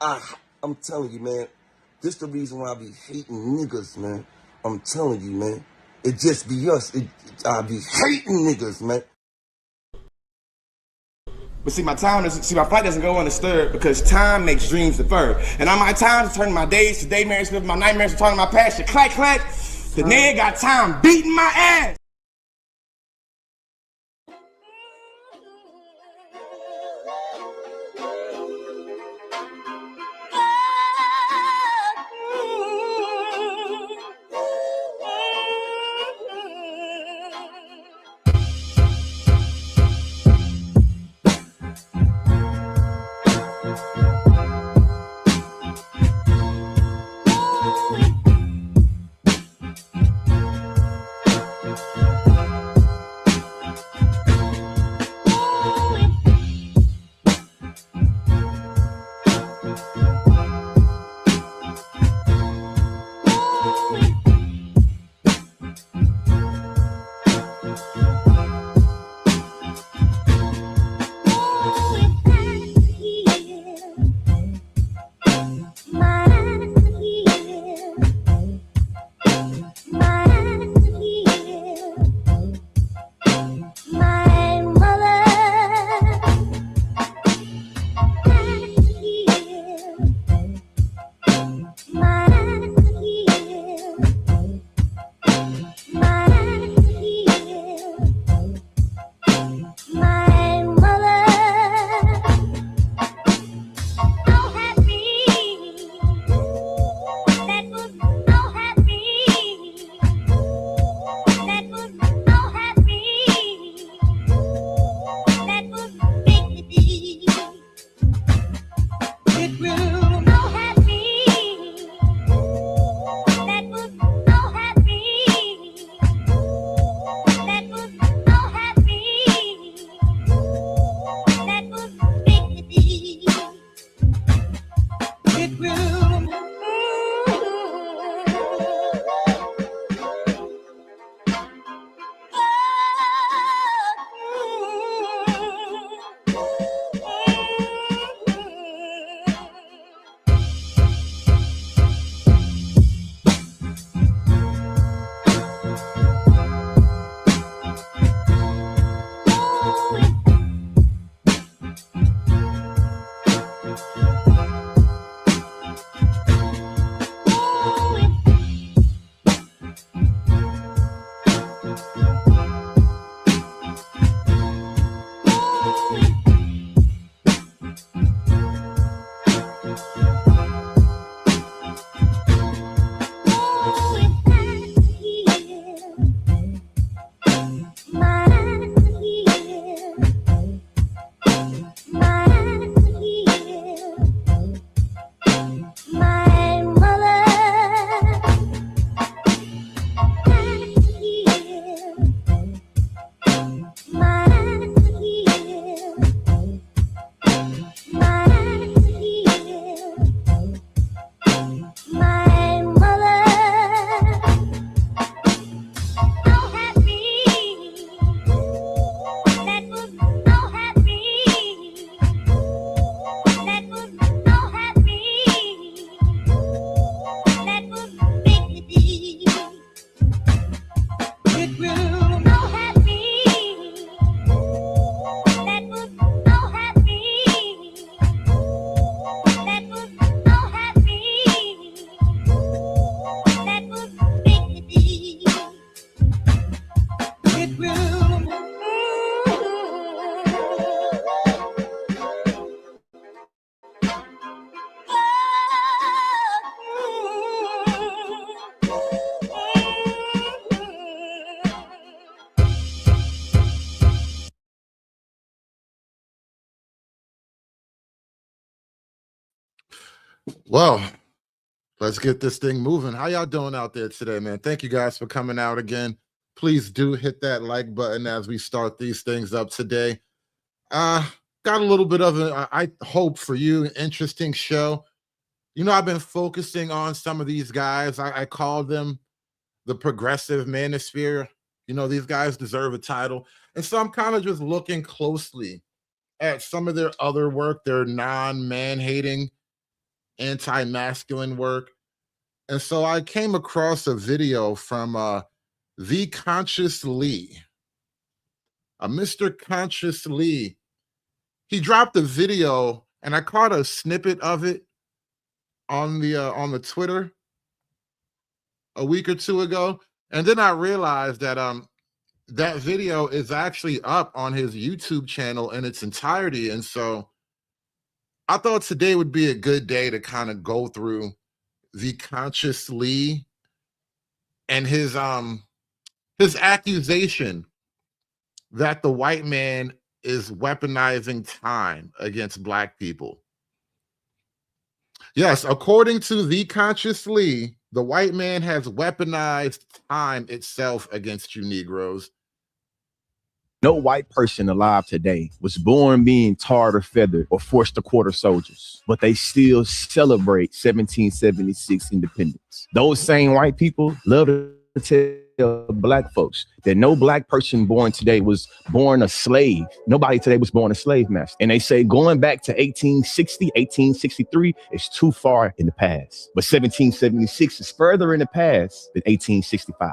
I'm telling you, man. This the reason why I be hating niggas, man. I'm telling you, man. It just be us. I be hating niggas, man. But see, my flight doesn't go undisturbed because time makes dreams deferred. And on my time to turn my days to nightmares, my nightmares to turn my past to clack clack. The nigga got time beating my ass. Well, let's get this thing moving. How y'all doing out there today, man? Thank you guys for coming out again. Please do hit that like button as we start these things up today. Got a little bit of I hope for you, an interesting show. You know, I've been focusing on some of these guys. I call them the progressive manosphere. You know, these guys deserve a title. And so I'm kind of just looking closely at some of their other work, their non-man-hating anti-masculine work. And so I came across a video from The Conscious Lee. Mr. Conscious Lee, he dropped a video, and I caught a snippet of it on the Twitter a week or two ago. And then I realized that that video is actually up on his YouTube channel in its entirety. And so I thought today would be a good day to kind of go through The Conscious Lee and his accusation that the white man is weaponizing time against black people. Yes, according to The Conscious Lee, the white man has weaponized time itself against you Negroes. No white person alive today was born being tarred or feathered or forced to quarter soldiers, but they still celebrate 1776 independence. Those same white people love to tell black folks that no black person born today was born a slave. Nobody today was born a slave master. And they say going back to 1860, 1863 is too far in the past. But 1776 is further in the past than 1865.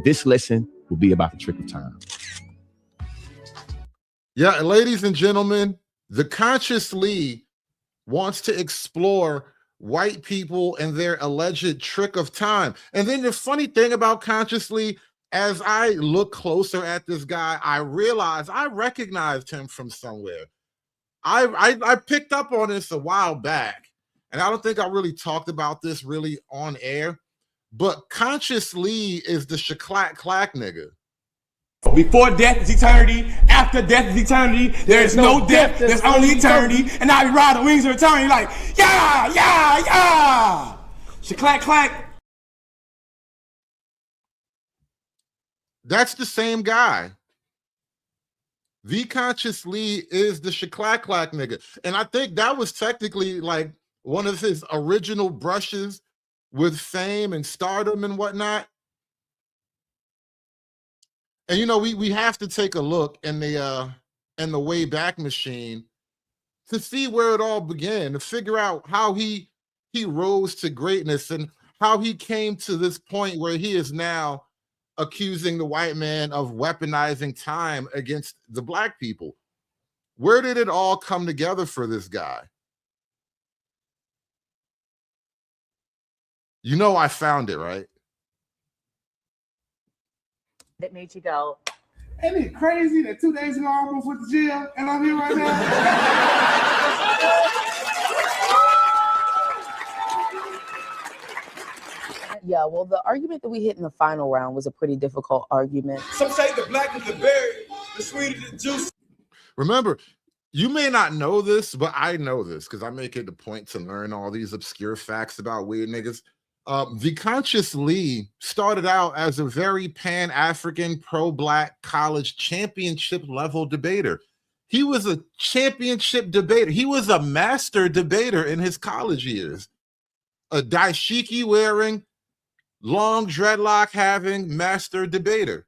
This lesson will be about the trick of time. Yeah, ladies and gentlemen, The Conscious Lee wants to explore white people and their alleged trick of time. And then the funny thing about Conscious Lee, as I look closer at this guy, I realized I recognized him from somewhere. I picked up on this a while back, and I don't think I really talked about this really on air, but Conscious Lee is the shaklack clack nigga. Before death is eternity, after death is eternity, there is no death, there's only eternity, and I be riding the wings of eternity like, yeah, yeah, yeah, clack, clack. That's the same guy. The Conscious Lee is the shaklack clack nigga. And I think that was technically like one of his original brushes with fame and stardom and whatnot. And you know, we have to take a look in the Wayback Machine to see where it all began, to figure out how he rose to greatness and how he came to this point where he is now accusing the white man of weaponizing time against the black people. Where did it all come together for this guy? You know, I found it, right? That made you go, Ain't it crazy that 2 days ago I almost went to jail and I'm here right now? yeah, well, the argument that we hit in the final round was a pretty difficult argument. Some say the black is the berry, the sweet is the juice. Remember, you may not know this, but I know this because I make it a point to learn all these obscure facts about weird niggas. The Conscious Lee started out as a very pan-African, pro-black college championship level debater. He was a championship debater. He was a master debater in his college years. A dashiki wearing, long dreadlock having master debater.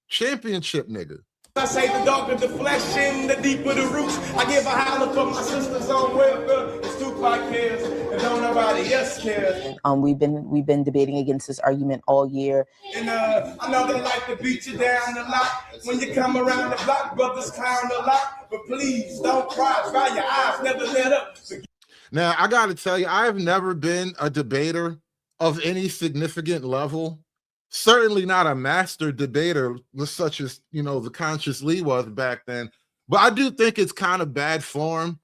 Championship nigga. I say the darker the flesh and the deeper the roots. I give a holler for my sisters on welfare. It's Tupac cares and don't nobody else cares. We've been debating against this argument all year. And I know they like to beat you down a lot. When you come around the block, brothers clown a lot. But please don't cry, dry your eyes, never let up. Now, I got to tell you, I've never been a debater of any significant level. Certainly not a master debater such as, you know, the Conscious Lee was back then. But I do think it's kind of bad form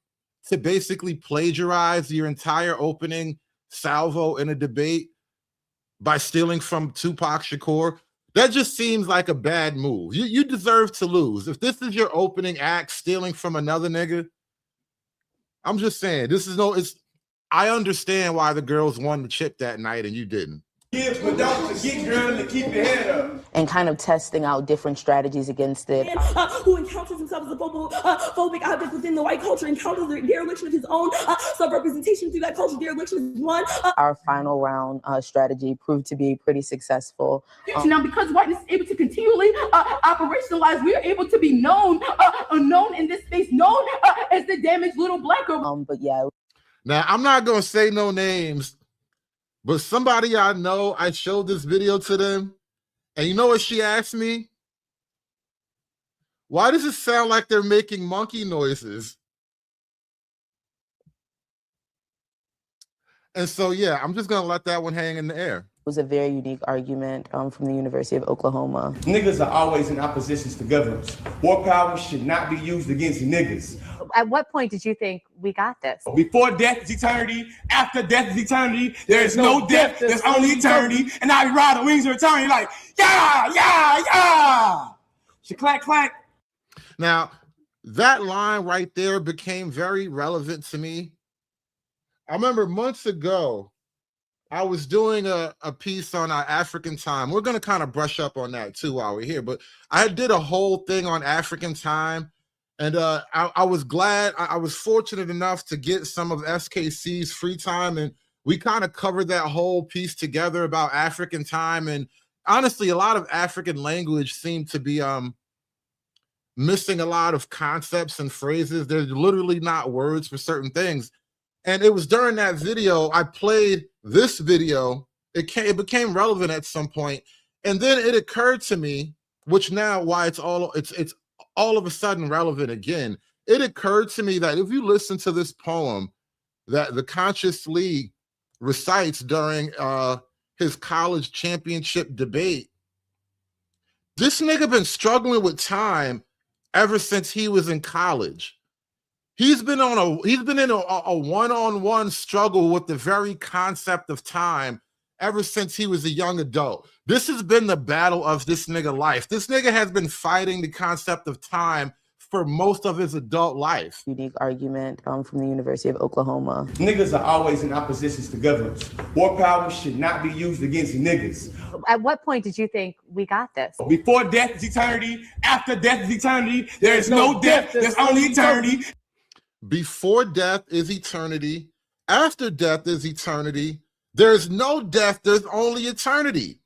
to basically plagiarize your entire opening salvo in a debate by stealing from Tupac Shakur. That just seems like a bad move. You deserve to lose. If this is your opening act, stealing from another nigga, I'm just saying, I understand why the girls won the chip that night and you didn't. But don't forget, girl, to keep your head up. And kind of testing out different strategies against it. Who encounters himself as a phobic object within the white culture, encounters the dereliction of his own sub-representation through that culture. Dereliction is one. Our final round strategy proved to be pretty successful. Now, because whiteness is able to continually operationalize, we are able to be known in this space, known as the damaged little black girl. But yeah. Now, I'm not going to say no names, but somebody I know, I showed this video to them, and you know what she asked me? Why does it sound like they're making monkey noises? And so, yeah, I'm just going to let that one hang in the air. It was a very unique argument from the University of Oklahoma. Niggas are always in oppositions to governments. War power should not be used against niggas. At what point did you think we got this? Before death is eternity, after death is eternity, there is no death, there's only eternity. And I be riding the wings of eternity like, yeah, yeah, yeah. Clack, clack. Now, that line right there became very relevant to me. I remember months ago, I was doing a piece on our African time. We're going to kind of brush up on that too while we're here, but I did a whole thing on African time. And I was glad, I was fortunate enough to get some of SKC's free time. And we kind of covered that whole piece together about African time. And honestly, a lot of African language seemed to be missing a lot of concepts and phrases. There's literally not words for certain things. And it was during that video, I played this video. It became relevant at some point. And then it occurred to me, which now why it's all of a sudden relevant again. It occurred to me that if you listen to this poem that the Conscious League recites during his college championship debate, this nigga been struggling with time ever since he was in college. He's been in a one-on-one struggle with the very concept of time ever since he was a young adult. This has been the battle of this nigga life. This nigga has been fighting the concept of time for most of his adult life. Unique argument from the University of Oklahoma. Niggas are always in oppositions to governments. War power should not be used against niggas. At what point did you think we got this? Before death is eternity, after death is eternity, there is no death, there's only eternity. Before death is eternity. After death is eternity. There's no death, there's only eternity.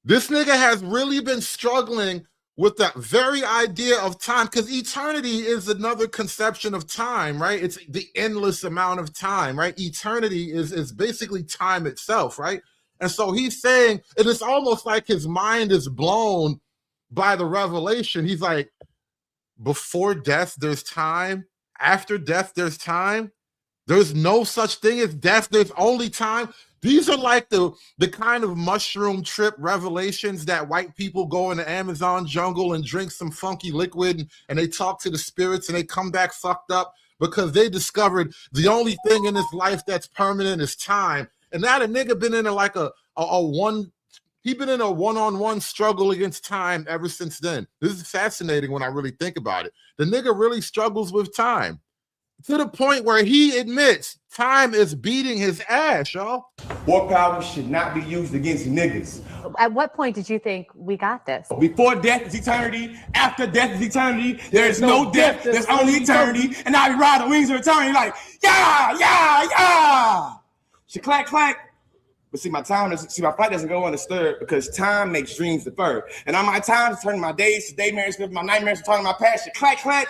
This nigga has really been struggling with that very idea of time, because eternity is another conception of time, right? It's the endless amount of time, right? Eternity is basically time itself, right? And so he's saying, and it's almost like his mind is blown by the revelation. He's like, before death, there's time. After death, there's time. There's no such thing as death. There's only time. These are like the kind of mushroom trip revelations that white people go in the Amazon jungle and drink some funky liquid and they talk to the spirits and they come back fucked up because they discovered the only thing in this life that's permanent is time. And now the nigga been in a one-on-one struggle against time ever since then. This is fascinating when I really think about it. The nigga really struggles with time to the point where he admits time is beating his ass, y'all. War power should not be used against niggas. At what point did you think we got this? Before death is eternity, after death is eternity, there is no death, there's only eternity. And I be riding the wings of eternity like, yeah, yeah, yeah. Clack, clack. But see, my flight doesn't go undisturbed because time makes dreams deferred. And on my time is turning my days to daymares, my nightmares are turning my passion. Clack, clack.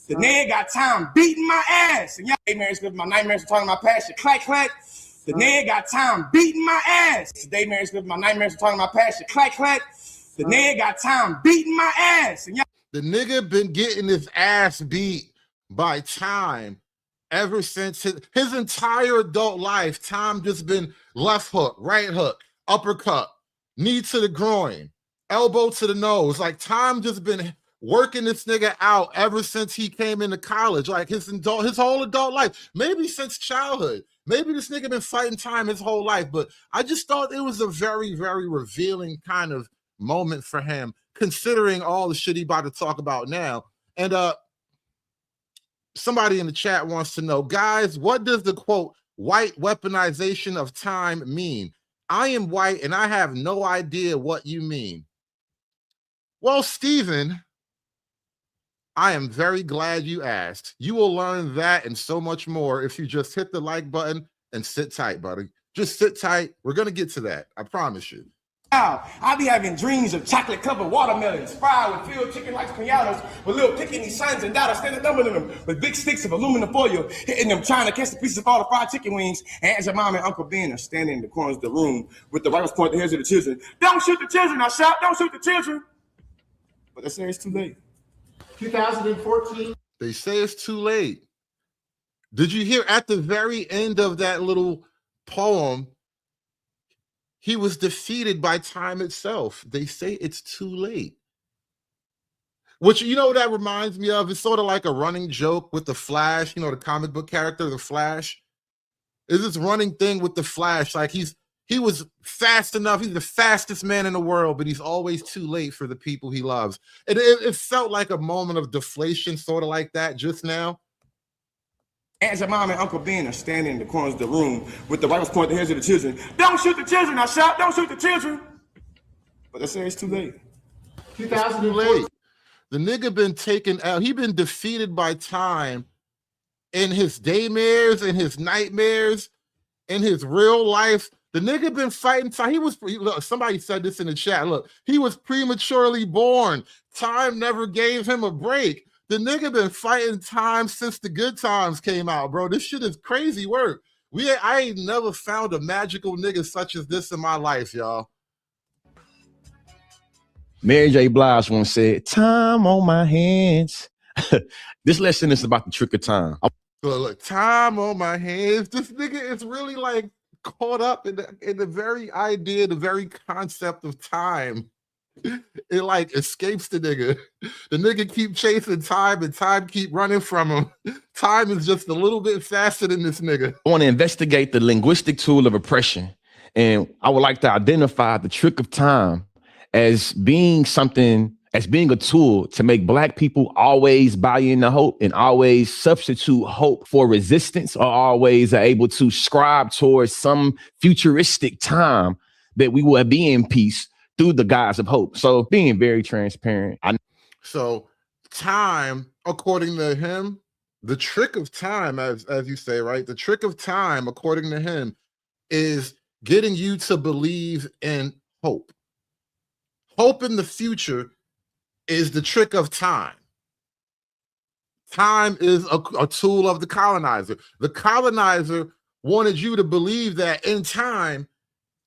The nigga got time beating my ass. And y'all daymares, my nightmares are turning my passion. Clack, clack. The nigga got time beating my ass. The daymares, my nightmares are turning my passion. Clack, clack. The nigga got time beating my ass. And the nigga been getting his ass beat by time ever since his entire adult life. Time just been left hook, right hook, uppercut, knee to the groin, elbow to the nose. Like time just been working this nigga out ever since he came into college, like his whole adult life, maybe since childhood. Maybe this nigga been fighting time his whole life, but I just thought it was a very, very revealing kind of moment for him, considering all the shit he about to talk about now. And somebody in the chat wants to know, guys, what does the quote, white weaponization of time mean? I am white and I have no idea what you mean. Well, Stephen, I am very glad you asked. You will learn that and so much more if you just hit the like button and sit tight, buddy. Just sit tight. We're going to get to that. I promise you. I be having dreams of chocolate-covered watermelons, fried with filled chicken like pinatas, with little picking sons and daughters standing up in them with big sticks of aluminum foil, hitting them, trying to catch the pieces of all the fried chicken wings. And Aunt your mom and Uncle Ben are standing in the corners of the room with the rifles pointing at the heads of the children. Don't shoot the children! I shout, don't shoot the children! But they say it's too late. 2014. They say it's too late. Did you hear at the very end of that little poem, he was defeated by time itself. They say it's too late. Which, you know, that reminds me of, it's sort of like a running joke with the Flash, you know, the comic book character, the Flash. Is this running thing with the Flash. Like he was fast enough. He's the fastest man in the world, but he's always too late for the people he loves. It felt like a moment of deflation, sort of like that just now. Aunt your mom and Uncle Ben are standing in the corners of the room with the rifles pointing at the heads of the children. Don't shoot the children! I shout, don't shoot the children! But they say it's too late. It's too late. The nigga been taken out. He been defeated by time in his daymares, in his nightmares, in his real life. The nigga been fighting time. Look, somebody said this in the chat. Look, he was prematurely born. Time never gave him a break. The nigga been fighting time since the good times came out, bro. This shit is crazy work. I ain't never found a magical nigga such as this in my life, y'all. Mary J. Blige once said, "Time on my hands." This lesson is about the trick of time. Look, time on my hands. This nigga is really like caught up in the very idea, the very concept of time. It like escapes the nigga. The nigga keep chasing time and time keep running from him. Time is just a little bit faster than this nigga. I want to investigate the linguistic tool of oppression. And I would like to identify the trick of time as being a tool to make Black people always buy into hope and always substitute hope for resistance, or always are able to scribe towards some futuristic time that we will be in peace through the guise of hope. So being very transparent. So time, according to him, the trick of time, as you say, right? The trick of time, according to him, is getting you to believe in hope. Hope in the future is the trick of time. Time is a tool of the colonizer. The colonizer wanted you to believe that in time,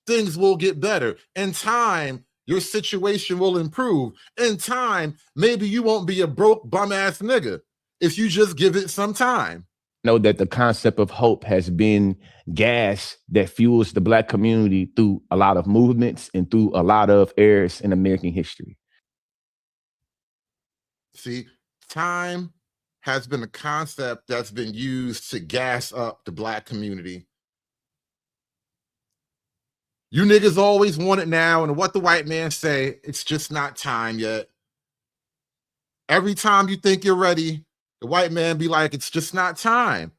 things will get better. In time, your situation will improve. In time, maybe you won't be a broke bum-ass nigga if you just give it some time. Know that the concept of hope has been gas that fuels the Black community through a lot of movements and through a lot of eras in American history. See, time has been a concept that's been used to gas up the Black community. You niggas always want it now, and what the white man say, it's just not time yet. Every time you think you're ready, the white man be like, it's just not time.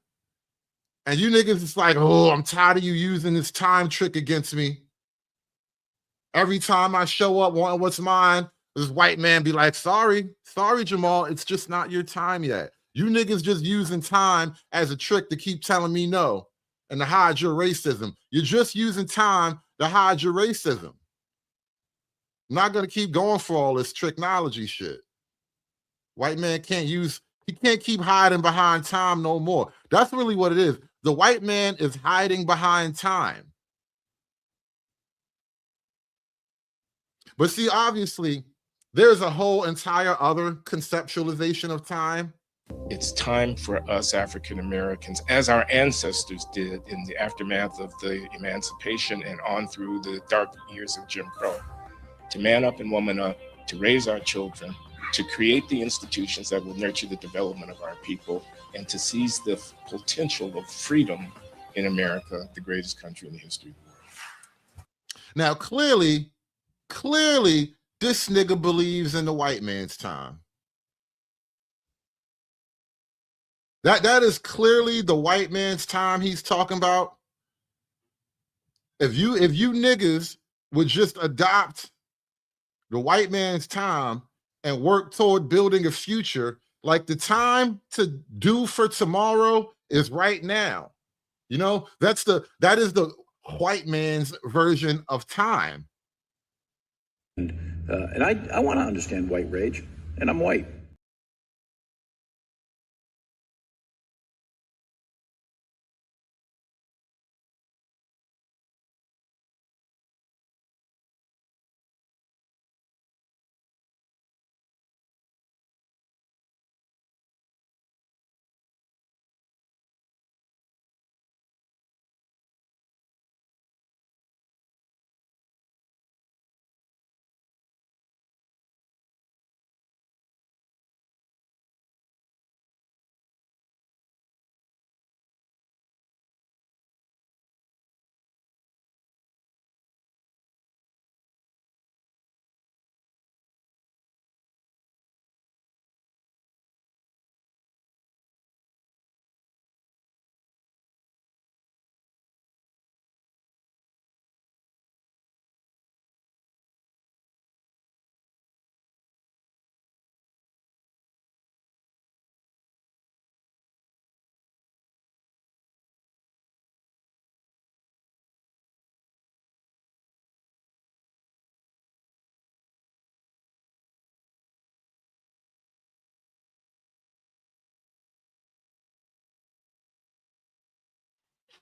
And you niggas is like, oh, I'm tired of you using this time trick against me. Every time I show up wanting what's mine, this white man be like, sorry, Jamal, it's just not your time yet. You niggas just using time as a trick to keep telling me no and to hide your racism. You're just using time to hide your racism. I'm not going to keep going for all this technology shit. White man he can't keep hiding behind time no more. That's really what it is. The white man is hiding behind time. But see, obviously, there's a whole entire other conceptualization of time. It's time for us African Americans, as our ancestors did in the aftermath of the emancipation and on through the dark years of Jim Crow, to man up and woman up, to raise our children, to create the institutions that will nurture the development of our people, and to seize the potential of freedom in America, the greatest country in the history of the world. Now, clearly, this nigga believes in the white man's time. That is clearly the white man's time he's talking about. If you niggas would just adopt the white man's time and work toward building a future, like the time to do for tomorrow is right now. You know, that is the white man's version of time. And I want to understand white rage, and I'm white.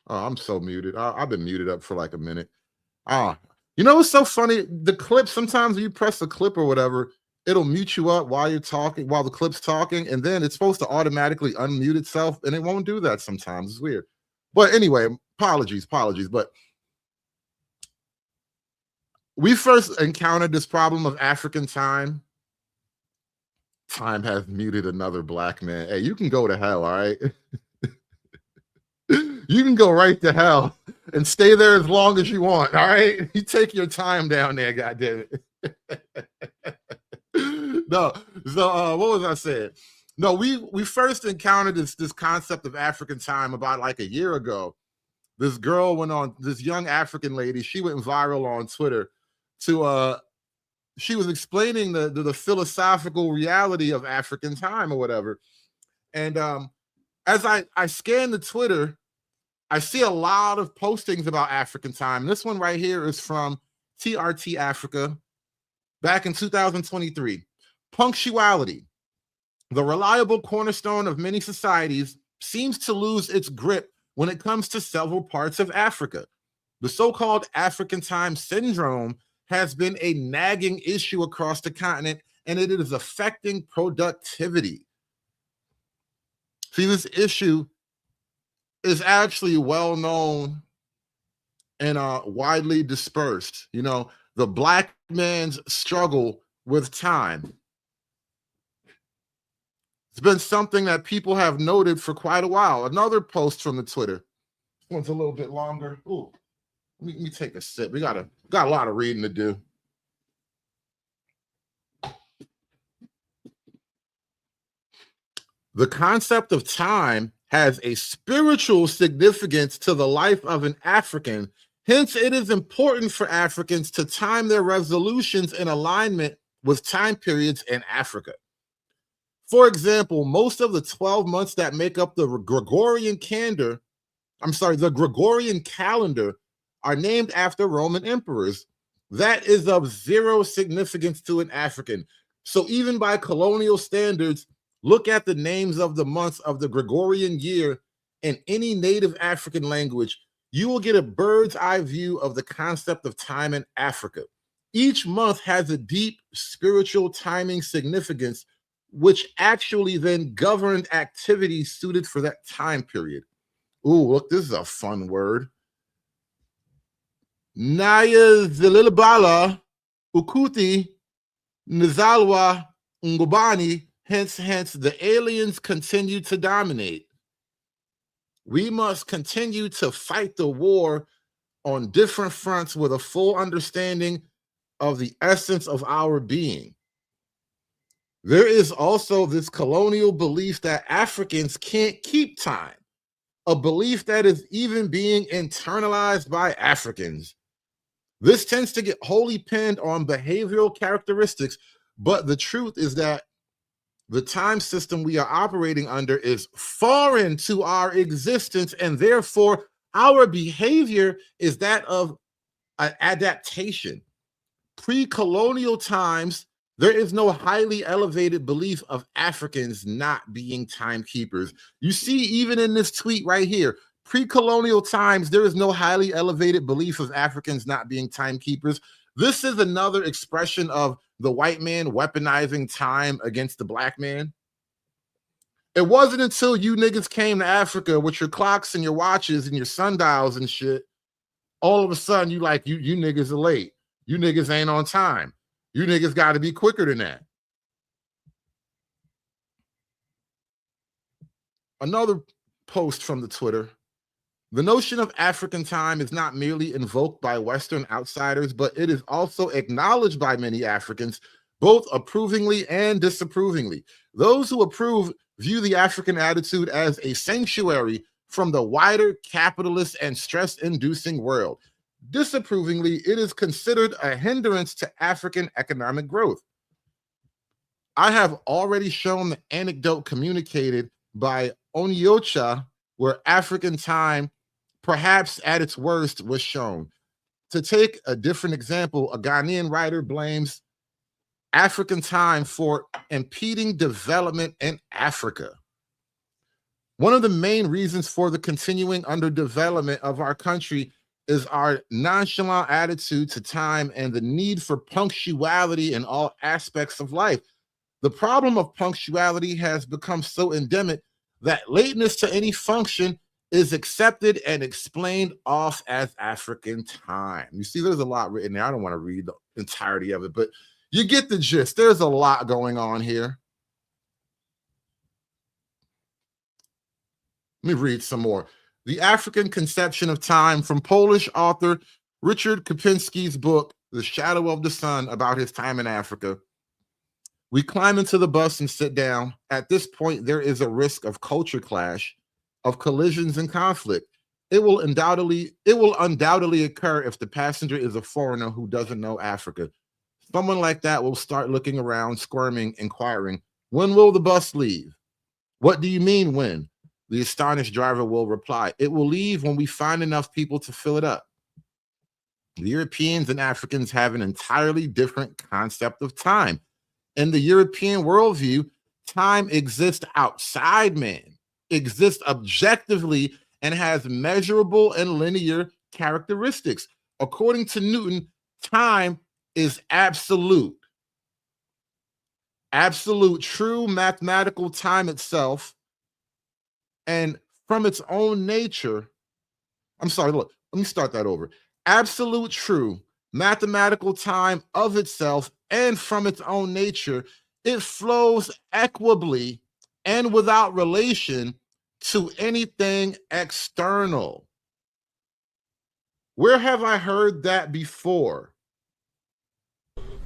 Oh, I'm so muted. I've been muted up for like a minute. Ah, you know what's so funny? The clip, sometimes when you press a clip or whatever, it'll mute you up while you're talking, while the clip's talking, and then it's supposed to automatically unmute itself, and it won't do that sometimes. It's weird. But anyway, apologies. But we first encountered this problem of African time. Time has muted another black man. Hey, you can go to hell, all right? You can go right to hell and stay there as long as you want, all right? You take your time down there, goddammit. No, so what was I saying? No, we first encountered this concept of African time about like a year ago. This girl went on, this young African lady, she went viral on Twitter to she was explaining the philosophical reality of African time or whatever. And as I scan the Twitter, I see a lot of postings about African time. This one right here is from TRT Africa back in 2023. Punctuality, the reliable cornerstone of many societies, seems to lose its grip when it comes to several parts of Africa. The so-called African time syndrome has been a nagging issue across the continent, and it is affecting productivity. See, this issue is actually well known and widely dispersed. You know, the black man's struggle with time. It's been something that people have noted for quite a while. Another post from the Twitter. This one's a little bit longer. Ooh, let me take a sip. We got a lot of reading to do. The concept of time has a spiritual significance to the life of an African. Hence, it is important for Africans to time their resolutions in alignment with time periods in Africa. For example, most of the 12 months that make up the Gregorian calendar are named after Roman emperors. That is of zero significance to an African. So even by colonial standards, look at the names of the months of the Gregorian year in any native African language. You will get a bird's eye view of the concept of time in Africa. Each month has a deep spiritual timing significance, which actually then governed activities suited for that time period. Ooh, look, this is a fun word. Naya Zililabala Ukuti Nizalwa Ngubani, hence, the aliens continue to dominate. We must continue to fight the war on different fronts with a full understanding of the essence of our being. There is also this colonial belief that Africans can't keep time, a belief that is even being internalized by Africans. This tends to get wholly pinned on behavioral characteristics, but the truth is that the time system we are operating under is foreign to our existence, and therefore our behavior is that of an adaptation. pre-colonial times, there is no highly elevated belief of Africans not being timekeepers. You see, even in this tweet right here, pre-colonial times, there is no highly elevated belief of Africans not being timekeepers. This is another expression of the white man weaponizing time against the black man. It wasn't until you niggas came to Africa with your clocks and your watches and your sundials and shit, all of a sudden you like, you niggas are late. You niggas ain't on time. You niggas got to be quicker than that. Another post from the Twitter. The notion of African time is not merely invoked by Western outsiders, but it is also acknowledged by many Africans, both approvingly and disapprovingly. Those who approve view the African attitude as a sanctuary from the wider capitalist and stress-inducing world. Disapprovingly, it is considered a hindrance to African economic growth. I have already shown the anecdote communicated by Onyocha, where African time, perhaps at its worst, was shown. To take a different example, a Ghanaian writer blames African time for impeding development in Africa. One of the main reasons for the continuing underdevelopment of our country is our nonchalant attitude to time and the need for punctuality in all aspects of life. The problem of punctuality has become so endemic that lateness to any function is accepted and explained off as African time. You see, there's a lot written there. I don't want to read the entirety of it, but you get the gist. There's a lot going on here. Let me read some more. The African Conception of Time, from Polish author Richard Kapinski's book, The Shadow of the Sun, about his time in Africa. We climb into the bus and sit down. At this point, there is a risk of culture clash, of collisions and conflict. It will undoubtedly occur if the passenger is a foreigner who doesn't know Africa. Someone like that will start looking around, squirming, inquiring, when will the bus leave? What do you mean when? The astonished driver will reply, it will leave when we find enough people to fill it up. The Europeans and Africans have an entirely different concept of time. In the European worldview, time exists outside man, exists objectively, and has measurable and linear characteristics. According to Newton, time is absolute. Absolute, true mathematical time itself. And from its own nature, I'm sorry, look, let me start that over. Absolute, true, mathematical time of itself and from its own nature, it flows equably and without relation to anything external. Where have I heard that before?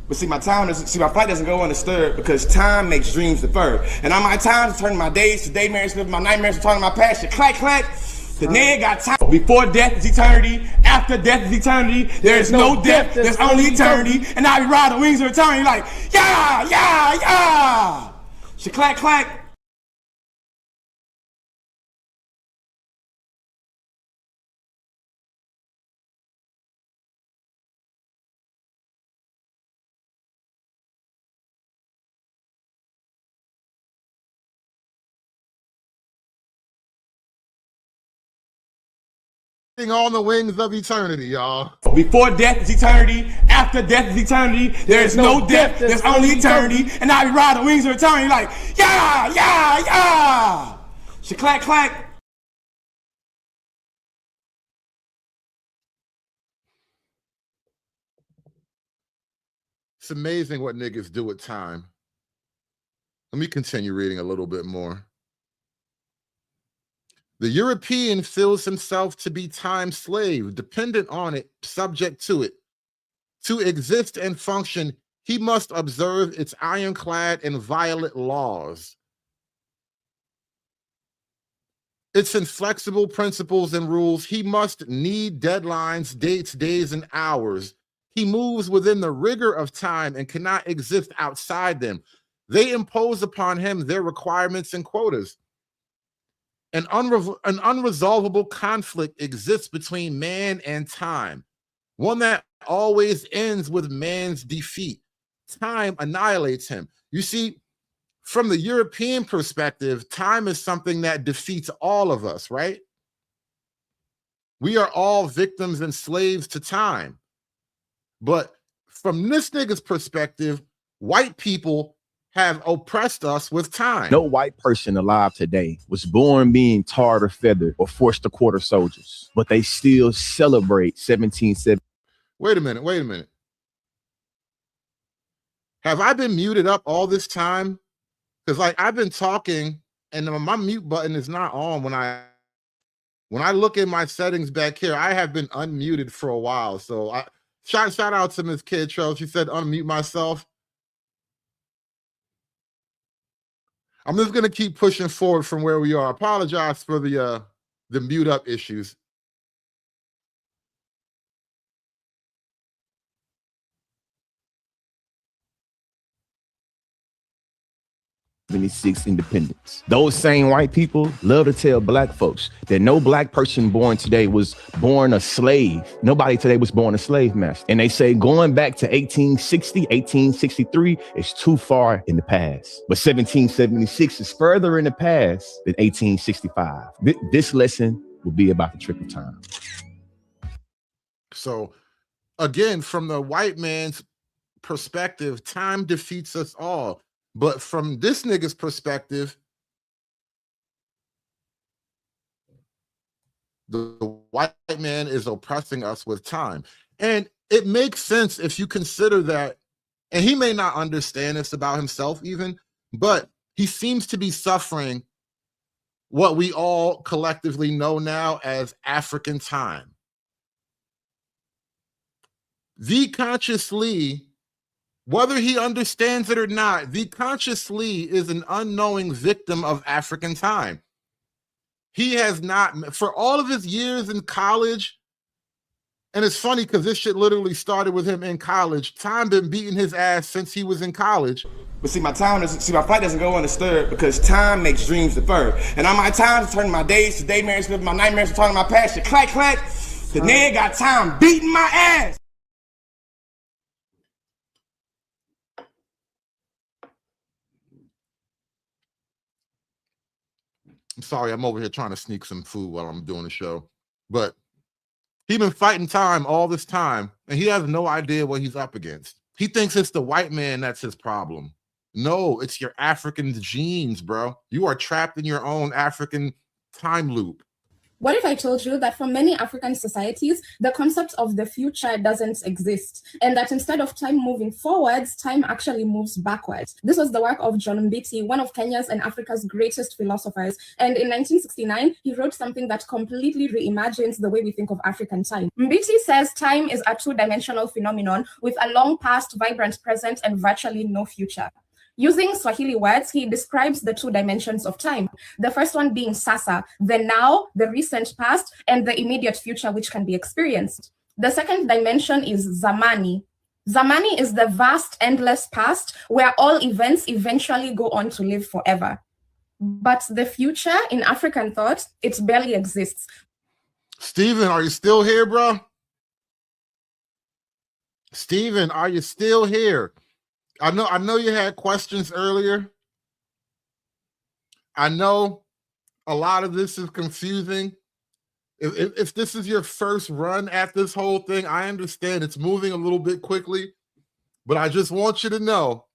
But see, my flight doesn't go undisturbed because time makes dreams deferred. And on my time to turn my days to daymare, my nightmares to turn my past. Clack, clack. The nigga got time. Before death is eternity. After death is eternity. There is no death. There's only eternity. And I be riding the wings of eternity like, yeah, yeah, yeah. Clack, clack. On the wings of eternity, y'all. Before death is eternity. After death is eternity. There is no death. There's only eternity. And I be riding the wings of eternity like, yeah, yeah, yeah. Clack, clack. It's amazing what niggas do with time. Let me continue reading a little bit more. The European feels himself to be time's slave, dependent on it, subject to it. To exist and function, he must observe its ironclad and violent laws, its inflexible principles and rules. He must need deadlines, dates, days, and hours. He moves within the rigor of time and cannot exist outside them. They impose upon him their requirements and quotas. An unresolvable conflict exists between man and time. one that always ends with man's defeat. Time annihilates him. You see, from the European perspective, time is something that defeats all of us, right? We are all victims and slaves to time. But from this nigga's perspective, white people have oppressed us with time. No white person alive today was born being tarred or feathered or forced to quarter soldiers, but they still celebrate 1770. Wait a minute. Have I been muted up all this time? Because like I've been talking and my mute button is not on when I look in my settings back here. I have been unmuted for a while. So shout out to Miss Kid Trail. She said unmute myself. I'm just gonna keep pushing forward from where we are. I apologize for the mute up issues. 76 independence. Those same white people love to tell black folks that no black person born today was born a slave. Nobody today was born a slave master. And they say going back to 1860, 1863 is too far in the past. But 1776 is further in the past than 1865. This lesson will be about the trick of time. So again, from the white man's perspective, time defeats us all. But from this nigga's perspective, the white man is oppressing us with time. And it makes sense if you consider that, and he may not understand this about himself even, but he seems to be suffering what we all collectively know now as African time. The conscious Lee, whether he understands it or not, the conscious Lee is an unknowing victim of African time. He has not, for all of his years in college, and it's funny because this shit literally started with him in college. Time been beating his ass since he was in college. But see, my flight doesn't go undisturbed because time makes dreams deferred. And on my time to turn my days to daymares, my nightmares to turn my passion. Clack, clack. The nigga got time beating my ass. I'm sorry, I'm over here trying to sneak some food while I'm doing the show. But he's been fighting time all this time, and he has no idea what he's up against. He thinks it's the white man that's his problem. No, it's your African genes, bro. You are trapped in your own African time loop. What if I told you that for many African societies, the concept of the future doesn't exist, and that instead of time moving forwards, time actually moves backwards? This was the work of John Mbiti, one of Kenya's and Africa's greatest philosophers. And in 1969, he wrote something that completely reimagines the way we think of African time. Mbiti says time is a two-dimensional phenomenon with a long past, vibrant present, and virtually no future. Using Swahili words, he describes the two dimensions of time. The first one being sasa, the now, the recent past, and the immediate future, which can be experienced. The second dimension is zamani. Zamani is the vast, endless past where all events eventually go on to live forever. But the future in African thought, it barely exists. Steven, are you still here, bro? Steven, are you still here? I know you had questions earlier. I know a lot of this is confusing. If this is your first run at this whole thing, I understand it's moving a little bit quickly, but I just want you to know,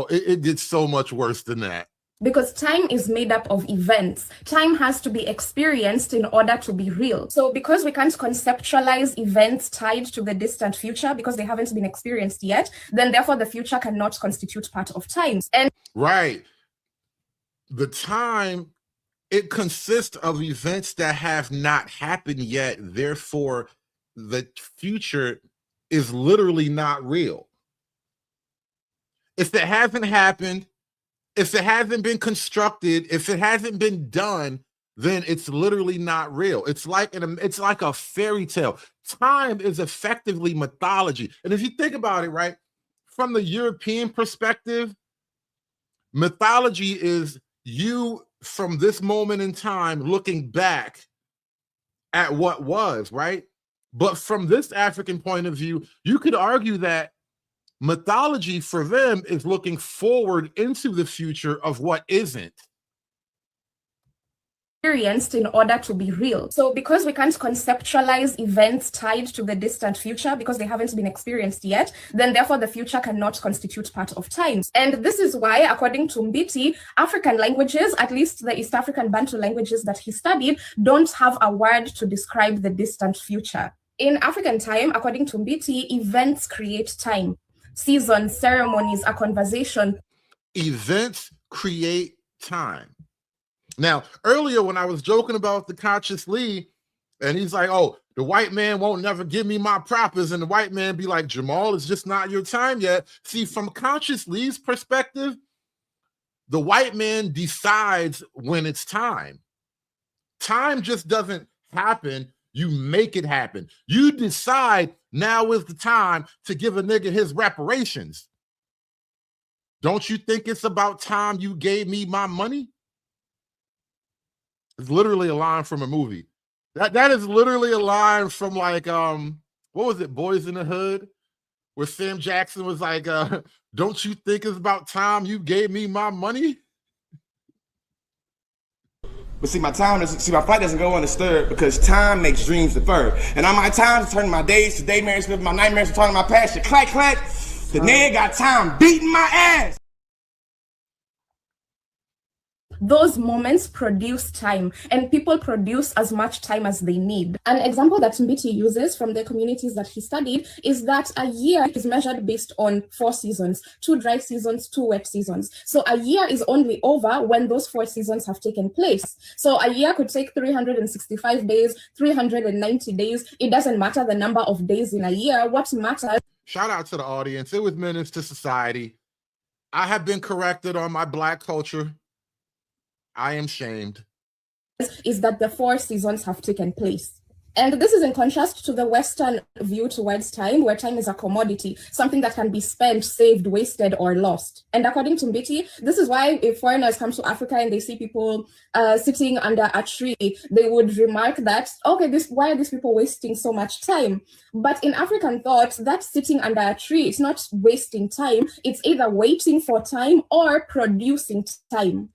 it did so much worse than that. Because time is made up of events. Time has to be experienced in order to be real. So because we can't conceptualize events tied to the distant future because they haven't been experienced yet, then therefore the future cannot constitute part of time. And right. The time, it consists of events that have not happened yet. Therefore, the future is literally not real. If it hasn't happened, if it hasn't been constructed, if it hasn't been done, then it's literally not real. It's like a fairy tale. Time is effectively mythology. And if you think about it, right, from the European perspective, mythology is you from this moment in time looking back at what was, right? But from this African point of view, you could argue that mythology for them is looking forward into the future of what isn't. Experienced in order to be real. So because we can't conceptualize events tied to the distant future because they haven't been experienced yet, then therefore the future cannot constitute part of time. And this is why, according to Mbiti, African languages, at least the East African Bantu languages that he studied, don't have a word to describe the distant future. In African time, according to Mbiti, events create time. Seasons, ceremonies, a conversation. Events create time. Now, earlier when I was joking about the conscious Lee, and he's like, oh, the white man won't never give me my propers, and the white man be like, Jamal, it's just not your time yet. See, from conscious Lee's perspective, the white man decides when it's time. Time just doesn't happen. You make it happen. You decide now is the time to give a nigga his reparations. Don't you think it's about time you gave me my money? It's literally a line from a movie. That is literally a line from like what was it, Boys in the Hood, where Sam Jackson was like, don't you think it's about time you gave me my money? But see, my flight doesn't go undisturbed because time makes dreams deferred. And on my time to turn my days to daymares, living my nightmares, returning my passion. Clack, clack. The nigga got time beating my ass. Those moments produce time, and people produce as much time as they need. An example that Mbiti uses from the communities that he studied is that a year is measured based on 4 seasons, 2 dry seasons, 2 wet seasons. So a year is only over when those 4 seasons have taken place. So a year could take 365 days, 390 days. It doesn't matter the number of days in a year. What matters... Shout out to the audience. It was Menace to Society. I have been corrected on my Black culture. I am shamed. Is that the 4 seasons have taken place. And this is in contrast to the Western view towards time, where time is a commodity, something that can be spent, saved, wasted, or lost. And according to Mbiti, this is why if foreigners come to Africa and they see people sitting under a tree, they would remark that, okay, why are these people wasting so much time? But in African thought, that sitting under a tree, it's not wasting time. It's either waiting for time or producing time.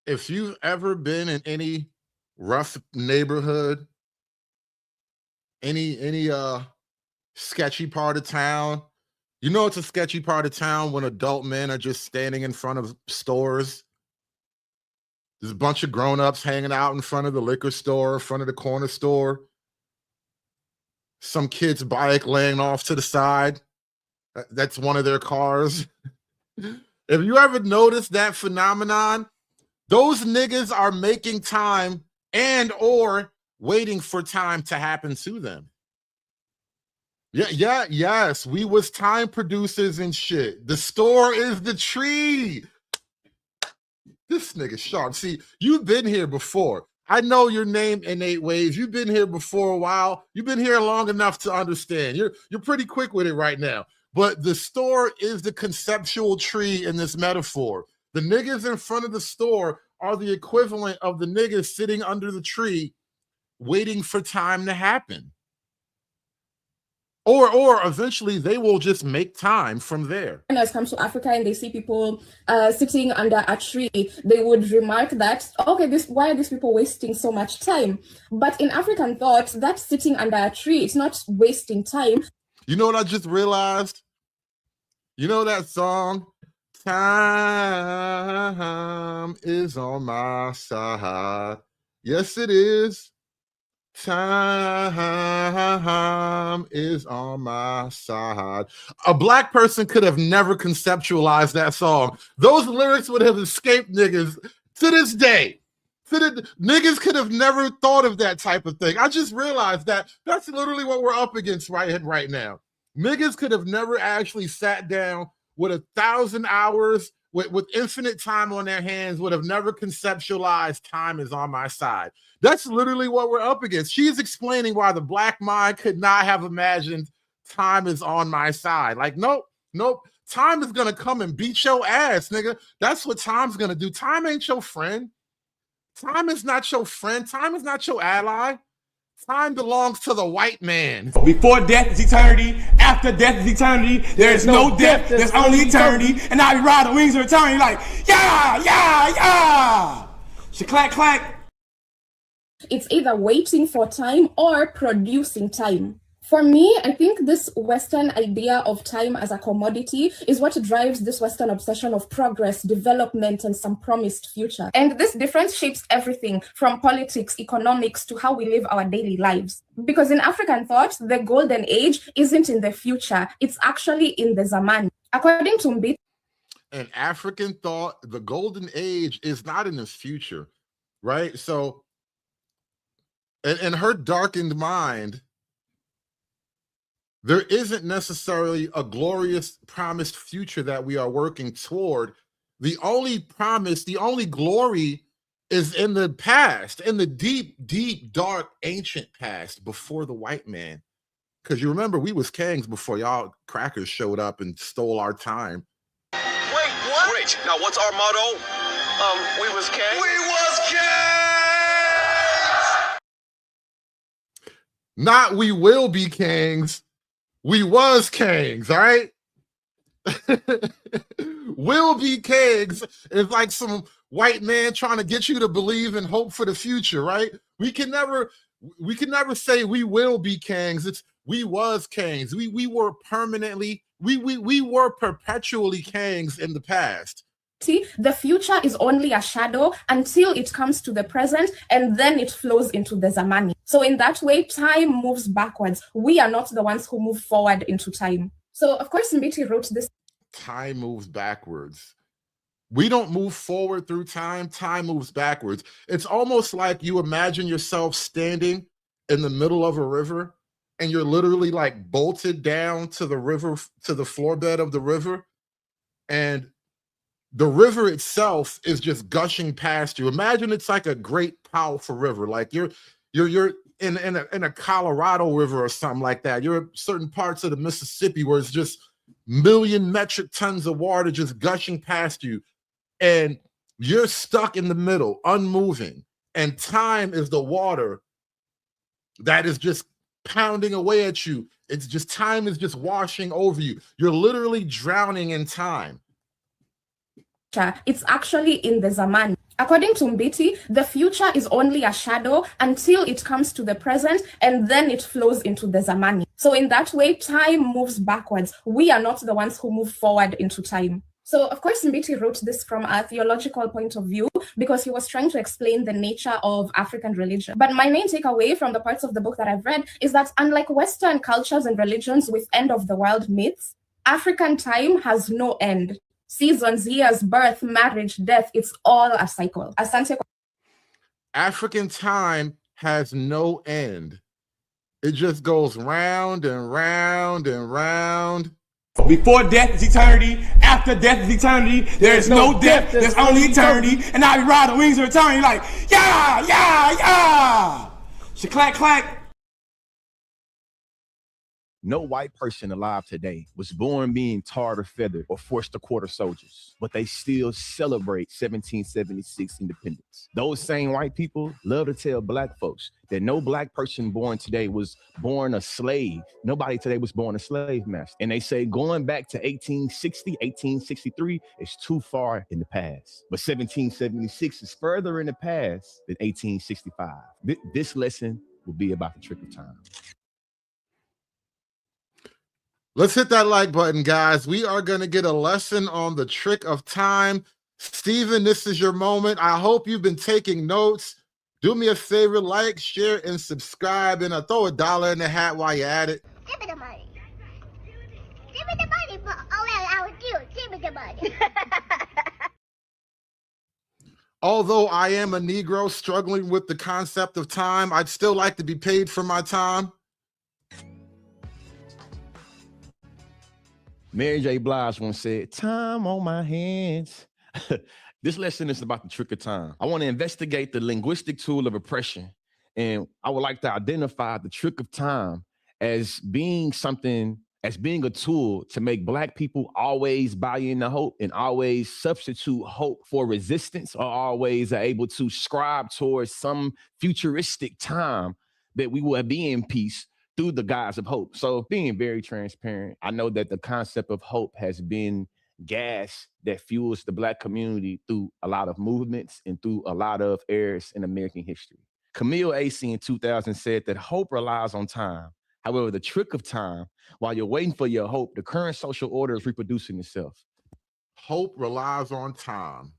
If you've ever been in any rough neighborhood, any sketchy part of town, you know it's a sketchy part of town when adult men are just standing in front of stores. There's a bunch of grown-ups hanging out in front of the liquor store, in front of the corner store. Some kid's bike laying off to the side. That's one of their cars. If you ever noticed that phenomenon, those niggas are making time and or waiting for time to happen to them. Yes, we was time producers and shit. The store is the tree. This nigga sharp. See, you've been here before. I know your name in 8 ways. You've been here before a while. You've been here long enough to understand. You're pretty quick with it right now. But the store is the conceptual tree in this metaphor. The niggas in front of the store are the equivalent of the niggas sitting under the tree waiting for time to happen. Or eventually they will just make time from there. When come to Africa and they see people sitting under a tree, they would remark that, okay, why are these people wasting so much time? But in African thought, that sitting under a tree, it's not wasting time. You know what I just realized? You know that song? Time is on my side. Yes, it is. Time is on my side. A black person could have never conceptualized that song. Those lyrics would have escaped niggas to this day. Niggas could have never thought of that type of thing. I just realized that that's literally what we're up against right now. Niggas could have never actually sat down with 1,000 hours, with infinite time on their hands, would have never conceptualized time is on my side. That's literally what we're up against. She's explaining why the black mind could not have imagined time is on my side. Like, nope. Time is going to come and beat your ass, nigga. That's what time's going to do. Time ain't your friend. Time is not your friend. Time is not your ally. Time belongs to the white man. Before death is eternity, after death is eternity, there is no death, there's only eternity. And I be riding the wings of eternity like, yeah, yeah, yeah. Clack, clack. It's either waiting for time or producing time. For me, I think this Western idea of time as a commodity is what drives this Western obsession of progress, development, and some promised future. And this difference shapes everything from politics, economics, to how we live our daily lives. Because in African thought, the golden age isn't in the future, it's actually in the Zaman. According to Mbiti, in African thought, the golden age is not in the future, right? So, in her darkened mind, there isn't necessarily a glorious promised future that we are working toward. The only promise, the only glory is in the past, in the deep, deep, dark, ancient past before the white man. Because you remember, we was kings before y'all crackers showed up and stole our time. Wait, what? Great. Now, what's our motto? We was kings. We was kings! Not we will be kings. We was kings, all right? Will be kings is like some white man trying to get you to believe and hope for the future, right? We can never say we will be kings. It's we was kings. We were permanently, we were perpetually kings in the past. the future is only a shadow until it comes to the present, and then it flows into the Zamani. So in that way, time moves backwards. We are not the ones who move forward into time. So of course, Mbiti wrote this. Time moves backwards. We don't move forward through time. Time moves backwards. It's almost like you imagine yourself standing in the middle of a river and you're literally like bolted down to the river, to the floor bed of the river. And the river itself is just gushing past you. Imagine it's like a great, powerful river. Like you're in a Colorado river or something like that. You're in certain parts of the Mississippi where it's just million metric tons of water just gushing past you. And you're stuck in the middle, unmoving. And time is the water that is just pounding away at you. It's just, time is just washing over you. You're literally drowning in time. It's actually in the Zaman. According to Mbiti, the future is only a shadow until it comes to the present, and then it flows into the Zamani. So in that way, time moves backwards. We are not the ones who move forward into time. So of course, Mbiti wrote this from a theological point of view because he was trying to explain the nature of African religion. But my main takeaway from the parts of the book that I've read is that unlike Western cultures and religions with end of the world myths, African time has no end. Seasons, years, birth, marriage, death, it's all a cycle. Asante. African time has no end. It just goes round and round and round. Before death is eternity, after death is eternity, there is no death, there's only eternity. And I be riding the wings of eternity like, yeah, yeah, yeah. Clack, clack. No white person alive today was born being tarred or feathered or forced to quarter soldiers, but they still celebrate 1776 independence. Those same white people love to tell black folks that no black person born today was born a slave. Nobody today was born a slave master. And they say going back to 1860, 1863 is too far in the past. But 1776 is further in the past than 1865. This lesson will be about the trick of time. Let's hit that like button, guys. We are going to get a lesson on the trick of time. Steven, this is your moment. I hope you've been taking notes. Do me a favor, like, share, and subscribe, and throw $1 in the hat while you're at it. Give me the money. Give me the money for all that I would do. Give me the money. Although I am a Negro struggling with the concept of time, I'd still like to be paid for my time. Mary J. Blige once said, time on my hands. This lesson is about the trick of time. I want to investigate the linguistic tool of oppression, and I would like to identify the trick of time as being something, as being a tool to make Black people always buy into hope and always substitute hope for resistance, or always are able to scribe towards some futuristic time that we will be in peace through the guise of hope. So being very transparent, I know that the concept of hope has been gas that fuels the Black community through a lot of movements and through a lot of eras in American history. Camille Acey in 2000 said that hope relies on time. However, the trick of time, while you're waiting for your hope, the current social order is reproducing itself. Hope relies on time.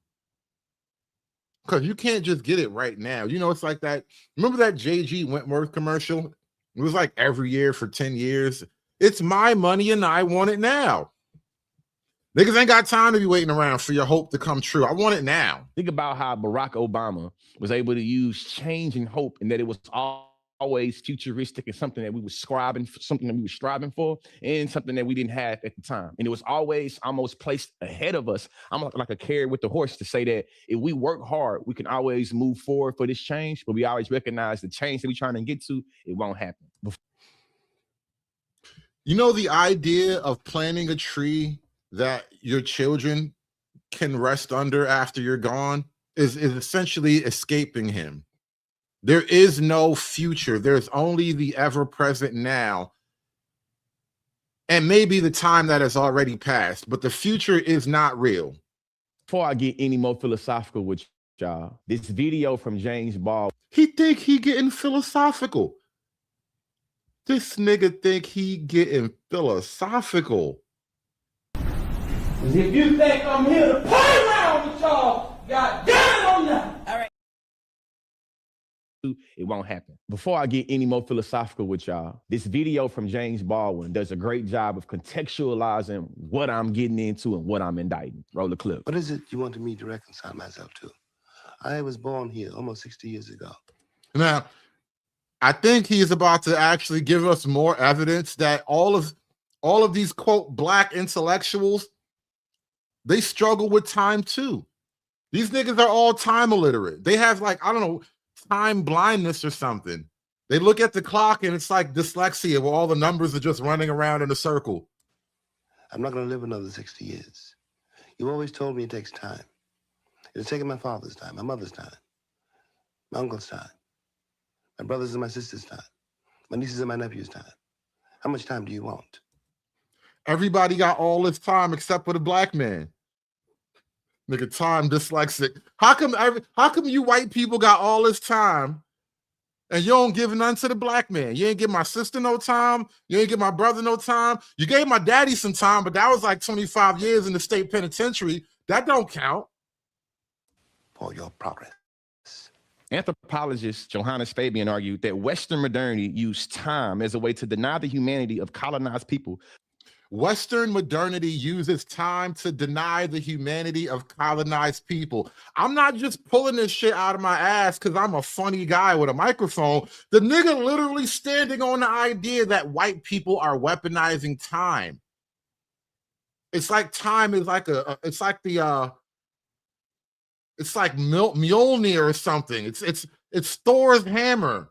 Because you can't just get it right now. You know, it's like that. Remember that J.G. Wentworth commercial? It was like every year for 10 years. It's my money and I want it now. Niggas ain't got time to be waiting around for your hope to come true. I want it now. Think about how Barack Obama was able to use change and hope, and that it was always futuristic and something that we were striving for, and something that we didn't have at the time. And it was always almost placed ahead of us, almost like a carrier with the horse, to say that if we work hard, we can always move forward for this change, but we always recognize the change that we're trying to get to, it won't happen. You know, the idea of planting a tree that your children can rest under after you're gone is essentially escaping him. There is no future. There's only the ever-present now. And maybe the time that has already passed, but the future is not real. Before I get any more philosophical with y'all, this video from James Baldwin. He think he getting philosophical. This nigga think he getting philosophical. If you think I'm here to play around with y'all, goddamn I'm not. All right. It won't happen. Before I get any more philosophical with y'all, this video from James Baldwin does a great job of contextualizing what I'm getting into and what I'm indicting. Roll the clip. What is it you wanted me to reconcile myself to? I was born here almost 60 years ago. Now, I think he's about to actually give us more evidence that all of these, quote, Black intellectuals, they struggle with time too. These niggas are all time illiterate. They have, like, I don't know, time blindness or something. They look at the clock and it's like dyslexia where all the numbers are just running around in a circle. I'm not going to live another 60 years. You always told me it takes time. It's taken my father's time, my mother's time, my uncle's time, my brother's and my sister's time, my nieces and my nephew's time. How much time do you want? Everybody got all this time except for the Black man. Nigga, time dyslexic. How come you white people got all this time and you don't give none to the Black man? You ain't give my sister no time. You ain't give my brother no time. You gave my daddy some time, but that was like 25 years in the state penitentiary. That don't count. For your progress. Anthropologist Johannes Fabian argued that Western modernity used time as a way to deny the humanity of colonized people. Western modernity uses time to deny the humanity of colonized people. I'm not just pulling this shit out of my ass because I'm a funny guy with a microphone. The nigga literally standing on the idea that white people are weaponizing time. It's like time is like it's like Mjolnir or something. It's Thor's hammer.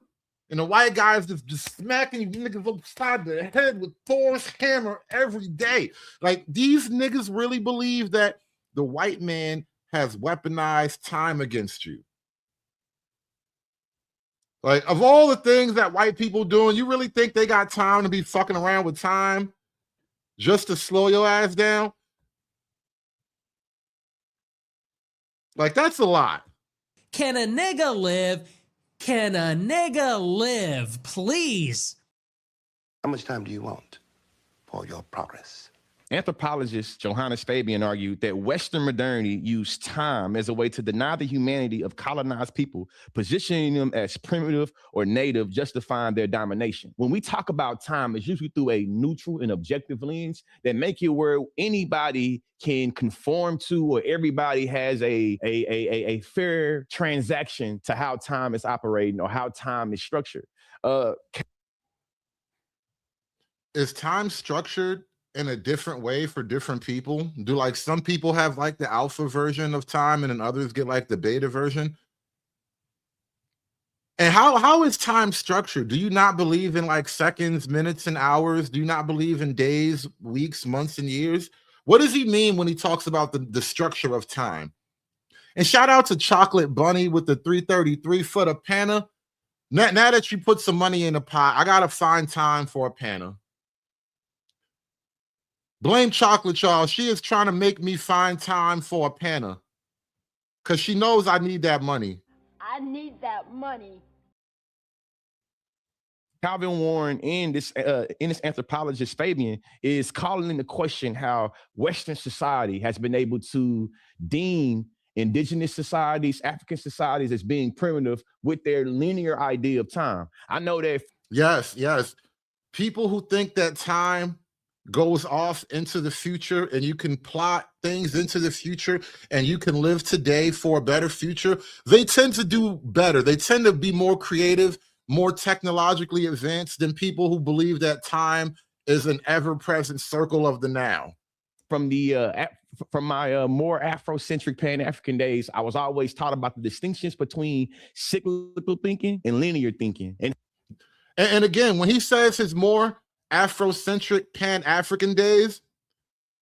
And the white guys just smacking you niggas upside the head with Thor's hammer every day. Like, these niggas really believe that the white man has weaponized time against you. Like, of all the things that white people doing, you really think they got time to be fucking around with time just to slow your ass down? Like, that's a lot. Can a nigga live? Can a nigga live, please? How much time do you want for your progress? Anthropologist Johannes Fabian argued that Western modernity used time as a way to deny the humanity of colonized people, positioning them as primitive or native, justifying their domination. When we talk about time, it's usually through a neutral and objective lens that make it where anybody can conform to, or everybody has a fair transaction to how time is operating or how time is structured. Is time structured in a different way for different people? Do, like, some people have like the alpha version of time and then others get like the beta version? And how is time structured? Do you not believe in like seconds, minutes, and hours? Do you not believe in days, weeks, months, and years? What does he mean when he talks about the structure of time? And shout out to Chocolate Bunny with the 333 for the Panna. Now that you put some money in the pot, I gotta find time for a panel. Blame Chocolate, y'all. She is trying to make me find time for a panel because she knows I need that money. I need that money. Calvin Warren and this anthropologist Fabian is calling into question how Western society has been able to deem indigenous societies, African societies as being primitive with their linear idea of time. I know that. Yes. People who think that time goes off into the future and you can plot things into the future and you can live today for a better future, they tend to do better. They tend to be more creative, more technologically advanced than people who believe that time is an ever-present circle of the now. From my more Afrocentric Pan-African days, I was always taught about the distinctions between cyclical thinking and linear thinking. And again, when he says his more Afrocentric Pan-African days,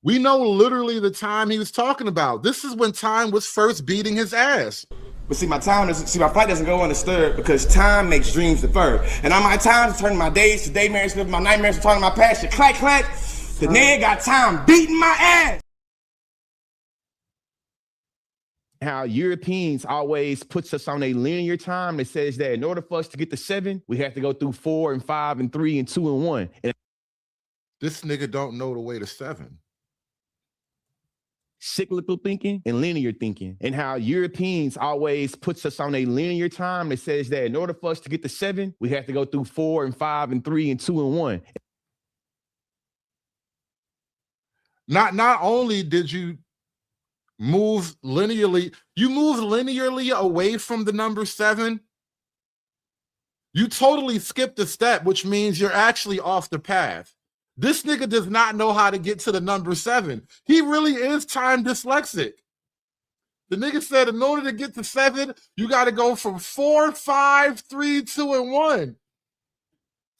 we know literally the time he was talking about. This is when time was first beating his ass. But see, my flight doesn't go undisturbed because time makes dreams deferred. And on my time, turning my days to nightmares, my nightmares to turning my past to clack. The nigga got time beating my ass. How Europeans always puts us on a linear time that says that in order for us to get to 7, we have to go through 4 and 5 and 3 and 2 and 1. And this nigga don't know the way to 7. Cyclical thinking and linear thinking, and how Europeans always puts us on a linear time that says that in order for us to get to 7, we have to go through 4 and 5 and 3 and 2 and 1. Not only did you move linearly, you moved linearly away from the number 7. You totally skipped a step, which means you're actually off the path. This nigga does not know how to get to the number 7. He really is time dyslexic. The nigga said in order to get to 7, you got to go from 4, 5, 3, 2, and 1.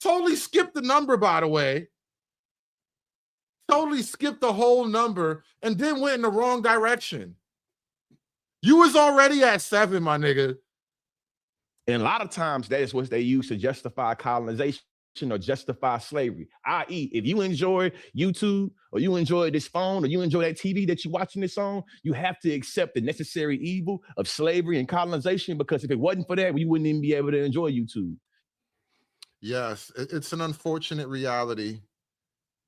Totally skipped the number, by the way. Totally skipped the whole number and then went in the wrong direction. You was already at 7, my nigga. And a lot of times that is what they use to justify colonization or justify slavery. I.e., if you enjoy YouTube or you enjoy this phone or you enjoy that TV that you're watching this on, you have to accept the necessary evil of slavery and colonization, because if it wasn't for that, we wouldn't even be able to enjoy YouTube. Yes, it's an unfortunate reality.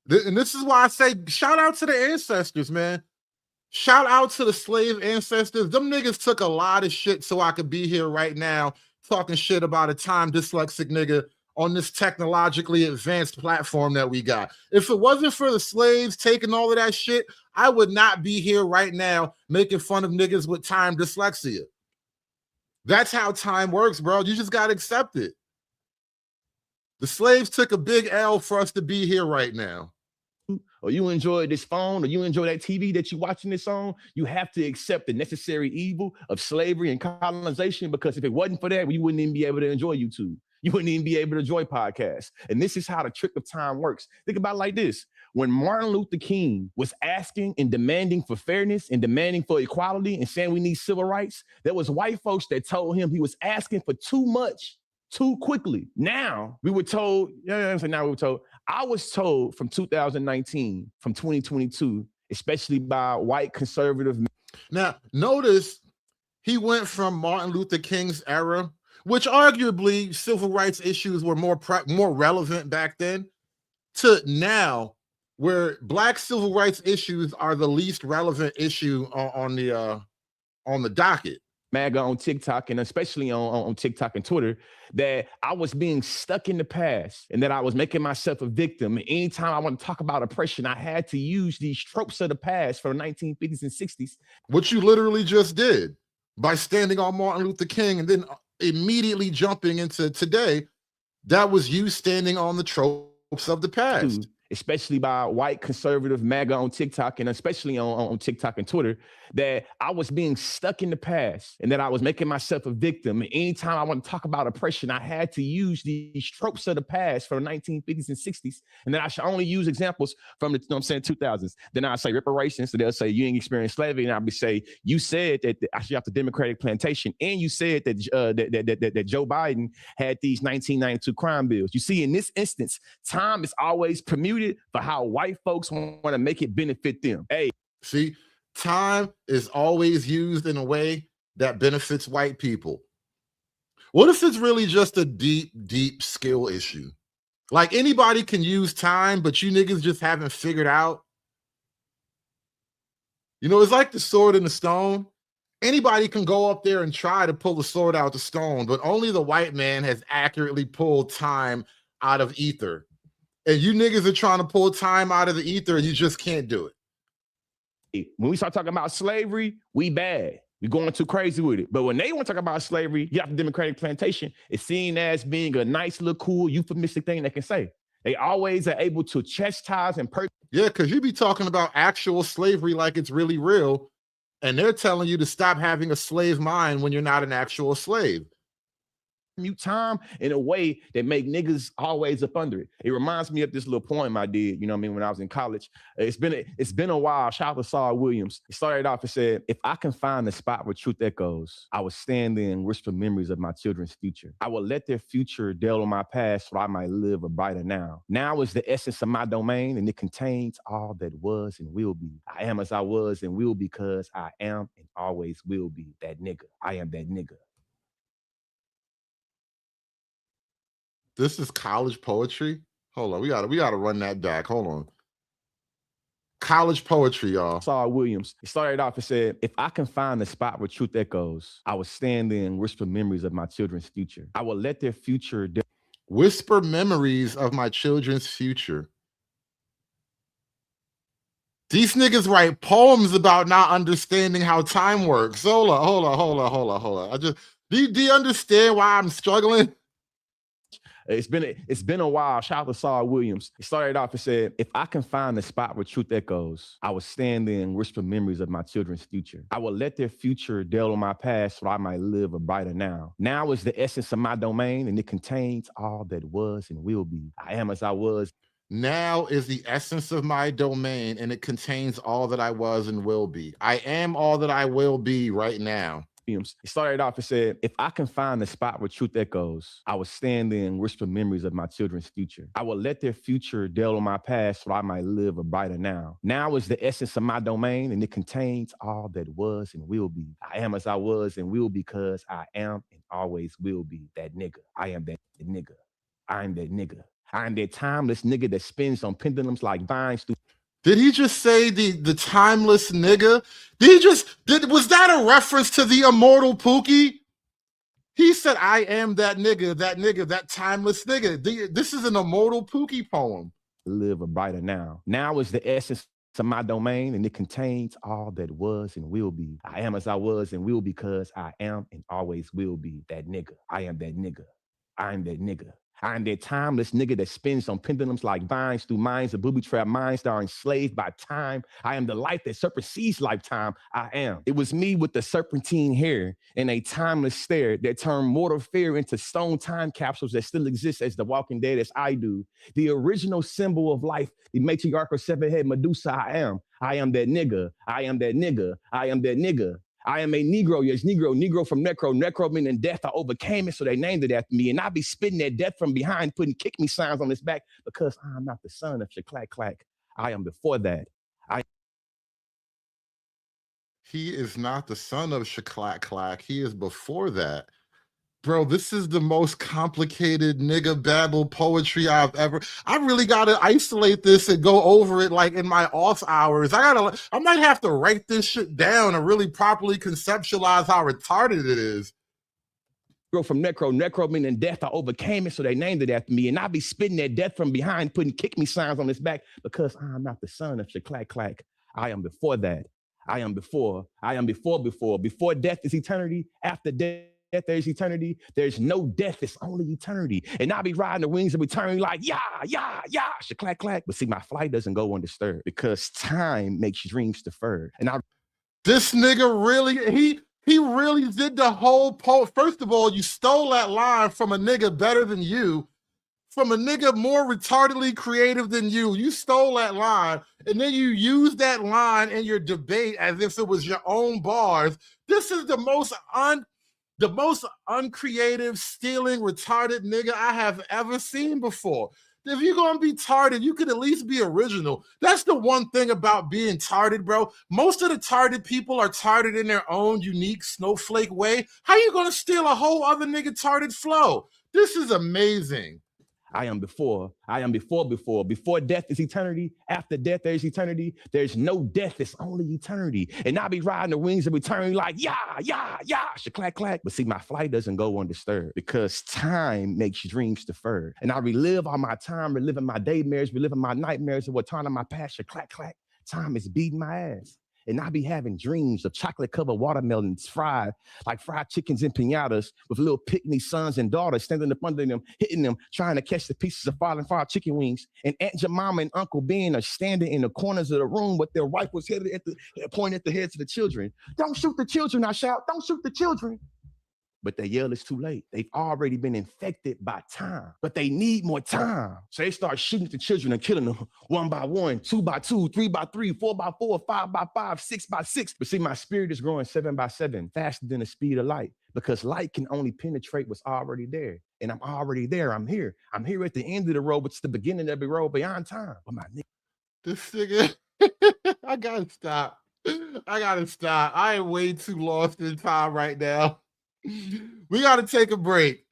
And this is why I say shout out to the ancestors, man. Shout out to the slave ancestors. Them niggas took a lot of shit so I could be here right now talking shit about a time dyslexic nigga on this technologically advanced platform that we got. If it wasn't for the slaves taking all of that shit, I would not be here right now making fun of niggas with time dyslexia. That's how time works, bro. You just got to accept it. The slaves took a big L for us to be here right now. Or you enjoy this phone or you enjoy that TV that you're watching this on, you have to accept the necessary evil of slavery and colonization, because if it wasn't for that, we wouldn't even be able to enjoy YouTube. You wouldn't even be able to enjoy podcasts. And this is how the trick of time works. Think about it like this. When Martin Luther King was asking and demanding for fairness and demanding for equality and saying we need civil rights, there was white folks that told him he was asking for too much too quickly. Now we were told, I was told from 2019, from 2022, especially by white conservative. Now, notice he went from Martin Luther King's era, which arguably civil rights issues were more relevant back then, to now, where Black civil rights issues are the least relevant issue on the docket. MAGA on TikTok, and especially on TikTok and Twitter, that I was being stuck in the past and that I was making myself a victim. And anytime I want to talk about oppression, I had to use these tropes of the past from the 1950s and 60s. Which you literally just did by standing on Martin Luther King and then immediately jumping into today. That was you standing on the tropes of the past. especially by white conservative MAGA on TikTok, and especially on TikTok and Twitter, that I was being stuck in the past and that I was making myself a victim. And anytime I want to talk about oppression, I had to use these tropes of the past from the 1950s and 60s. And then I should only use examples from the 2000s. Then I say reparations. So they'll say you ain't experienced slavery. And I'll be say, you said that I should have the Democratic plantation. And you said that that Joe Biden had these 1992 crime bills. You see, in this instance, time is always permuted for how white folks want to make it benefit them. Hey, see, time is always used in a way that benefits white people. What if it's really just a deep skill issue? Like anybody can use time, but you niggas just haven't figured out. You know, it's like the sword and the stone. Anybody can go up there and try to pull the sword out the stone, but only the white man has accurately pulled time out of ether. And you niggas are trying to pull time out of the ether and you just can't do it. When we start talking about slavery, we bad. We're going too crazy with it. But when they want to talk about slavery, you have the Democratic plantation, it's seen as being a nice little cool euphemistic thing they can say. They always are able to chastise and yeah, because you be talking about actual slavery like it's really real, and they're telling you to stop having a slave mind when you're not an actual slave. Mute time in a way that make niggas always up under it. It reminds me of this little poem I did, you know what I mean, when I was in college. It's been a while. Shout out to Saul Williams. It started off and said, if I can find the spot where truth echoes, I will stand there and whisper memories of my children's future. I will let their future dwell on my past so I might live a brighter now. Now is the essence of my domain, and it contains all that was and will be. I am as I was and will because I am and always will be that nigga. I am that nigga. This is college poetry. Hold on, we gotta run that back. Hold on. College poetry, y'all. Saul Williams. It started off and said, if I can find the spot where truth echoes, I will stand there and whisper memories of my children's future. I will let their future whisper memories of my children's future. These niggas write poems about not understanding how time works. Hold on. Do you understand why I'm struggling? It's been a while. Shout out to Saul Williams. It started off and said, if I can find the spot where truth echoes, I will stand there and whisper memories of my children's future. I will let their future dwell on my past so I might live a brighter now. Now is the essence of my domain, and it contains all that was and will be. I am as I was. Now is the essence of my domain, and it contains all that I was and will be. I am all that I will be right now. It started off and said, if I can find the spot where truth echoes, I will stand there and whisper memories of my children's future. I will let their future dwell on my past so I might live a brighter now. Now is the essence of my domain, and it contains all that was and will be. I am as I was and will because I am and always will be that nigga. I am that nigga. I am that nigga. I am that timeless nigga that spins on pendulums like vines through. Did he just say the timeless nigga? Was that a reference to the immortal Pookie? He said, I am that nigga, that timeless nigga. This is an immortal Pookie poem. Live a brighter now. Now is the essence of my domain, and it contains all that was and will be. I am as I was and will because I am and always will be that nigga. I am that nigga. I am that nigga. I am that timeless nigga that spins on pendulums like vines through minds of booby-trapped minds that are enslaved by time. I am the life that supersedes lifetime. I am. It was me with the serpentine hair and a timeless stare that turned mortal fear into stone time capsules that still exist as the Walking Dead as I do. The original symbol of life, the matriarchal seven-head Medusa, I am. I am that nigga. I am that nigga. I am that nigga. I am a Negro, yes, Negro from Necro meaning death. I overcame it, so they named it after me. And I be spitting that death from behind, putting kick me signs on his back because I'm not the son of Shaklack Clack. I am before that. He is not the son of Shaklack Clack. He is before that. Bro, this is the most complicated nigga babble poetry I really gotta isolate this and go over it like in my off hours. I might have to write this shit down and really properly conceptualize how retarded it is. From Necro meaning death. I overcame it, so they named it after me. And I be spitting that death from behind, putting kick me signs on his back because I'm not the son of Shaklack Clack. I am before that. I am before. Before death is eternity. After death there's eternity. There's no death. It's only eternity. And I'll be riding the wings of eternity like, yeah, clack, clack. But see, my flight doesn't go undisturbed because time makes dreams deferred. And this nigga really, he really did the whole post. First of all, you stole that line from a nigga better than you, from a nigga more retardedly creative than you. You stole that line, and then you used that line in your debate as if it was your own bars. This is the most uncreative, stealing, retarded nigga I have ever seen before. If you're gonna be tarded, you could at least be original. That's the one thing about being tarded, bro. Most of the tarded people are tarded in their own unique snowflake way. How you gonna steal a whole other nigga tarded flow? This is amazing. I am before death is eternity. After death, there's eternity. There's no death. It's only eternity. And I'll be riding the wings of eternity like, yeah, clack, clack. But see, my flight doesn't go undisturbed because time makes dreams deferred. And I relive all my time, reliving my daymares, reliving my nightmares of what time of my passion, clack, clack. Time is beating my ass. And I be having dreams of chocolate-covered watermelons fried like fried chickens and piñatas with little picnic sons and daughters standing up under them, hitting them, trying to catch the pieces of falling fried chicken wings. And Aunt Jemima and Uncle Ben are standing in the corners of the room with their rifles pointed at the heads of the children. Don't shoot the children, I shout. Don't shoot the children. But they yell it's too late. They've already been infected by time, but they need more time. So they start shooting at the children and killing them 1 by 1, 2 by 2, 3 by 3, 4 by 4, 5 by 5, 6 by 6. But see, my spirit is growing 7 by 7, faster than the speed of light, because light can only penetrate what's already there. And I'm already there. I'm here. I'm here at the end of the road, but it's the beginning of the road beyond time. But my nigga. This nigga, I gotta stop. I am way too lost in time right now. We got to take a break.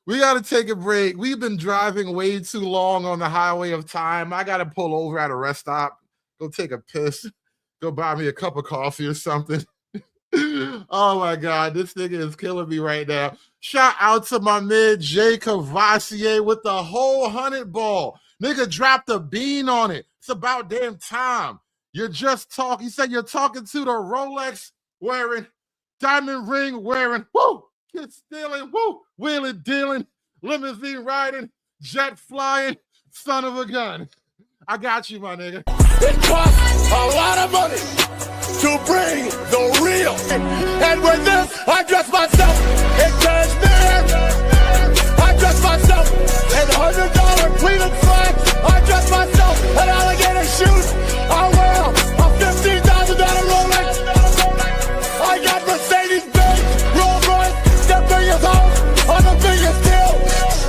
We've been driving way too long on the highway of time. I got to pull over at a rest stop, go take a piss, go buy me a cup of coffee or something. Oh my God, this nigga is killing me right now. Shout out to my man Jay Cavassier with the whole 100 ball. Nigga dropped a bean on it. It's about damn time. You're just talking. You said you're talking to the Rolex wearing, diamond ring wearing, woo, kid stealing, woo, wheeling dealing, limousine riding, jet flying, son of a gun. I got you, my nigga. It costs a lot of money to bring the real. And with this, I dress myself in cashmere. I dress myself in $100 Cleveland flags. I dress myself in alligator shoes. I wear a $15,000 Rolex. I got Mercedes-Benz, Rolls-Royce, the biggest house on the biggest deal.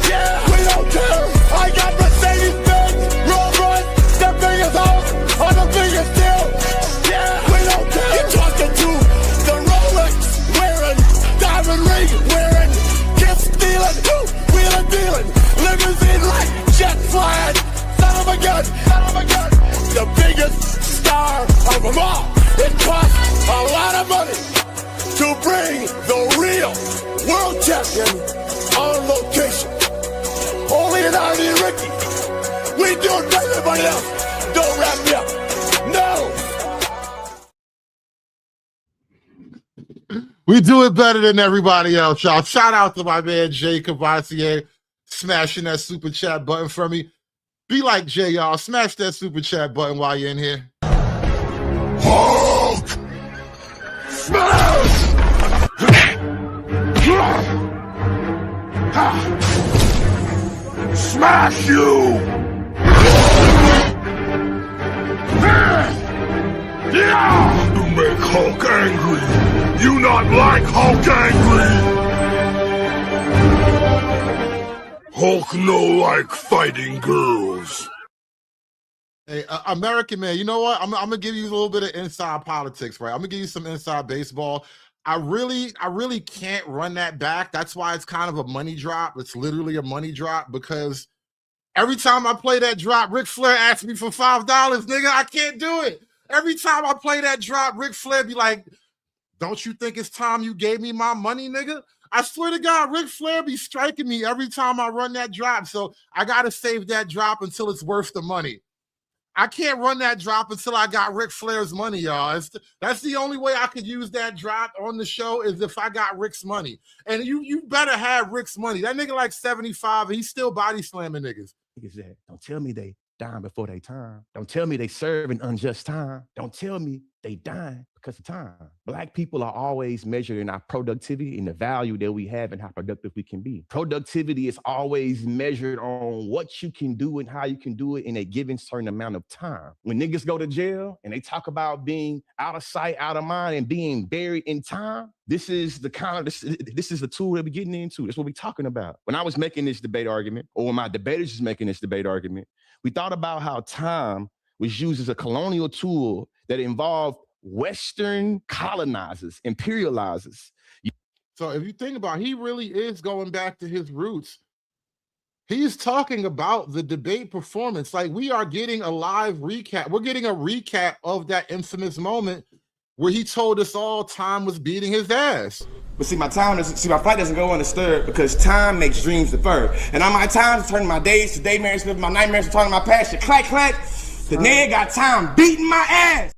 Yeah, we don't care. I got Mercedes-Benz, Rolls-Royce, the biggest house on the biggest deal. Yeah, we don't care. You're talking to the Rolex wearing, diamond ring wearing, gift stealing, wheeling dealing, limousine like jet flying, son of a gun, the biggest star of them all. It costs a lot of money to bring the real world champion on location. Only an Arnie and Ricky. We do it better than everybody else. Don't wrap me up. No. We do it better than everybody else, y'all. Shout out to my man Jay Cavassier smashing that super chat button for me. Be like Jay, y'all. Smash that super chat button while you're in here. Hulk! Smash! Smash you! You make Hulk angry. You not like Hulk angry. Hulk no like fighting girls. Hey, American man, you know what? I'm gonna give you a little bit of inside politics, right? I'm gonna give you some inside baseball. I really can't run that back. That's why it's kind of a money drop. It's literally a money drop because every time I play that drop, Ric Flair asks me for $5, nigga. I can't do it. Every time I play that drop, Ric Flair be like, "Don't you think it's time you gave me my money, nigga?" I swear to God, Ric Flair be striking me every time I run that drop. So I gotta save that drop until it's worth the money. I can't run that drop until I got Ric Flair's money, y'all. That's the only way I could use that drop on the show is if I got Rick's money. And you better have Rick's money. That nigga like 75, and he's still body slamming niggas. Niggas that don't tell me they dying before they time. Don't tell me they serving unjust time. Don't tell me they dying because of time. Black people are always measured in our productivity and the value that we have and how productive we can be. Productivity is always measured on what you can do and how you can do it in a given certain amount of time. When niggas go to jail and they talk about being out of sight, out of mind, and being buried in time, this is the kind of this is the tool that we're getting into. That's what we're talking about. When I was making this debate argument, or when my debaters was making this debate argument, we thought about how time was used as a colonial tool that involved Western colonizers, imperializers. So if you think about it, he really is going back to his roots. He's talking about the debate performance. Like, we are getting a live recap. We're getting a recap of that infamous moment where he told us all time was beating his ass. But see, my flight doesn't go undisturbed because time makes dreams deferred. And on my time, turning my days to daymares, living my nightmares, turning my passion. Clack, clack. The nigga got time beating my ass.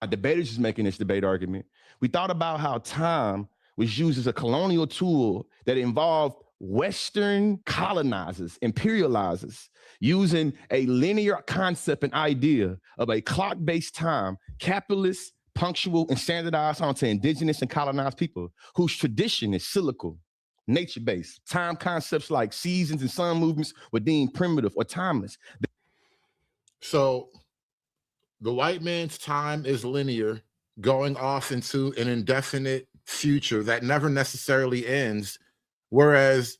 Our debaters is making this debate argument. We thought about how time was used as a colonial tool that involved Western colonizers, imperializers, using a linear concept and idea of a clock-based time, capitalist, punctual, and standardized onto indigenous and colonized people whose tradition is cyclical, nature-based. Time concepts like seasons and sun movements were deemed primitive or timeless. So the white man's time is linear, going off into an indefinite future that never necessarily ends, whereas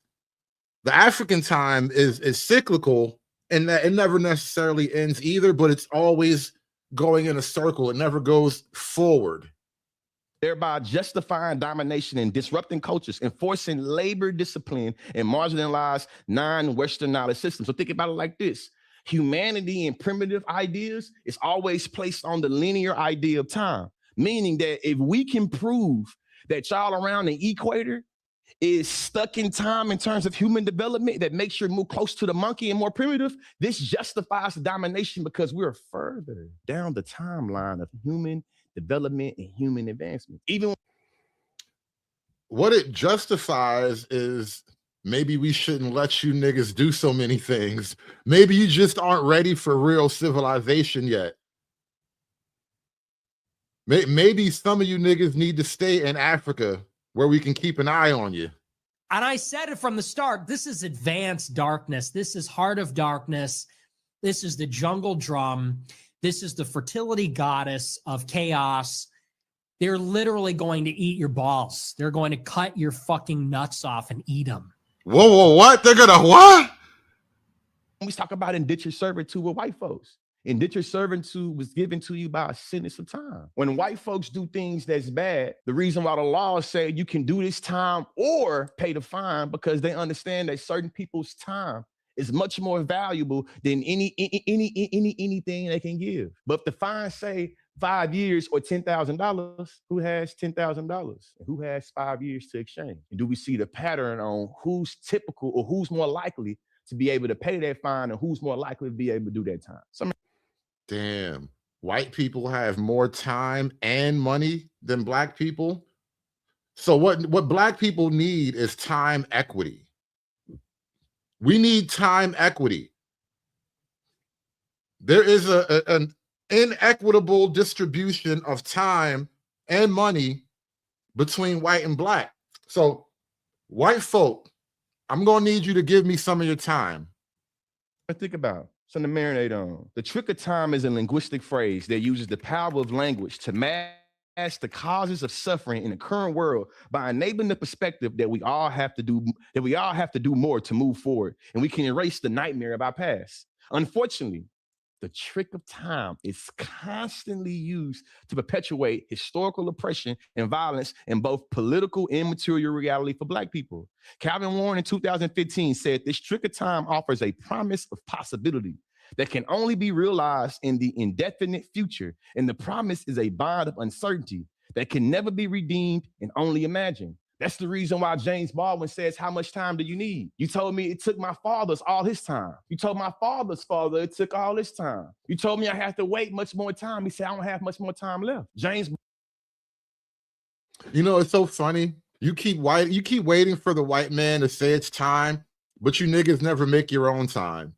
the African time is cyclical and that it never necessarily ends either, but it's always going in a circle. It never goes forward. Thereby justifying domination and disrupting cultures, enforcing labor discipline, and marginalized non-Western knowledge systems. So think about it like this. Humanity and primitive ideas is always placed on the linear idea of time, meaning that if we can prove that y'all around the equator is stuck in time in terms of human development that makes you move close to the monkey and more primitive, this justifies the domination because we're further down the timeline of human development and human advancement. Even what it justifies is maybe we shouldn't let you niggas do so many things. Maybe you just aren't ready for real civilization yet. Maybe some of you niggas need to stay in Africa where we can keep an eye on you. And I said it from the start, this is advanced darkness. This is heart of darkness. This is the jungle drum. This is the fertility goddess of chaos. They're literally going to eat your balls. They're going to cut your fucking nuts off and eat them. Whoa, what? They're gonna what? We talk about indentured servitude with white folks. Indentured servitude was given to you by a sentence of time. When white folks do things that's bad, the reason why the laws say you can do this time or pay the fine because they understand that certain people's time is much more valuable than anything they can give. But if the fine say 5 years or $10,000, who has $10,000 and who has 5 years to exchange? And do we see the pattern on who's typical or who's more likely to be able to pay that fine and who's more likely to be able to do that time? Damn, white people have more time and money than black people. So what black people need is time equity. We need time equity. There is an inequitable distribution of time and money between white and black. So white folk, I'm going to need you to give me some of your time. Think about something to marinate on. The trick of time is a linguistic phrase that uses the power of language to mask the causes of suffering in the current world by enabling the perspective that we all have to do more to move forward, and we can erase the nightmare of our past. Unfortunately, the trick of time is constantly used to perpetuate historical oppression and violence in both political and material reality for black people. Calvin Warren in 2015 said, "This trick of time offers a promise of possibility that can only be realized in the indefinite future, and the promise is a bond of uncertainty that can never be redeemed and only imagined." That's the reason why James Baldwin says, how much time do you need? You told me it took my father's all his time. You told my father's father it took all his time. You told me I have to wait much more time. He said, I don't have much more time left. James. You know, it's so funny. You keep waiting for the white man to say it's time, but you niggas never make your own time.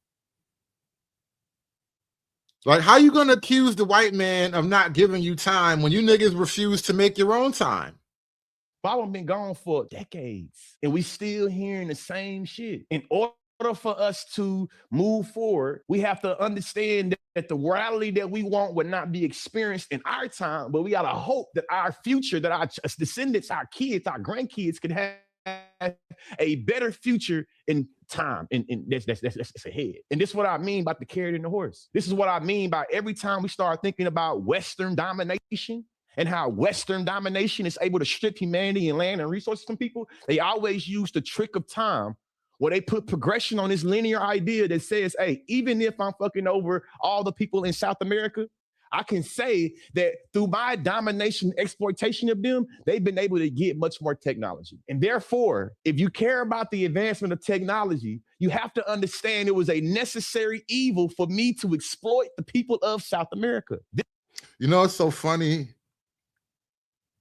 Like, how you gonna accuse the white man of not giving you time when you niggas refuse to make your own time? Baldwin been gone for decades, and we still hearing the same shit. In order for us to move forward, we have to understand that the reality that we want would not be experienced in our time, but we gotta hope that our future, that our descendants, our kids, our grandkids can have a better future in time, and that's ahead. And this is what I mean by the carrot and the horse. This is what I mean by every time we start thinking about Western domination and how Western domination is able to strip humanity and land and resources from people, they always use the trick of time, where they put progression on this linear idea that says, hey, even if I'm fucking over all the people in South America, I can say that through my domination, exploitation of them, they've been able to get much more technology. And therefore, if you care about the advancement of technology, you have to understand it was a necessary evil for me to exploit the people of South America. You know, it's so funny.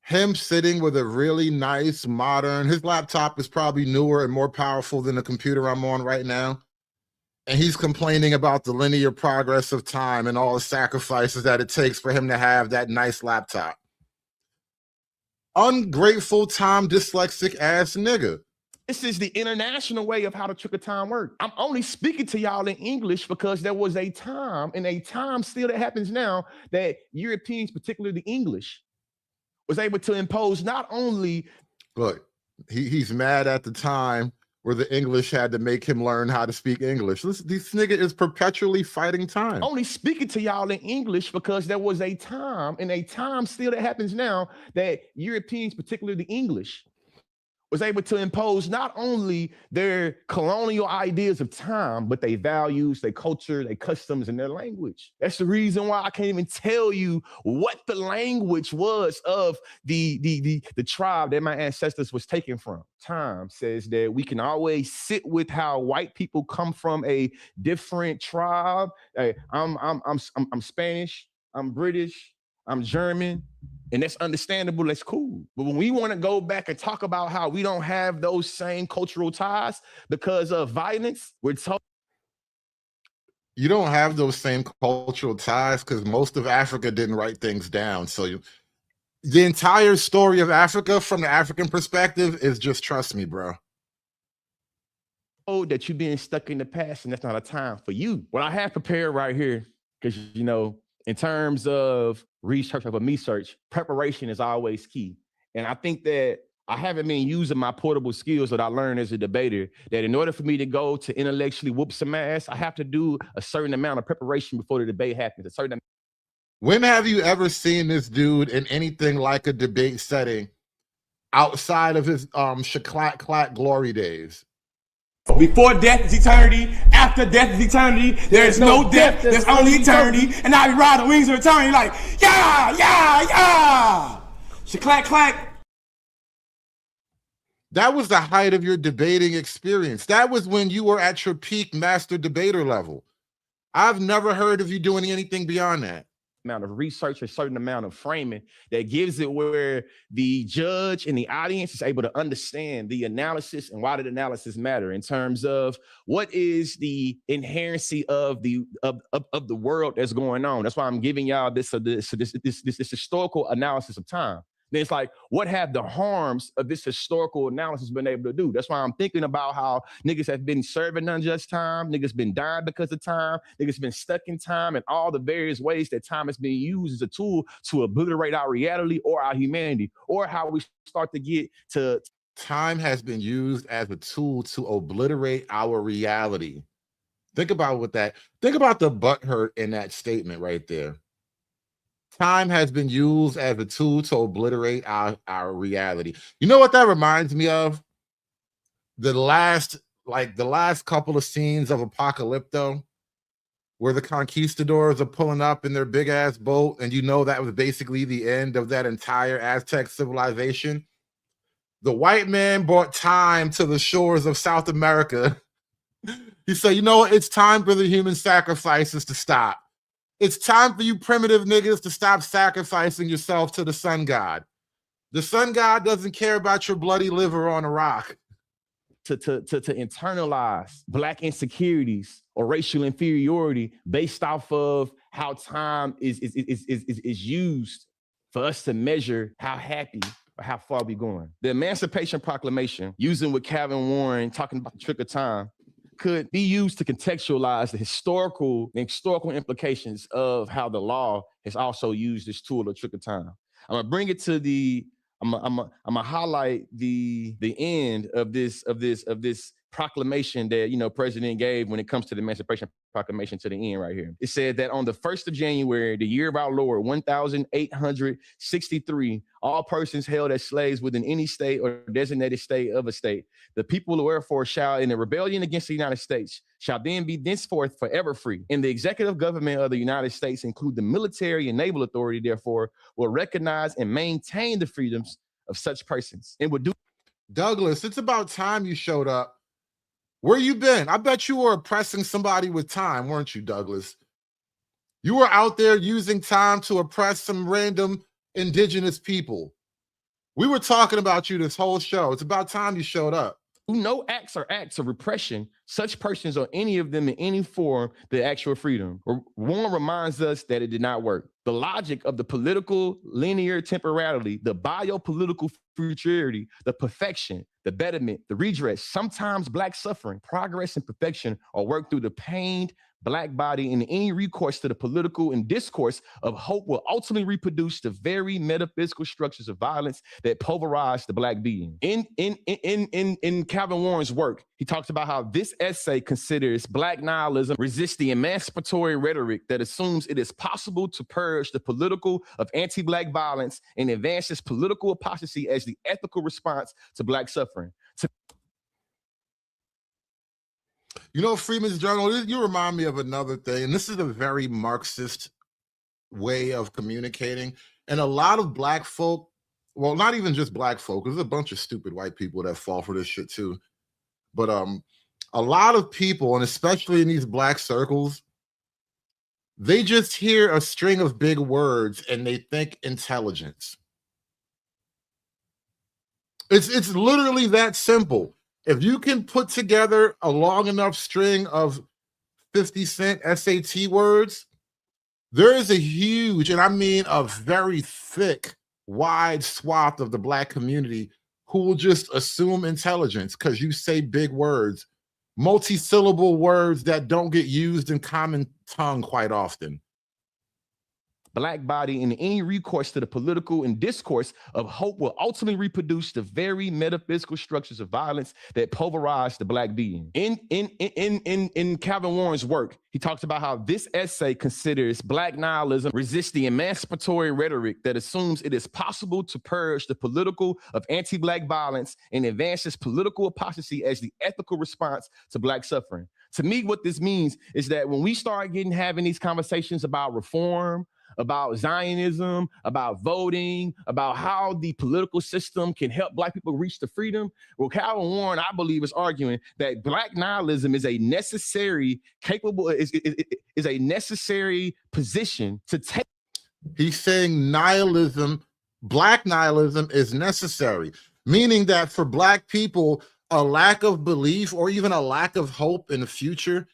Him sitting with a really nice, modern, his laptop is probably newer and more powerful than the computer I'm on right now. And he's complaining about the linear progress of time and all the sacrifices that it takes for him to have that nice laptop. Ungrateful, time dyslexic ass nigga. This is the international way of how the trick of time works. I'm only speaking to y'all in English because there was a time, and a time still that happens now, that Europeans, particularly the English, was able to impose not only. Look, he's mad at the time where the English had to make him learn how to speak English. This nigga is perpetually fighting time. Only speaking to y'all in English because there was a time, and a time still that happens now, that Europeans, particularly the English, was able to impose not only their colonial ideas of time, but their values, their culture, their customs, and their language. That's the reason why I can't even tell you what the language was of the tribe that my ancestors was taken from. Time says that we can always sit with how white people come from a different tribe. Hey, I'm Spanish, I'm British, I'm German. And that's understandable, that's cool. But when we want to go back and talk about how we don't have those same cultural ties because of violence, we're told. You don't have those same cultural ties because most of Africa didn't write things down. So the entire story of Africa from the African perspective is just, trust me, bro. Oh, that you're being stuck in the past, and that's not a time for you. What I have prepared right here, because, you know, in terms of research of a me search, preparation is always key. And I think that I haven't been using my portable skills that I learned as a debater, that in order for me to go to intellectually whoop some ass, I have to do a certain amount of preparation before the debate happens. When have you ever seen this dude in anything like a debate setting outside of his shaclack clack glory days? Before death is eternity, after death is eternity, there is no death, there's only eternity, and I be riding the wings of eternity like, yeah, yeah, yeah, shaclack clack. That was the height of your debating experience. That was when you were at your peak master debater level. I've never heard of you doing anything beyond that. Amount of research, a certain amount of framing that gives it where the judge and the audience is able to understand the analysis and why did analysis matter in terms of what is the inherency of the world that's going on. That's why I'm giving y'all this historical analysis of time. Then it's like, what have the harms of this historical analysis been able to do? That's why I'm thinking about how niggas have been serving unjust time, niggas been dying because of time, niggas been stuck in time, and all the various ways that time has been used as a tool to obliterate our reality or our humanity, or how we start to get to. Time has been used as a tool to obliterate our reality. Think about think about the butthurt in that statement right there. Time has been used as a tool to obliterate our reality. You know what that reminds me of? The last couple of scenes of Apocalypto, where the conquistadors are pulling up in their big ass boat, and you know that was basically the end of that entire Aztec civilization. The white man brought time to the shores of South America. He said, you know what? It's time for the human sacrifices to stop. It's time for you primitive niggas to stop sacrificing yourself to the sun god. The sun god doesn't care about your bloody liver on a rock. To internalize Black insecurities or racial inferiority based off of how time is used for us to measure how happy or how far we going. The Emancipation Proclamation, using what Calvin Warren talking about the trick of time, could be used to contextualize the historical implications of how the law has also used this tool of trick of time. I'm gonna bring it to the. I'm gonna highlight the end of this proclamation that President gave when it comes to the Emancipation Proclamation to the end right here. It said that on the 1st of January, the year of our Lord, 1863, all persons held as slaves within any state or designated state of a state, the people wherefore shall, in a rebellion against the United States, shall then be thenceforth forever free. And the executive government of the United States, include the military and naval authority, therefore, will recognize and maintain the freedoms of such persons and would do. Douglas, it's about time you showed up. Where you been? I bet you were oppressing somebody with time, weren't you, Douglas? You were out there using time to oppress some random indigenous people. We were talking about you this whole show. It's about time you showed up. No acts or acts of repression, such persons or any of them in any form, the actual freedom. Warren reminds us that it did not work. The logic of the political linear temporality, the biopolitical futurity, the perfection, the betterment, the redress, sometimes Black suffering, progress, and perfection are worked through the pained Black body, and any recourse to the political and discourse of hope will ultimately reproduce the very metaphysical structures of violence that pulverize the Black being. In Calvin Warren's work, he talks about how this essay considers Black nihilism resists the emancipatory rhetoric that assumes it is possible to purge the political of anti-Black violence and advances political apostasy as the ethical response to Black suffering. Freeman's Journal, you remind me of another thing, and this is a very Marxist way of communicating. And a lot of Black folk, well, not even just Black folk, there's a bunch of stupid white people that fall for this shit too. But a lot of people, and especially in these Black circles, they just hear a string of big words and they think intelligence. It's literally that simple. If you can put together a long enough string of 50-cent SAT words, there is a huge, and I mean a very thick, wide swath of the Black community who will just assume intelligence because you say big words, multi-syllable words that don't get used in common tongue quite often. Black body, and any recourse to the political and discourse of hope will ultimately reproduce the very metaphysical structures of violence that pulverize the Black being. In Calvin Warren's work, he talks about how this essay considers Black nihilism resists the emancipatory rhetoric that assumes it is possible to purge the political of anti-Black violence and advances political apostasy as the ethical response to Black suffering. To me, what this means is that when we start having these conversations about reform, about Zionism, about voting, about how the political system can help Black people reach the freedom, well, Calvin Warren, I believe, is arguing that Black nihilism is a necessary, is a necessary position to take. He's saying nihilism, Black nihilism is necessary, meaning that for Black people, a lack of belief or even a lack of hope in the future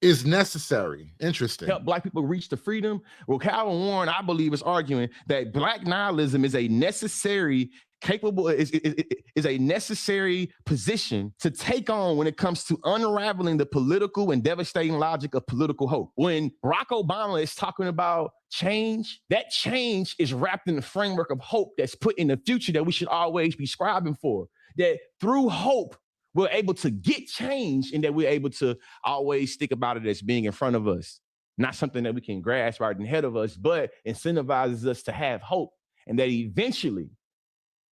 is necessary. Interesting. Help Black people reach the freedom. Well, Calvin Warren, I believe, is arguing that Black nihilism is a necessary, is a necessary position to take on when it comes to unraveling the political and devastating logic of political hope. When Barack Obama is talking about change, that change is wrapped in the framework of hope that's put in the future that we should always be striving for. That through hope, we're able to get change, and that we're able to always think about it as being in front of us, not something that we can grasp right ahead of us, but incentivizes us to have hope, and that eventually,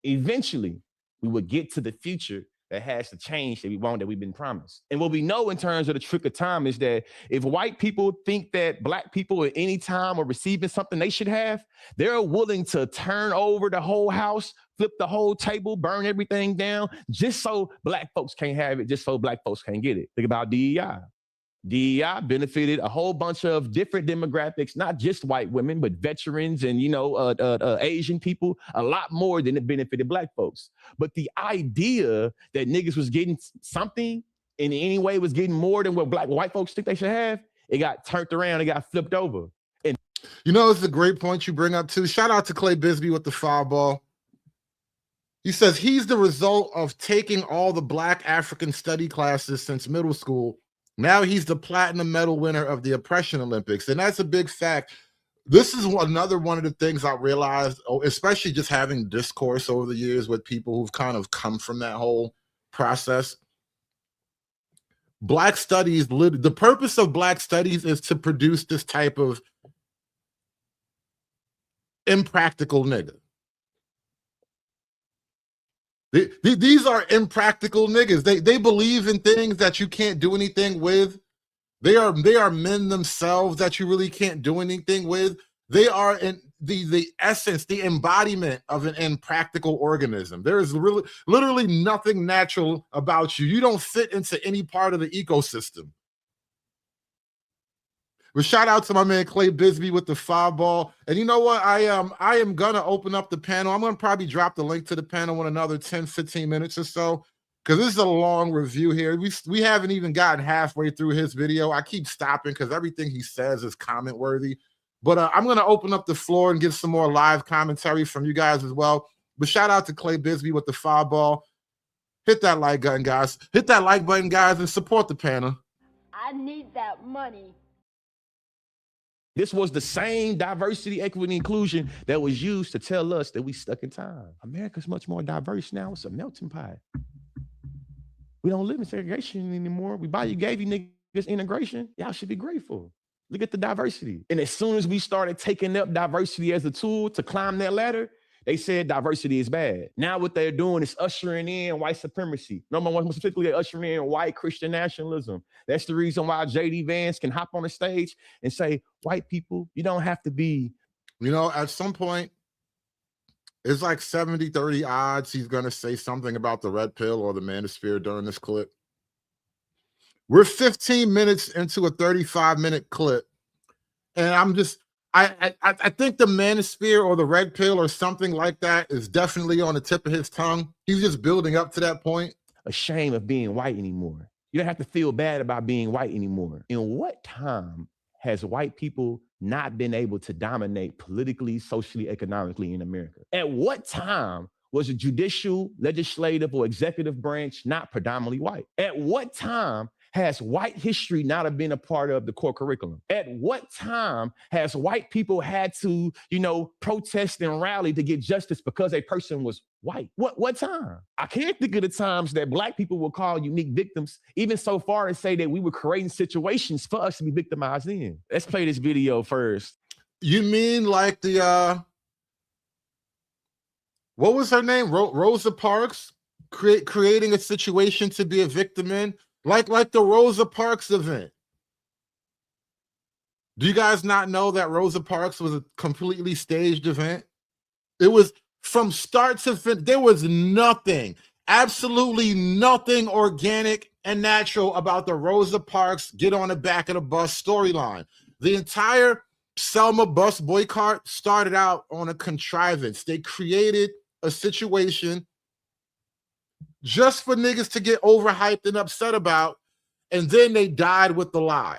we will get to the future that has to change that we want, that we've been promised. And what we know in terms of the trick of time is that if white people think that black people at any time are receiving something they should have, they're willing to turn over the whole house, flip the whole table, burn everything down, just so black folks can't have it, just so black folks can't get it. Think about DEI. DEI benefited a whole bunch of different demographics, not just white women, but veterans and, Asian people, a lot more than it benefited black folks. But the idea that niggas was getting something in any way was getting more than what white folks think they should have, it got turned around, it got flipped over. And it's a great point you bring up too. Shout out to Clay Bisbee with the foul ball. He says he's the result of taking all the Black African study classes since middle school. Now he's the platinum medal winner of the Oppression Olympics. And that's a big fact. This is another one of the things I realized, especially just having discourse over the years with people who've kind of come from that whole process. Black studies, the purpose of Black studies is to produce this type of impractical nigga. These are impractical niggas. They believe in things that you can't do anything with. They are men themselves that you really can't do anything with. They are in the essence, the embodiment of an impractical organism. There is literally nothing natural about you. You don't fit into any part of the ecosystem. But shout out to my man Clay Bisbee with the foul ball. And you know what? I am gonna open up the panel. I'm gonna probably drop the link to the panel in another 10, 15 minutes or so, because this is a long review here. We haven't even gotten halfway through his video. I keep stopping because everything he says is comment worthy. But I'm gonna open up the floor and get some more live commentary from you guys as well. But shout out to Clay Bisbee with the foul ball. Hit that like button, guys. Hit that like button, guys, and support the panel. I need that money. this was the same diversity, equity, inclusion that was used to tell us that we stuck in time. America's much more diverse now. It's a melting pot. We don't live in segregation anymore. We gave you niggas integration. Y'all should be grateful. Look at the diversity. And as soon as we started taking up diversity as a tool to climb that ladder, they said diversity is bad. Now what they're doing is ushering in white supremacy. Number one, specifically ushering in white Christian nationalism. That's the reason why J.D. Vance can hop on the stage and say, white people, you don't have to be. You know, at some point, it's like 70-30 odds he's going to say something about the red pill or the manosphere during this clip. We're 15 minutes into a 35-minute clip, and I think the manosphere or the red pill or something like that is definitely on the tip of his tongue. He's just building up to that point. Ashamed of being white anymore. You don't have to feel bad about being white anymore. In what time has white people not been able to dominate politically, socially, economically in America? At what time was the judicial, legislative, or executive branch not predominantly white? At what time has white history not have been a part of the core curriculum? At what time has white people had to, protest and rally to get justice because a person was white? What time? I can't think of the times that black people will call unique victims, even so far as say that we were creating situations for us to be victimized in. Let's play this video first. You mean like the, what was her name? Rosa Parks creating a situation to be a victim in? Like the Rosa Parks event. Do you guys not know that Rosa Parks was a completely staged event? It was from start to finish. There was nothing, absolutely nothing organic and natural about the Rosa Parks get on the back of the bus storyline. The entire Selma bus boycott started out on a contrivance. They created a situation just for niggas to get overhyped and upset about, and then they died with the lie.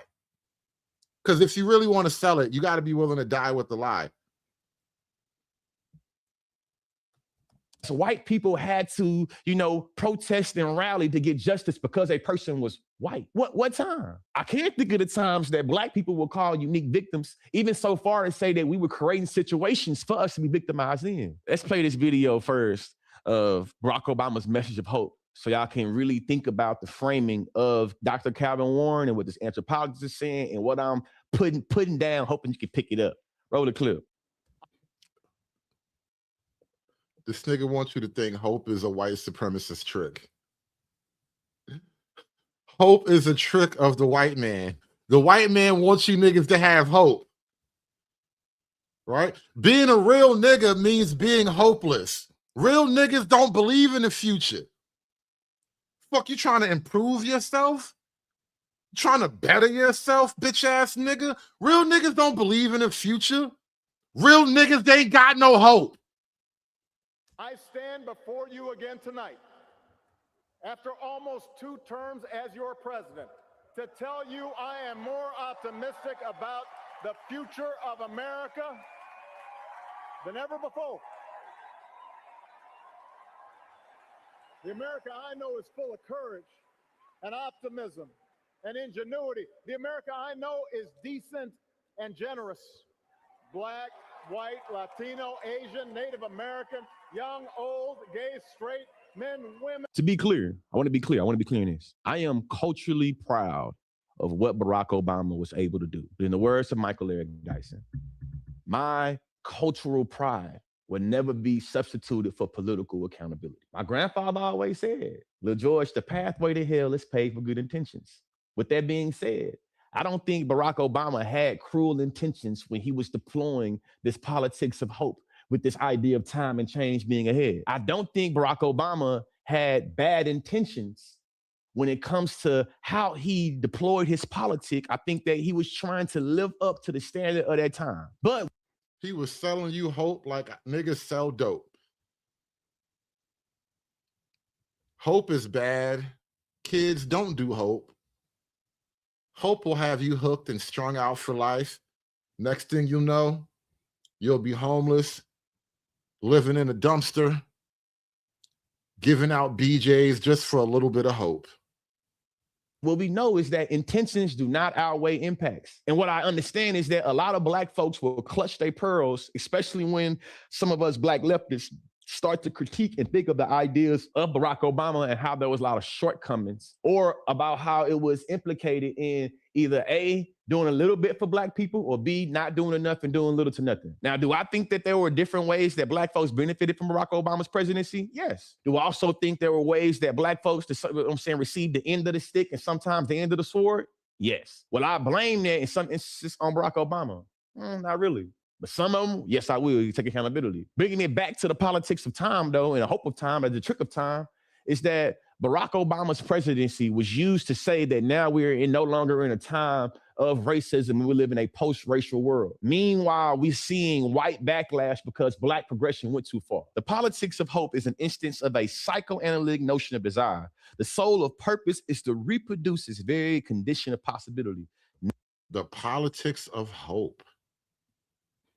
Because if you really want to sell it, you got to be willing to die with the lie. So white people had to, protest and rally to get justice because a person was white. What time? I can't think of the times that black people will call unique victims, even so far as say that we were creating situations for us to be victimized in. Let's play this video first of Barack Obama's message of hope, so y'all can really think about the framing of Dr. Calvin Warren and what this anthropologist is saying and what I'm putting down, hoping you can pick it up. Roll the clip. This nigga wants you to think hope is a white supremacist trick. Hope is a trick of the white man. The white man wants you niggas to have hope. Right? Being a real nigga means being hopeless. Real niggas don't believe in the future. Fuck, you trying to improve yourself? Trying to better yourself, bitch ass nigga? Real niggas don't believe in the future. Real niggas, they ain't got no hope. I stand before you again tonight, after almost 2 terms as your president, to tell you I am more optimistic about the future of America than ever before. The America I know is full of courage and optimism and ingenuity. The America I know is decent and generous. Black, white, Latino, Asian, Native American, young, old, gay, straight, men, women. To be clear, I want to be clear in this. I am culturally proud of what Barack Obama was able to do. In the words of Michael Eric Dyson, my cultural pride will never be substituted for political accountability. My grandfather always said, Lil George, the pathway to hell is paved with good intentions. With that being said, I don't think Barack Obama had cruel intentions when he was deploying this politics of hope with this idea of time and change being ahead. I don't think Barack Obama had bad intentions when it comes to how he deployed his politic. I think that he was trying to live up to the standard of that time. But he was selling you hope like niggas sell dope. Hope is bad. Kids, don't do hope. Hope will have you hooked and strung out for life. Next thing you know, you'll be homeless, living in a dumpster, giving out BJs just for a little bit of hope. What we know is that intentions do not outweigh impacts. And what I understand is that a lot of Black folks will clutch their pearls, especially when some of us Black leftists start to critique and think of the ideas of Barack Obama and how there was a lot of shortcomings, or about how it was implicated in either A, doing a little bit for Black people, or B, not doing enough and doing little to nothing. Now, do I think that there were different ways that Black folks benefited from Barack Obama's presidency? Yes. Do I also think there were ways that Black folks, received the end of the stick and sometimes the end of the sword? Yes. Will I blame that in some instances on Barack Obama? Not really. But some of them, yes, I will. You take accountability. Bringing it back to the politics of time, though, and the hope of time, and the trick of time, is that Barack Obama's presidency was used to say that now we're no longer in a time of racism and we live in a post-racial world. Meanwhile, we're seeing white backlash because Black progression went too far. The politics of hope is an instance of a psychoanalytic notion of desire. The soul of purpose is to reproduce its very condition of possibility. The politics of hope.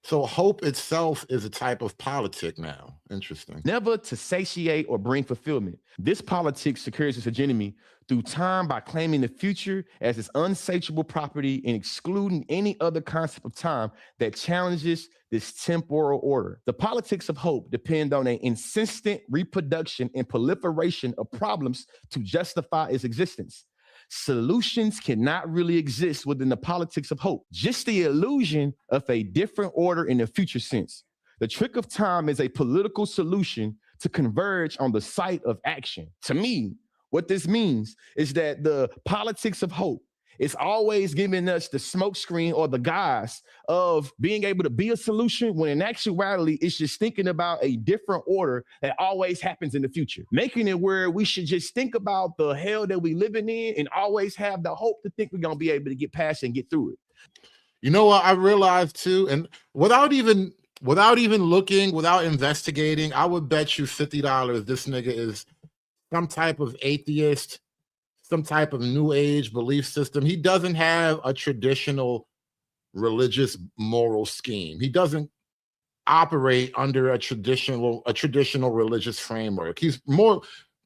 So hope itself is a type of politic now. Interesting. Never to satiate or bring fulfillment. This politic secures its hegemony through time by claiming the future as its unsatiable property and excluding any other concept of time that challenges this temporal order. The politics of hope depend on an insistent reproduction and proliferation of problems to justify its existence. Solutions cannot really exist within the politics of hope, just the illusion of a different order in the future sense. The trick of time is a political solution to converge on the site of action. To me, what this means is that the politics of hope is always giving us the smokescreen or the guise of being able to be a solution, when in actuality, it's just thinking about a different order that always happens in the future, making it where we should just think about the hell that we living in and always have the hope to think we're going to be able to get past it and get through it. You know what I realized too, and without even looking, without investigating, I would bet you $50 this nigga is some type of atheist, some type of new age belief system. He doesn't have a traditional religious moral scheme. He doesn't operate under a traditional religious framework. He's more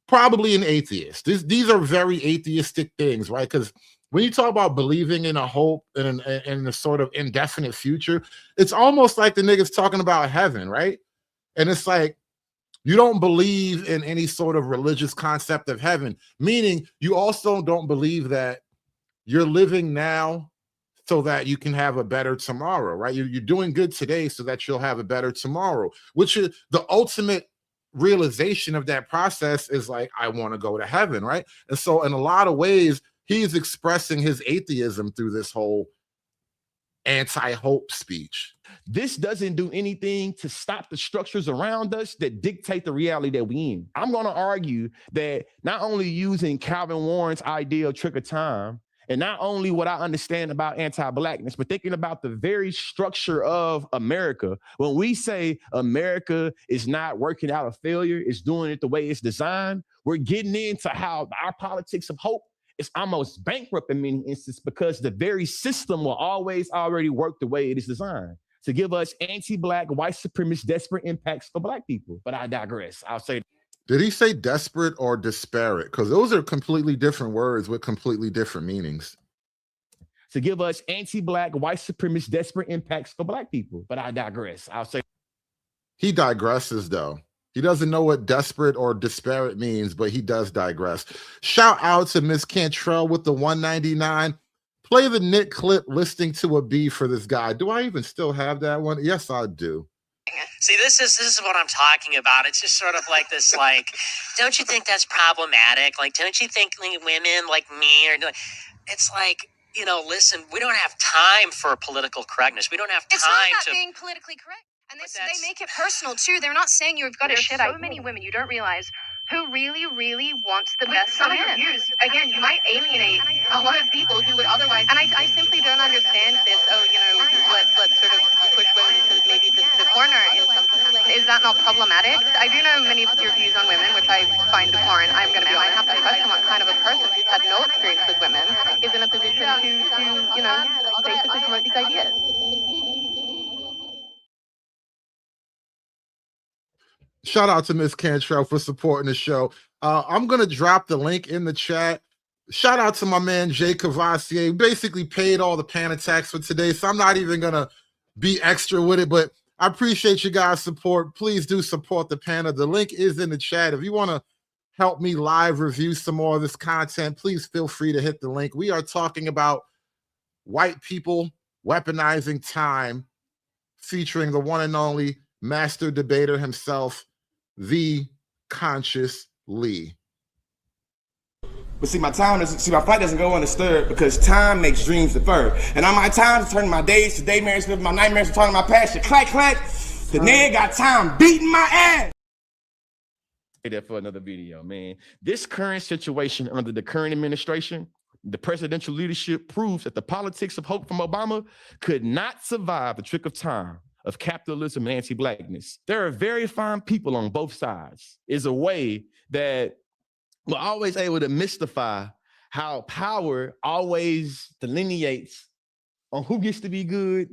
probably an atheist. These are very atheistic things, right? Because when you talk about believing in a hope and in a sort of indefinite future, it's almost like the niggas talking about heaven, right? And it's like, you don't believe in any sort of religious concept of heaven, meaning you also don't believe that you're living now so that you can have a better tomorrow, right? You're doing good today so that you'll have a better tomorrow, which is the ultimate realization of that process is like, I want to go to heaven, right? And so in a lot of ways, he's expressing his atheism through this whole anti-hope speech. This doesn't do anything to stop the structures around us that dictate the reality that we in. I'm going to argue that not only using Calvin Warren's idea of trick of time, and not only what I understand about anti-blackness, but thinking about the very structure of America. When we say America is not working out a failure, it's doing it the way it's designed, we're getting into how our politics of hope is almost bankrupt in many instances because the very system will always already work the way it is designed to give us anti-black, white supremacist, desperate impacts for black people. But I digress. I'll say. Did he say desperate or disparate? Because those are completely different words with completely different meanings. To give us anti-black, white supremacist, desperate impacts for black people. But I digress. I'll say. He digresses, though. He doesn't know what desperate or disparate means, but he does digress. Shout out to Miss Cantrell with the 199. Play the Nick clip listening to a B for this guy. Do I even still have that one? Yes, I do. See, this is what I'm talking about. It's just sort of like this, like, don't you think that's problematic? Like, don't you think women like me are doing? It's like, you know, listen, we don't have time for political correctness. We don't have time It's not about to being politically correct. And they make it personal too. They're not saying you've got to shit. So many women you don't realize who really, really wants the best for men. Again, you might alienate a lot of people who would otherwise. And I simply don't understand this. Oh, you know, let's sort of push women to maybe just the corner in something. Is that not problematic? I do know many of your views on women, which I find abhorrent. I'm going to be honest. I have to question what kind of a person who's had no experience with women is in a position to you know, basically promote these ideas. Shout out to Miss Cantrell for supporting the show. I'm going to drop the link in the chat. Shout out to my man, Jay Cavassier. Basically paid all the pan attacks for today, so I'm not even going to be extra with it, but I appreciate you guys' support. Please do support the panel. The link is in the chat. If you want to help me live review some more of this content, please feel free to hit the link. We are talking about white people weaponizing time, featuring the one and only master debater himself, the Conscious Lee. But see, my flight doesn't go undisturbed because time makes dreams deferred. And on my time to turn my days to daymares, living my nightmares, returning my passion. Clack, clack. The nigga got time beating my ass. Say that for another video, man. This current situation under the current administration, the presidential leadership proves that the politics of hope from Obama could not survive the trick of time of capitalism and anti-blackness. There are very fine people on both sides. Is a way that we're always able to mystify how power always delineates on who gets to be good,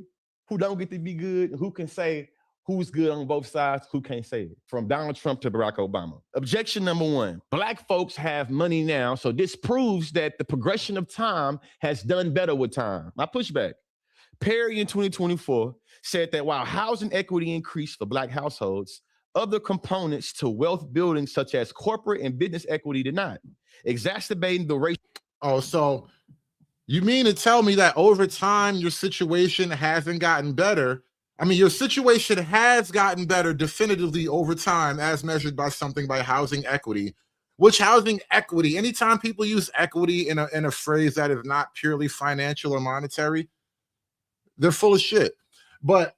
who don't get to be good, who can say who's good on both sides, who can't say it, from Donald Trump to Barack Obama. Objection number one, Black folks have money now, so this proves that the progression of time has done better with time. My pushback. Perry in 2024 said that while housing equity increased for Black households, other components to wealth building, such as corporate and business equity, did not, exacerbating the racial. Oh, so you mean to tell me that over time your situation hasn't gotten better? I mean, your situation has gotten better definitively over time as measured by something by housing equity, which housing equity, anytime people use equity in a phrase that is not purely financial or monetary, they're full of shit. But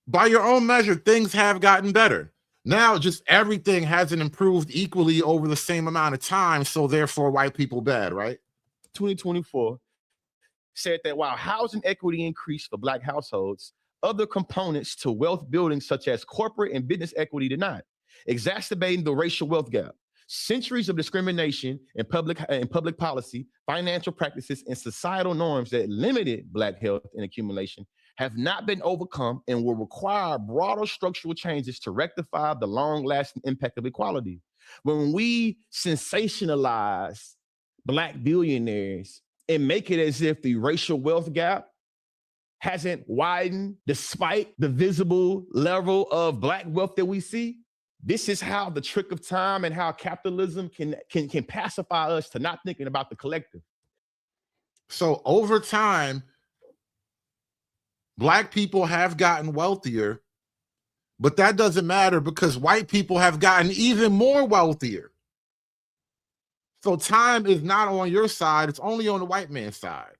by your own measure, things have gotten better. Now, just everything hasn't improved equally over the same amount of time, so therefore white people bad, right? 2024 said that while housing equity increased for Black households, other components to wealth building, such as corporate and business equity, did not, exacerbating the racial wealth gap. Centuries of discrimination in public policy, financial practices, and societal norms that limited Black health and accumulation have not been overcome and will require broader structural changes to rectify the long-lasting impact of equality. When we sensationalize Black billionaires and make it as if the racial wealth gap hasn't widened despite the visible level of Black wealth that we see, this is how the trick of time and how capitalism can pacify us to not thinking about the collective. So over time, Black people have gotten wealthier, but that doesn't matter because white people have gotten even more wealthier. So time is not on your side. It's only on the white man's side.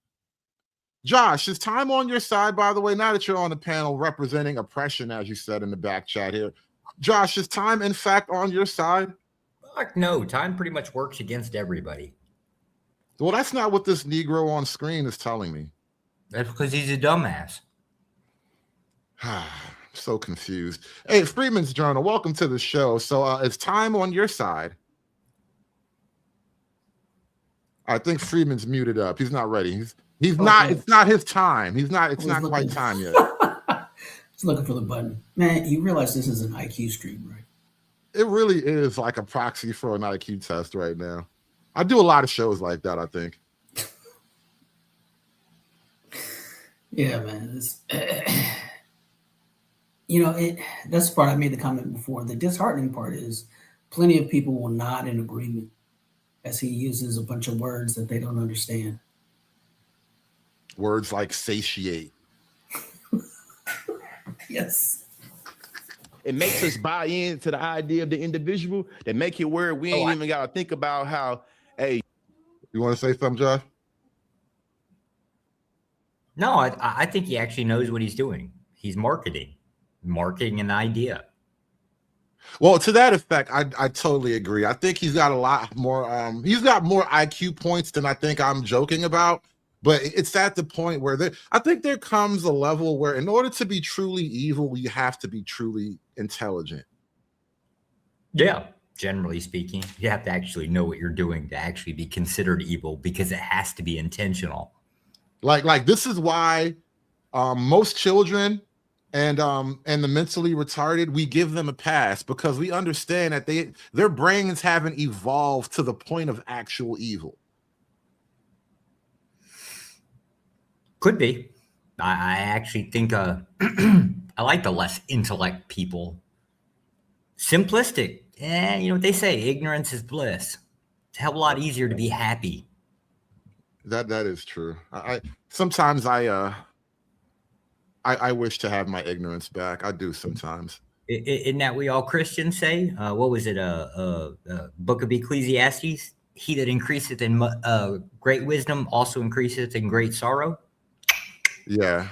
Josh, is time on your side, by the way, now that you're on the panel representing oppression, as you said in the back chat here? Josh, is time, in fact, on your side? Fuck no. Time pretty much works against everybody. Well, that's not what this Negro on screen is telling me. That's because he's a dumbass. I'm so confused. Hey, Freeman's Journal, welcome to the show. So is time on your side? I think Freeman's muted up. He's not ready. He's not. It's not his time. It's not quite time yet. Just looking for the button. Man, you realize this is an IQ stream, right? It really is like a proxy for an IQ test right now. I do a lot of shows like that, I think. Yeah, man. That's the part I made the comment before. The disheartening part is plenty of people will nod in agreement as he uses a bunch of words that they don't understand. Words like satiate. Yes. It makes us buy into the idea of the individual that make it where we ain't even got to think about how, hey. You want to say something, Josh? No, I think he actually knows what he's doing. He's marketing an idea. Well, to that effect, I totally agree. I think he's got a lot more. He's got more IQ points than I think I'm joking about. But it's at the point where I think there comes a level where in order to be truly evil, you have to be truly intelligent. Yeah, generally speaking, you have to actually know what you're doing to actually be considered evil because it has to be intentional. Like this is why most children and the mentally retarded, we give them a pass because we understand that their brains haven't evolved to the point of actual evil. Could be. I actually think I like the less intellect people. Simplistic. You know what they say, ignorance is bliss. It's a hell of a lot easier to be happy. That is true. Sometimes I wish to have my ignorance back. I do sometimes. Isn't that we all Christians say? What was it? Book of Ecclesiastes. He that increaseth in great wisdom also increaseth in great sorrow. Yeah.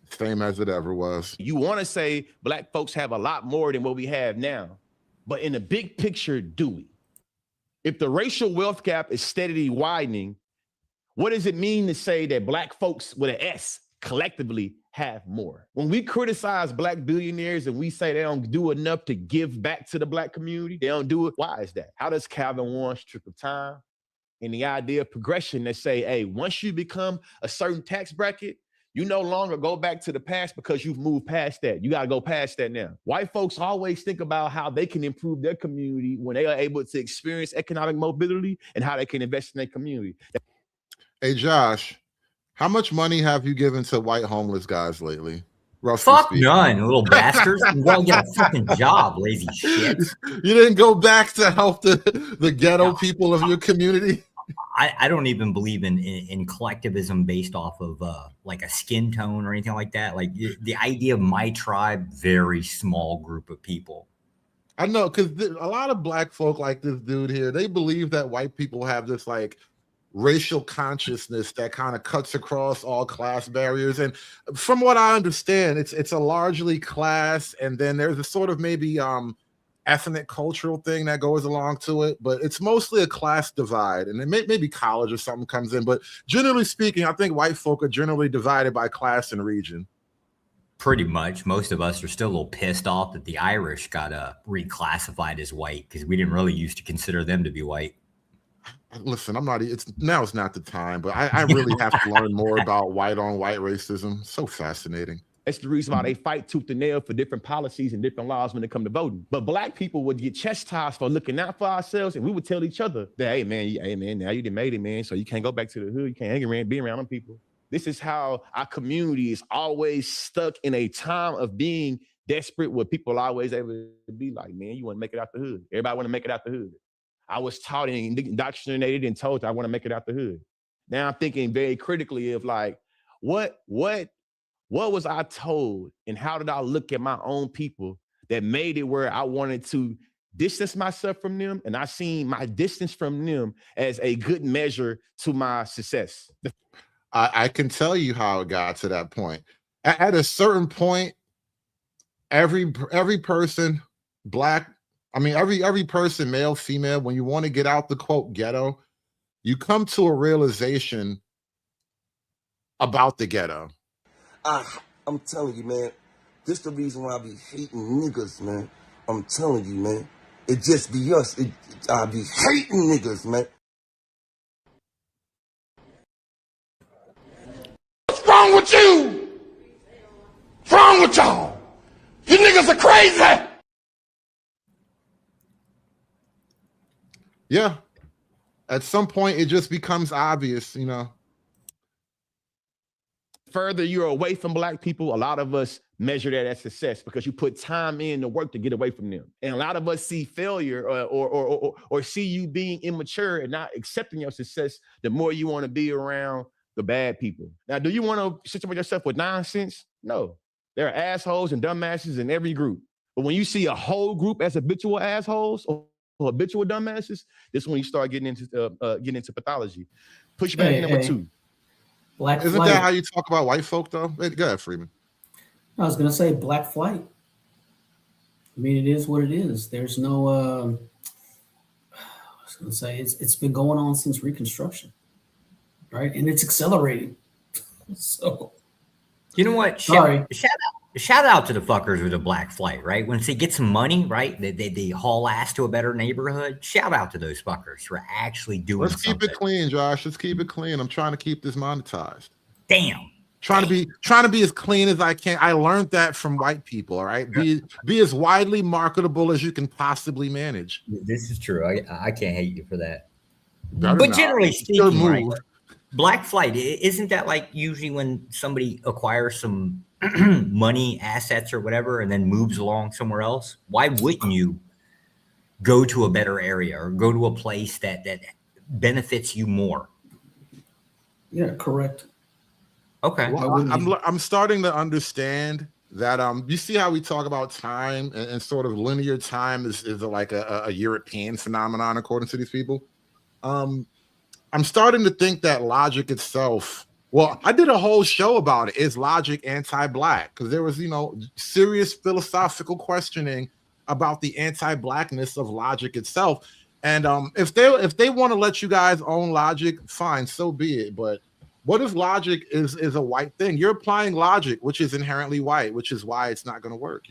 Same as it ever was. You want to say black folks have a lot more than what we have now, but in the big picture, do we? If the racial wealth gap is steadily widening, what does it mean to say that black folks with an S collectively have more? When we criticize black billionaires and we say they don't do enough to give back to the black community, they don't do it. Why is that? How does Calvin Warren's trick of time and the idea of progression that say, hey, once you become a certain tax bracket, you no longer go back to the past because you've moved past that. You got to go past that now. White folks always think about how they can improve their community when they are able to experience economic mobility and how they can invest in their community. Hey, Josh, how much money have you given to white homeless guys lately? Fuck none, little bastards. You gotta get a fucking job, lazy shit. You didn't go back to help the ghetto people of your community? I don't even believe in collectivism based off of like a skin tone or anything like that. Like the idea of my tribe, very small group of people. I know, because a lot of black folk like this dude here, they believe that white people have this like racial consciousness that kind of cuts across all class barriers. And from what I understand, it's a largely class, and then there's a sort of maybe ethnic cultural thing that goes along to it, but it's mostly a class divide, and then maybe college or something comes in. But generally speaking, I think white folk are generally divided by class and region. Pretty much. Most of us are still a little pissed off that the Irish got reclassified as white because we didn't really used to consider them to be white. Listen, now's not the time, but I really have to learn more about white on white racism. So fascinating. That's the reason why they fight tooth and nail for different policies and different laws when it comes to voting. But black people would get chastised for looking out for ourselves, and we would tell each other that, hey man, now you done made it, man. So you can't go back to the hood. You can't hang around, be around them people. This is how our community is always stuck in a time of being desperate, where people are always able to be like, man, you want to make it out the hood. Everybody want to make it out the hood. I was taught and indoctrinated and told I want to make it out the hood. Now I'm thinking very critically of like, what was I told, and how did I look at my own people that made it where I wanted to distance myself from them, and I seen my distance from them as a good measure to my success. I can tell you how it got to that point. At a certain point, every person, black, I mean every person, male, female, when you want to get out the quote ghetto, you come to a realization about the ghetto. I'm telling you, man, this the reason why I be hating niggas, man. I'm telling you, man. It just be us. I be hating niggas, man. What's wrong with you? What's wrong with y'all? You niggas are crazy. Yeah. At some point, it just becomes obvious, you know. Further you're away from black people, a lot of us measure that as success because you put time in to work to get away from them. And a lot of us see failure or see you being immature and not accepting your success the more you want to be around the bad people. Now, do you want to situate yourself with nonsense? No. There are assholes and dumbasses in every group. But when you see a whole group as habitual assholes or habitual dumbasses, this is when you start getting into pathology. Pushback number 2. Black Isn't flight. that how you talk about white folk, though? Go ahead, Freeman. I was going to say black flight. I mean, it is what it is. There's no, I was going to say, it's been going on since Reconstruction, right? And it's accelerating. So, you know what? Sorry. Shout out to the fuckers with the black flight, right? Once they get some money, right, they haul ass to a better neighborhood. Shout out to those fuckers for actually doing something. Let's keep it clean, Josh. Let's keep it clean. I'm trying to keep this monetized. Damn. Trying to be as clean as I can. I learned that from white people. All right, be as widely marketable as you can possibly manage. This is true. I can't hate you for that. But generally speaking, right, black flight, isn't that like usually when somebody acquires some money, assets, or whatever, and then moves along somewhere else? Why wouldn't you go to a better area or go to a place that benefits you more? Yeah, correct. Okay. Well, I'm starting to understand that. You see how we talk about time and sort of linear time is like a European phenomenon according to these people. I'm starting to think that logic itself. Well, I did a whole show about it. Is logic anti-black? Because there was, serious philosophical questioning about the anti-blackness of logic itself. And if they want to let you guys own logic, fine, so be it. But what if logic is a white thing? You're applying logic, which is inherently white, which is why it's not going to work.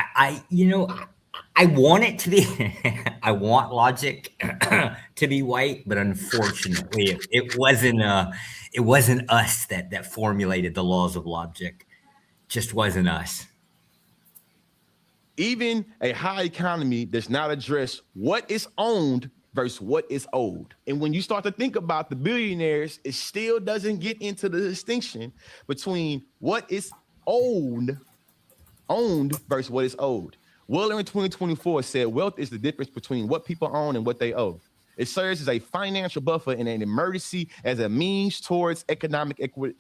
I want it to be, I want logic to be white, but unfortunately it wasn't us that formulated the laws of logic. Just wasn't us. Even a high economy does not address what is owned versus what is owed. And when you start to think about the billionaires, it still doesn't get into the distinction between what is owned versus what is owed. Wheeler in 2024 said wealth is the difference between what people own and what they owe. It serves as a financial buffer in an emergency as a means towards economic equity.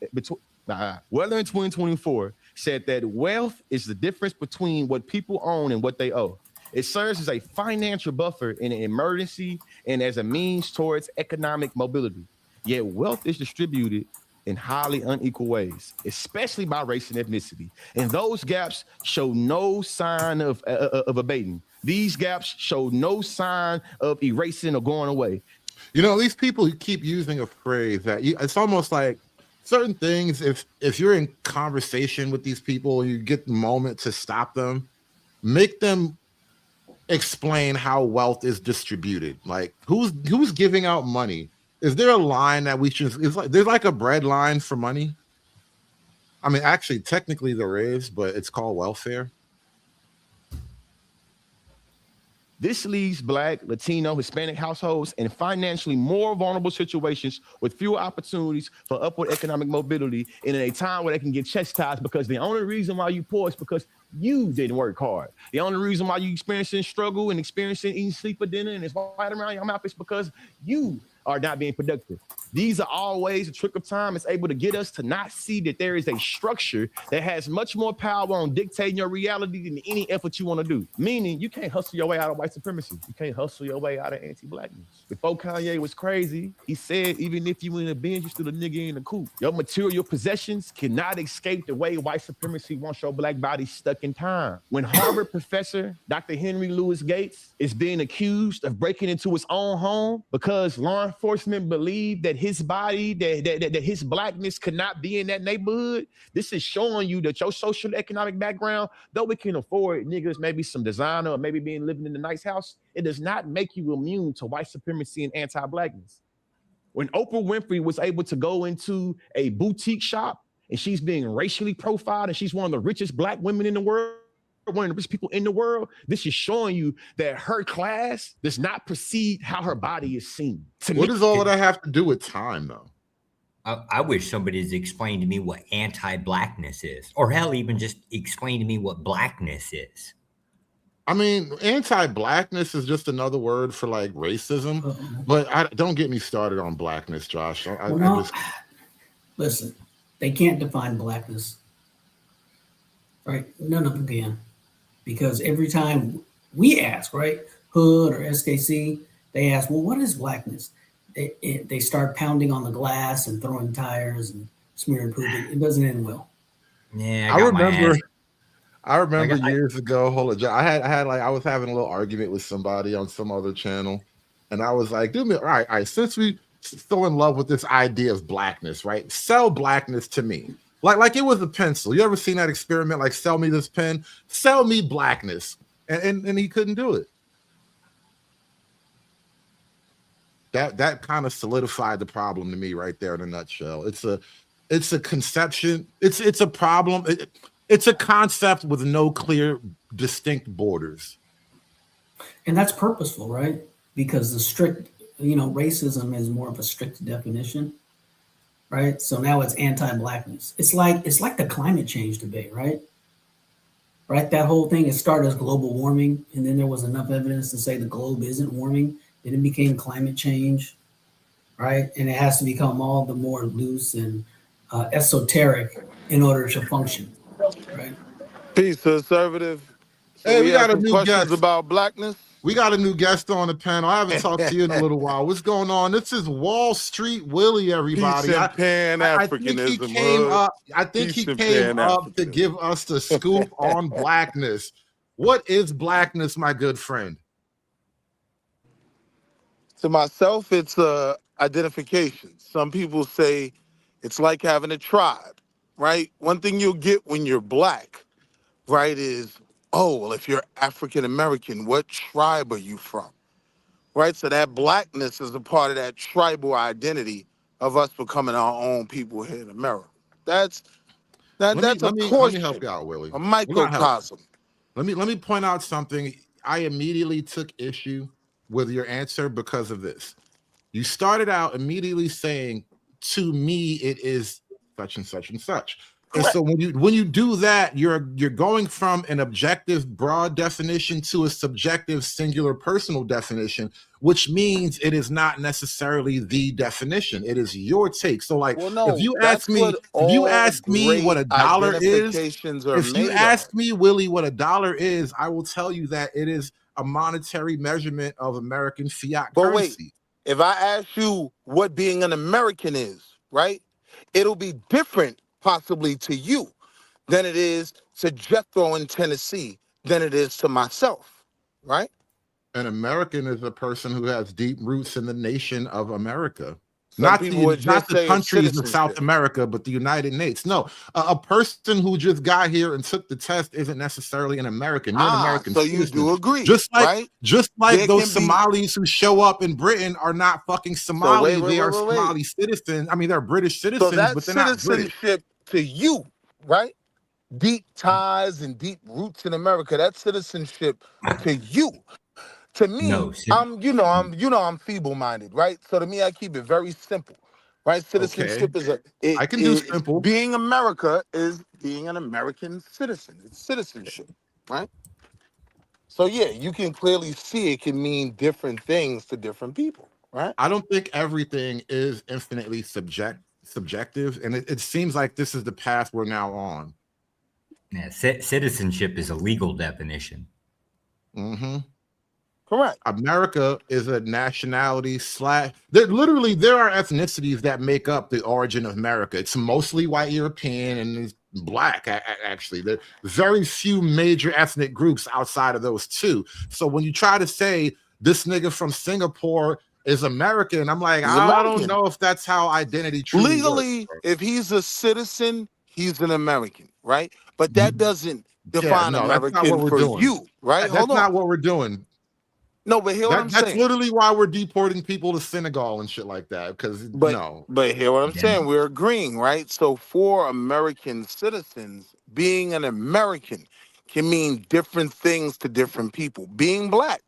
Wheeler in 2024 said that wealth is the difference between what people own and what they owe. It serves as a financial buffer in an emergency and as a means towards economic mobility. Yet wealth is distributed in highly unequal ways, especially by race and ethnicity. And those gaps show no sign of abating. These gaps show no sign of erasing or going away. These people keep using a phrase that it's almost like certain things, if you're in conversation with these people, you get the moment to stop them, make them explain how wealth is distributed. Like who's giving out money? Is there a line that we should? There's like a bread line for money. I mean, actually, technically there is, but it's called welfare. This leaves Black, Latino, Hispanic households in financially more vulnerable situations with fewer opportunities for upward economic mobility and in a time where they can get chastised because the only reason why you poor is because you didn't work hard. The only reason why you experiencing struggle and experiencing eating sleep for dinner and it's right around your mouth is because you are not being productive. These are all ways the trick of time is able to get us to not see that there is a structure that has much more power on dictating your reality than any effort you want to do. Meaning, you can't hustle your way out of white supremacy. You can't hustle your way out of anti-blackness. Before Kanye was crazy, he said, even if you in a Benz, you still a nigga in a coupe. Your material possessions cannot escape the way white supremacy wants your black body stuck in time. When Harvard professor Dr. Henry Louis Gates is being accused of breaking into his own home because law enforcement believed that his body, that his blackness could not be in that neighborhood, this is showing you that your social economic background, though we can afford niggas maybe some designer or maybe being living in a nice house, it does not make you immune to white supremacy and anti-blackness. When Oprah Winfrey was able to go into a boutique shop and she's being racially profiled and she's one of the richest black women in the world, one of the richest people in the world, this is showing you that her class does not precede how her body is seen. What does all of that have to do with time, though? I wish somebody's explained to me what anti-blackness is, or hell, even just explain to me what blackness is. I mean, anti-blackness is just another word for like racism, but don't get me started on blackness, Josh. Listen, they can't define blackness, right? None of them can, because every time we ask, right, Hood or SKC, they ask, well, what is blackness? They start pounding on the glass and throwing tires and smearing poop. It doesn't end well. Yeah, I remember years ago. Hold on, I was having a little argument with somebody on some other channel, and I was like, "Dude, all right, since we still in love with this idea of blackness, right? Sell blackness to me, like it was a pencil. You ever seen that experiment? Like, sell me this pen, sell me blackness, and he couldn't do it. That kind of solidified the problem to me right there in a nutshell. It's a conception. It's a problem. It's a concept with no clear, distinct borders. And that's purposeful, right? Because the strict, racism is more of a strict definition, right? So now it's anti-blackness. It's like the climate change debate, right? Right? That whole thing, it started as global warming, and then there was enough evidence to say the globe isn't warming. Then it became climate change, right? And it has to become all the more loose and esoteric in order to function, right? Peace, conservative. So Hey, we got a some new questions guest about blackness. We got a new guest on the panel. I haven't talked to you in a little while. What's going on? This is Wall Street Willie, everybody. Peace and Pan-Africanism. I think he came up to give us the scoop on blackness. What is blackness, my good friend? To myself, it's identification. Some people say it's like having a tribe, right? One thing you'll get when you're black, right, is, oh, well, if you're African American, what tribe are you from? Right? So that blackness is a part of that tribal identity of us becoming our own people here in America. That's a portion, let me help you out, Willie. A microcosm. Let me point out something. I immediately took issue with your answer because of this. You started out immediately saying, to me, it is such and such and such. And so when you do that, you're going from an objective broad definition to a subjective singular personal definition, which means it is not necessarily the definition. It is your take. So like, if you ask me what a dollar is, if you ask me, Willie, what a dollar is, I will tell you that it is a monetary measurement of American fiat currency. Wait, if I ask you what being an American is, right, it'll be different possibly to you than it is to Jethro in Tennessee than it is to myself, right? An American is a person who has deep roots in the nation of America. Some Not the countries of South America, but the United States. No, a person who just got here and took the test isn't necessarily an American. You're an American citizen. You do agree, just like right? Those Somalis who show up in Britain are not fucking Somali. They are Somali citizens. I mean, they're British citizens, so that but they're not British. Citizenship to you, right? Deep ties and deep roots in America. That citizenship to you. To me, I'm feeble-minded, right? So to me, I keep it very simple, right? Citizenship is simple. Being America is being an American citizen. It's citizenship, right? So yeah, you can clearly see it can mean different things to different people, right? I don't think everything is infinitely subjective, and it seems like this is the path we're now on. Yeah, citizenship is a legal definition. Mm-hmm. Correct. America is a nationality there are ethnicities that make up the origin of America. It's mostly white European and it's black, actually. There are very few major ethnic groups outside of those two. So when you try to say this nigga from Singapore is American, I'm like, I don't know if that's how identity truly legally works. if he's a citizen, he's an American, right? But that doesn't Yeah, define no, that's not what American we're for doing. you, right? That's Hold on. not what we're doing. No, but hear what I'm That's saying. literally why we're deporting people to Senegal and shit like that. Because But hear what I'm saying. We're agreeing, right? So for American citizens, being an American can mean different things to different people. Being black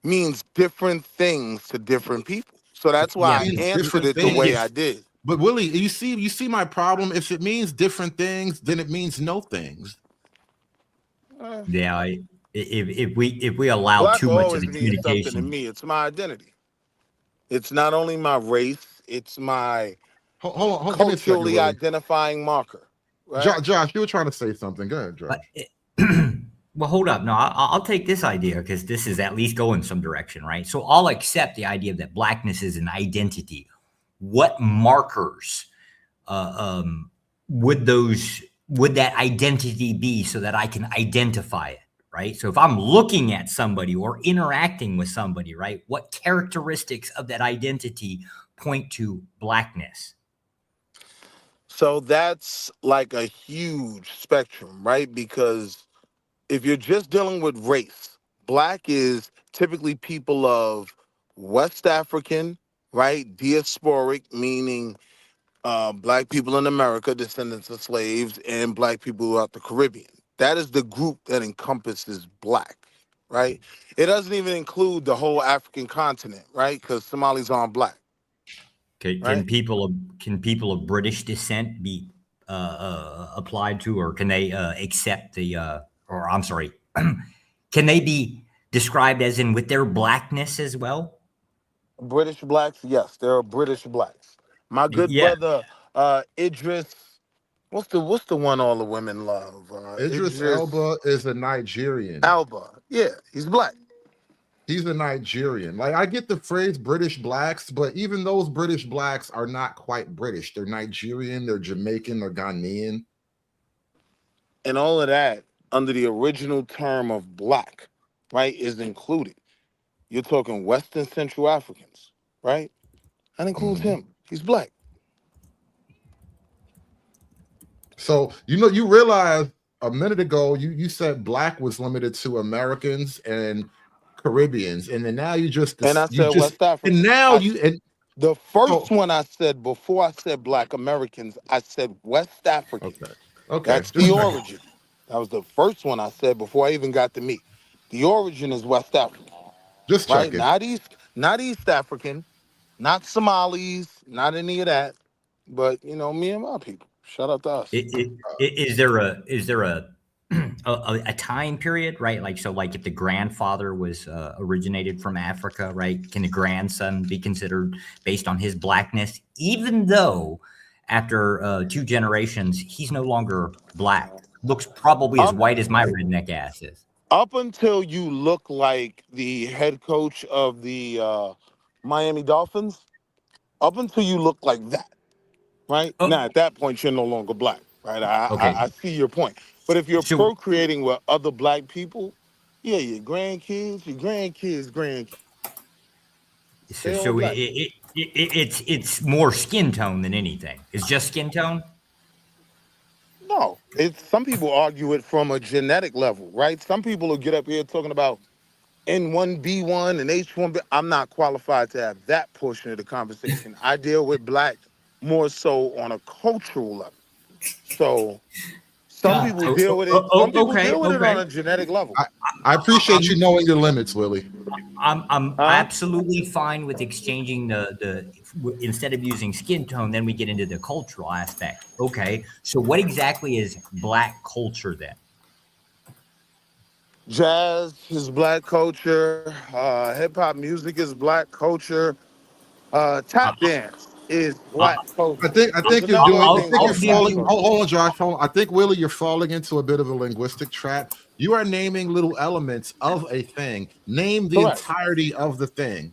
means different things to different people. So that's why I answered it the way I did. But Willie, you see my problem. If it means different things, then it means no things. Yeah, if we allow Black too much of always the means something to communication, me. It's my identity. It's not only my race, it's my hold on, culturally identifying marker. Right? Josh, you were trying to say something. Go ahead, Josh. well, hold up. No, I'll take this idea because this is at least going some direction, right? So I'll accept the idea that blackness is an identity. What markers would that identity be so that I can identify it, right? So if I'm looking at somebody or interacting with somebody, right, what characteristics of that identity point to blackness? So that's like a huge spectrum, right? Because if you're just dealing with race, black is typically people of West African, right? Diasporic, meaning black people in America, descendants of slaves, and black people throughout the Caribbean. That is the group that encompasses black, right? It doesn't even include the whole African continent, right? Because Somalis aren't black. Can people of British descent be applied to, or can they accept can they be described as in with their blackness as well? British blacks, yes, there are British blacks. My good brother Idris, what's the one all the women love? Idris Elba is a Nigerian. Elba, yeah, he's black. He's a Nigerian. Like, I get the phrase British blacks, but even those British blacks are not quite British. They're Nigerian, they're Jamaican, they're Ghanaian. And all of that under the original term of black, right, is included. You're talking West and Central Africans, right? That includes him. He's black. So, you realize a minute ago, you said black was limited to Americans and Caribbeans, and then now you just and I said West African. And now the first one I said before I said black Americans, I said West African. Okay. That's the origin. That was the first one I said before I even got to me. The origin is West African. Just right? checking. Not East African, not Somalis, not any of that. But me and my people. Shout out to us. Is there a time period, right? Like if the grandfather was originated from Africa, right? Can the grandson be considered based on his blackness, even though after 2 generations he's no longer black, looks probably as white as my redneck ass is? Up until you look like the head coach of the Miami Dolphins, up until you look like that, right? Now, at that point, you're no longer black, right? I see your point. But if you're procreating with other black people, yeah, your grandkids. So it's more skin tone than anything. It's just skin tone? No, some people argue it from a genetic level, right? Some people will get up here talking about N1B1 and H1B. I'm not qualified to have that portion of the conversation. I deal with black more so on a cultural level. So some people deal with it. Some people deal with it on a genetic level. I appreciate you knowing your limits, Willie. I'm absolutely fine with exchanging the instead of using skin tone, then we get into the cultural aspect. Okay, so what exactly is black culture then? Jazz is black culture. Hip hop music is black culture. Tap dance is black culture. I There's think you're another doing. I thing think you're called black falling. culture. Hold on, Josh. Hold on. I think Willie, you're falling into a bit of a linguistic trap. You are naming little elements of a thing. Name the Correct. entirety of the thing.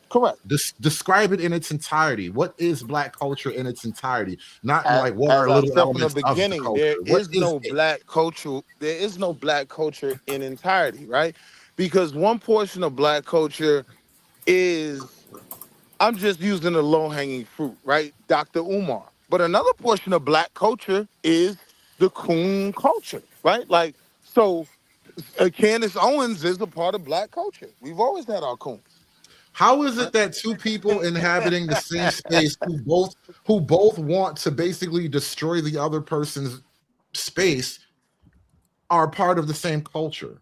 Correct. Describe it in its entirety. What is black culture in its entirety? Not in like what As are I little said from the elements of the beginning, there culture. What is is no it? black culture. There is no black culture in entirety, right? Because one portion of black culture is, I'm just using the low hanging fruit, right? Dr. Umar. But another portion of black culture is the coon culture, right? Like, so Candace Owens is a part of black culture. We've always had our coons. How is it that two people inhabiting the same space who both want to basically destroy the other person's space are part of the same culture?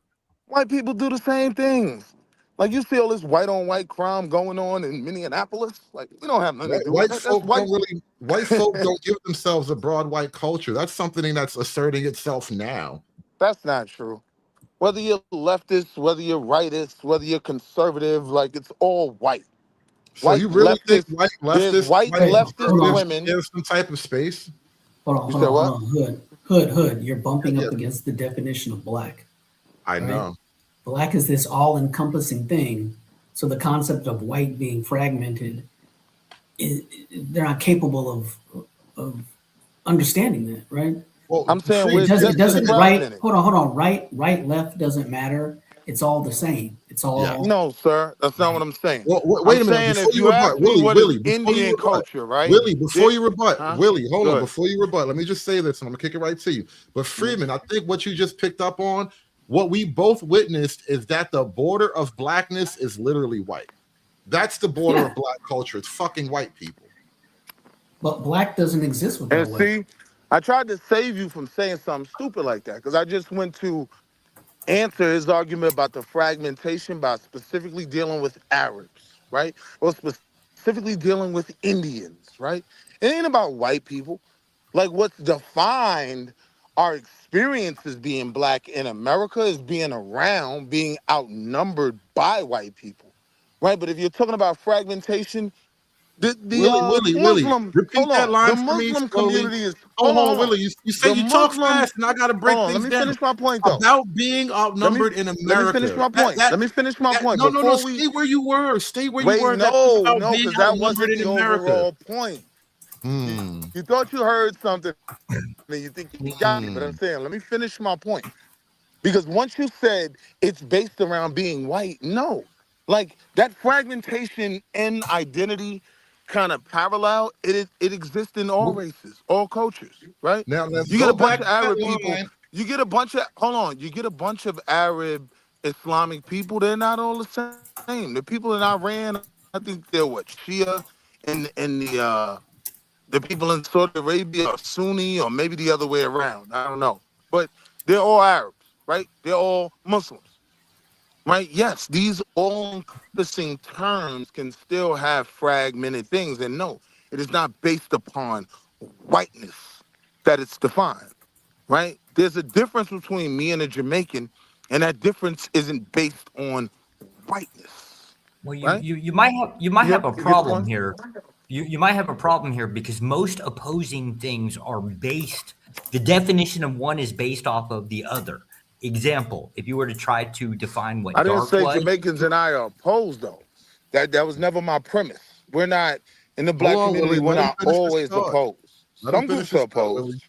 White people do the same things. Like you see all this white on white crime going on in Minneapolis. Like we don't have nothing to do with that. That's white. White folk don't give themselves a broad white culture. That's something that's asserting itself now. That's not true. Whether you're leftist, whether you're rightist, whether you're conservative, like it's all white. So White you really think leftists. white There's leftists, white leftist women. there's some type of space? You said what? Hold on. Hood. You're bumping up against the definition of black. I know. Black is this all-encompassing thing. So the concept of white being fragmented, they're not capable of understanding that, right? Well, I'm saying it doesn't right. fragmented. Hold on. Right, left doesn't matter. It's all the same. It's all. No, sir. That's not what I'm saying. Well, wait a minute. Saying Before if you you rebut, ask me what Willie, is before you Indian rebut, culture, right? Willie, before you rebut, Huh? Willie, hold on. Good. Before you rebut, let me just say this, and I'm gonna kick it right to you. But Freeman, I think what you just picked up on, what we both witnessed, is that the border of blackness is literally white. That's the border of black culture. It's fucking white people. But black doesn't exist without And white. see, I tried to save you from saying something stupid like that because I just went to answer his argument about the fragmentation by specifically dealing with Arabs, right? Or specifically dealing with Indians, right? It ain't about white people. Like what's defined our experiences being black in America is being around, being outnumbered by white people, right? But if you're talking about fragmentation, the Willie, Muslim, repeat that line the for me Muslim slowly. community is, Hold on, Willie. You say the you talk Muslim, fast, and I got to break hold on, let things me down. finish my point though. About being outnumbered in Let me America. finish my point. Let me finish my point. No. Before Stay where you were. Stay where you wait, were. no, Being because that outnumbered wasn't in the America. overall point. You thought you heard something, and you think you got me. But I'm saying, let me finish my point. Because once you said it's based around being white, no. Like that fragmentation and identity kind of parallel, it exists in all races, all cultures, right? Now let's You get go a bunch back of to that Arab people, line. you get a bunch of, hold on, you get a bunch of Arab Islamic people, they're not all the same. The people in Iran, I think they're what, Shia, and the people in Saudi Arabia are Sunni, or maybe the other way around. I don't know. But they're all Arabs, right? They're all Muslims, right? Yes, these all-encompassing terms can still have fragmented things. And no, it is not based upon whiteness that it's defined, right? There's a difference between me and a Jamaican, and that difference isn't based on whiteness. Well, right? you might have a You get the problem point? here. You might have a problem here because most opposing things are based. The definition of one is based off of the other. Example: if you were to try to define what I didn't dark say was, Jamaicans and I are opposed, though. That was never my premise. We're not in the black Hold on, community. Willie. We're Let him not finish his always thought. opposed. Let him Some finish groups are his thought, Willie. opposed.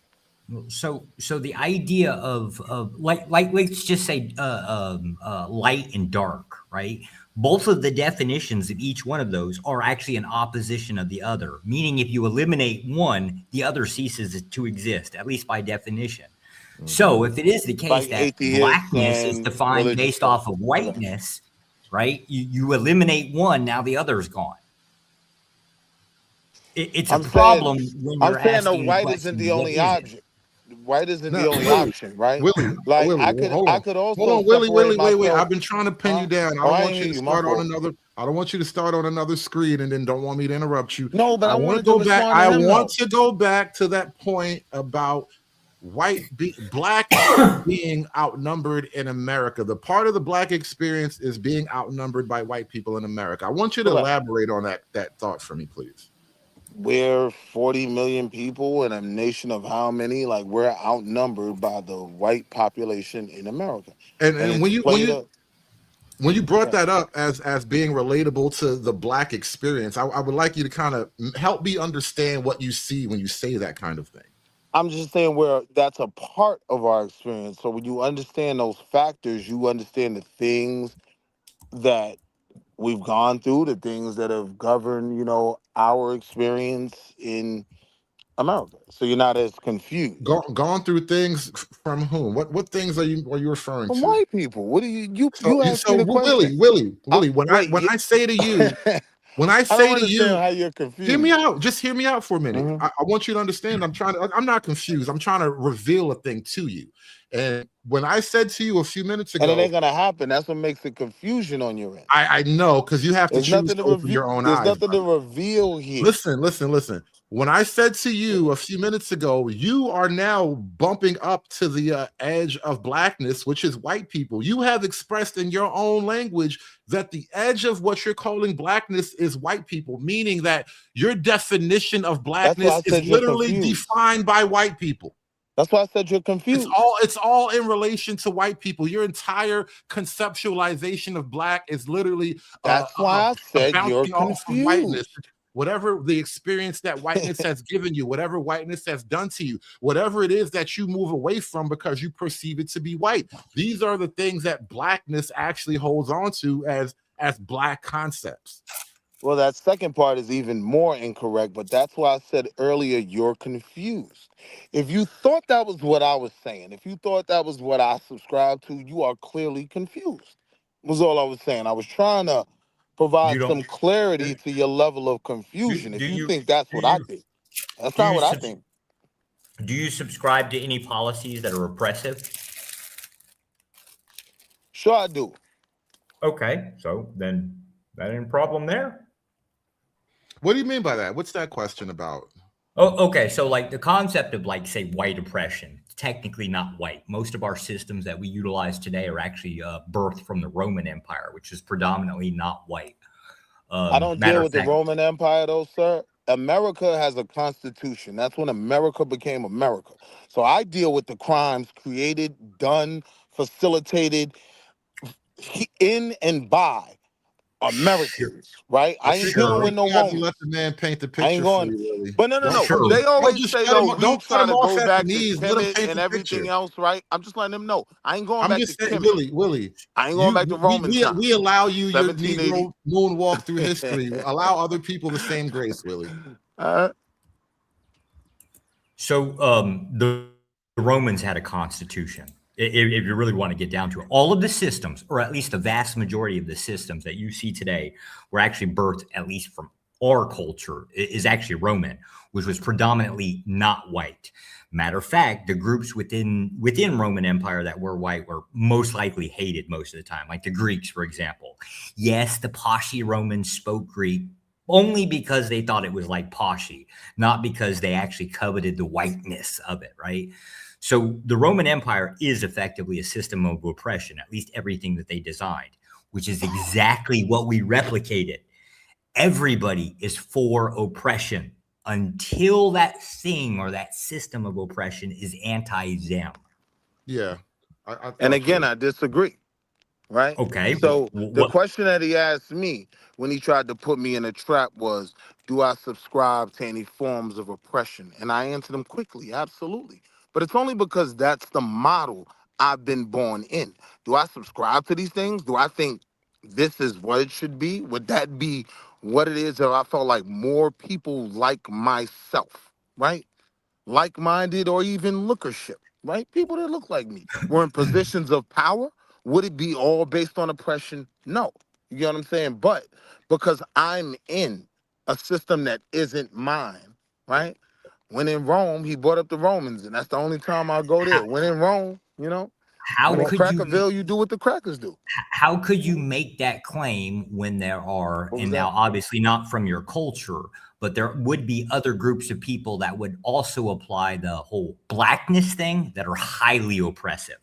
so the idea of like let's just say light and dark, right? Both of the definitions of each one of those are actually an opposition of the other, meaning if you eliminate one, the other ceases to exist, at least by definition. So if it is the case Like that atheists blackness is and defined religious based off of folks. whiteness, right? You eliminate one, now the other is gone. It's a problem when I'm you're saying the asking the white isn't question, the what only is it? option. White isn't No, the only Willie, option, right? Willie, Like hold I on. could Hold also on, Willie, separate wait. myself. I've been trying to pin you down. I Oh, don't I want ain't you hear to you. My start on fault. another. I don't want you to start on another screen and then don't want me to interrupt you. No, but I want wanted to to go back. respond to I him, want though. to go back to that point about black being outnumbered in America. The part of the black experience is being outnumbered by white people in America. I want you to elaborate on that thought for me, please. We're 40 million people in a nation of how many? Like, we're outnumbered by the white population in America. And when you brought Yeah. that up as being relatable to the black experience, I would like you to kind of help me understand what you see when you say that kind of thing. I'm just saying that's a part of our experience. So when you understand those factors, you understand the things that we've gone through, the things that have governed, our experience in America. So you're not as confused. Gone through things from whom? What things are you referring From to? white people. What do you asked me the question. Willie, when I say to you, I don't understand how you're confused. hear me out. Just hear me out for a minute. Mhm. I want you to understand. I'm not confused. I'm trying to reveal a thing to you. And when I said to you a few minutes ago, And it ain't gonna happen. That's what makes it confusion on your end. I know, because you have to There's choose nothing to to open reveal. your own There's eyes. nothing to reveal here. Listen. When I said to you a few minutes ago, you are now bumping up to the edge of blackness, which is white people. You have expressed in your own language that the edge of what you're calling blackness is white people, meaning that your definition of That's why I blackness is said you're literally confused. defined by white people. That's why I said you're confused. It's all in relation to white people. Your entire conceptualization of black is literally That's why I said you're bouncing off of whiteness. confused. Whatever the experience that whiteness has given you, whatever whiteness has done to you, whatever it is that you move away from because you perceive it to be white. These are the things that blackness actually holds on to as black concepts. Well, that second part is even more incorrect, but that's why I said earlier you're confused. If you thought that was what I was saying, if you thought that was what I subscribed to, you are clearly confused. Was all I was saying. I was trying to provide some clarity to your level of confusion. If you think that's what I think, that's not what I think. Do you subscribe to any policies that are oppressive? Sure, I do. Okay, so then that ain't a problem there. What do you mean by that? What's that question about? Oh, okay. So like the concept of like, say, white oppression, technically not white. Most of our systems that we utilize today are actually birthed from the Roman Empire, which is predominantly not white. I don't deal with the Roman Empire though, sir. America has a constitution. That's when America became America. So I deal with the crimes created, done, facilitated in and by Americans, right? I ain't dealing with no Romans. Let the man paint the I ain't picture for going. you, really. But no. They always say, don't we cut trying him to off go at back the to knees. Let him Kemet paint and the everything picture. else, right? I'm just letting them know. I ain't going I'm back just to saying, Kemet. Willie. I ain't going back to Roman times. We allow you your 1780. Negro moonwalk through history. Allow other people the same grace, Willie. So the Romans had a constitution. If you really want to get down to it, all of the systems, or at least the vast majority of the systems that you see today, were actually birthed, at least from our culture, is actually Roman, which was predominantly not white. Matter of fact, the groups within Roman Empire that were white were most likely hated most of the time, like the Greeks, for example. Yes, the poshy Romans spoke Greek, only because they thought it was like poshy, not because they actually coveted the whiteness of it, right? So the Roman Empire is effectively a system of oppression, at least everything that they designed, which is exactly what we replicated. Everybody is for oppression until that thing or that system of oppression is anti-them. Yeah. And again, I disagree. Right? Okay. So the question that he asked me when he tried to put me in a trap was, do I subscribe to any forms of oppression? And I answered him quickly, absolutely. But it's only because that's the model I've been born in. Do I subscribe to these things? Do I think this is what it should be? Would that be what it is if I felt like more people like myself, right? Like-minded or even lookership, right? People that look like me were in positions of power. Would it be all based on oppression? No. You get what I'm saying? But because I'm in a system that isn't mine, right? When in Rome, he brought up the Romans, and that's the only time I'll go there. When in Rome, how In could you Crackerville, you do what the crackers do. how could you make that claim when there are, What was and that? now obviously not from your culture, but there would be other groups of people that would also apply the whole blackness thing that are highly oppressive?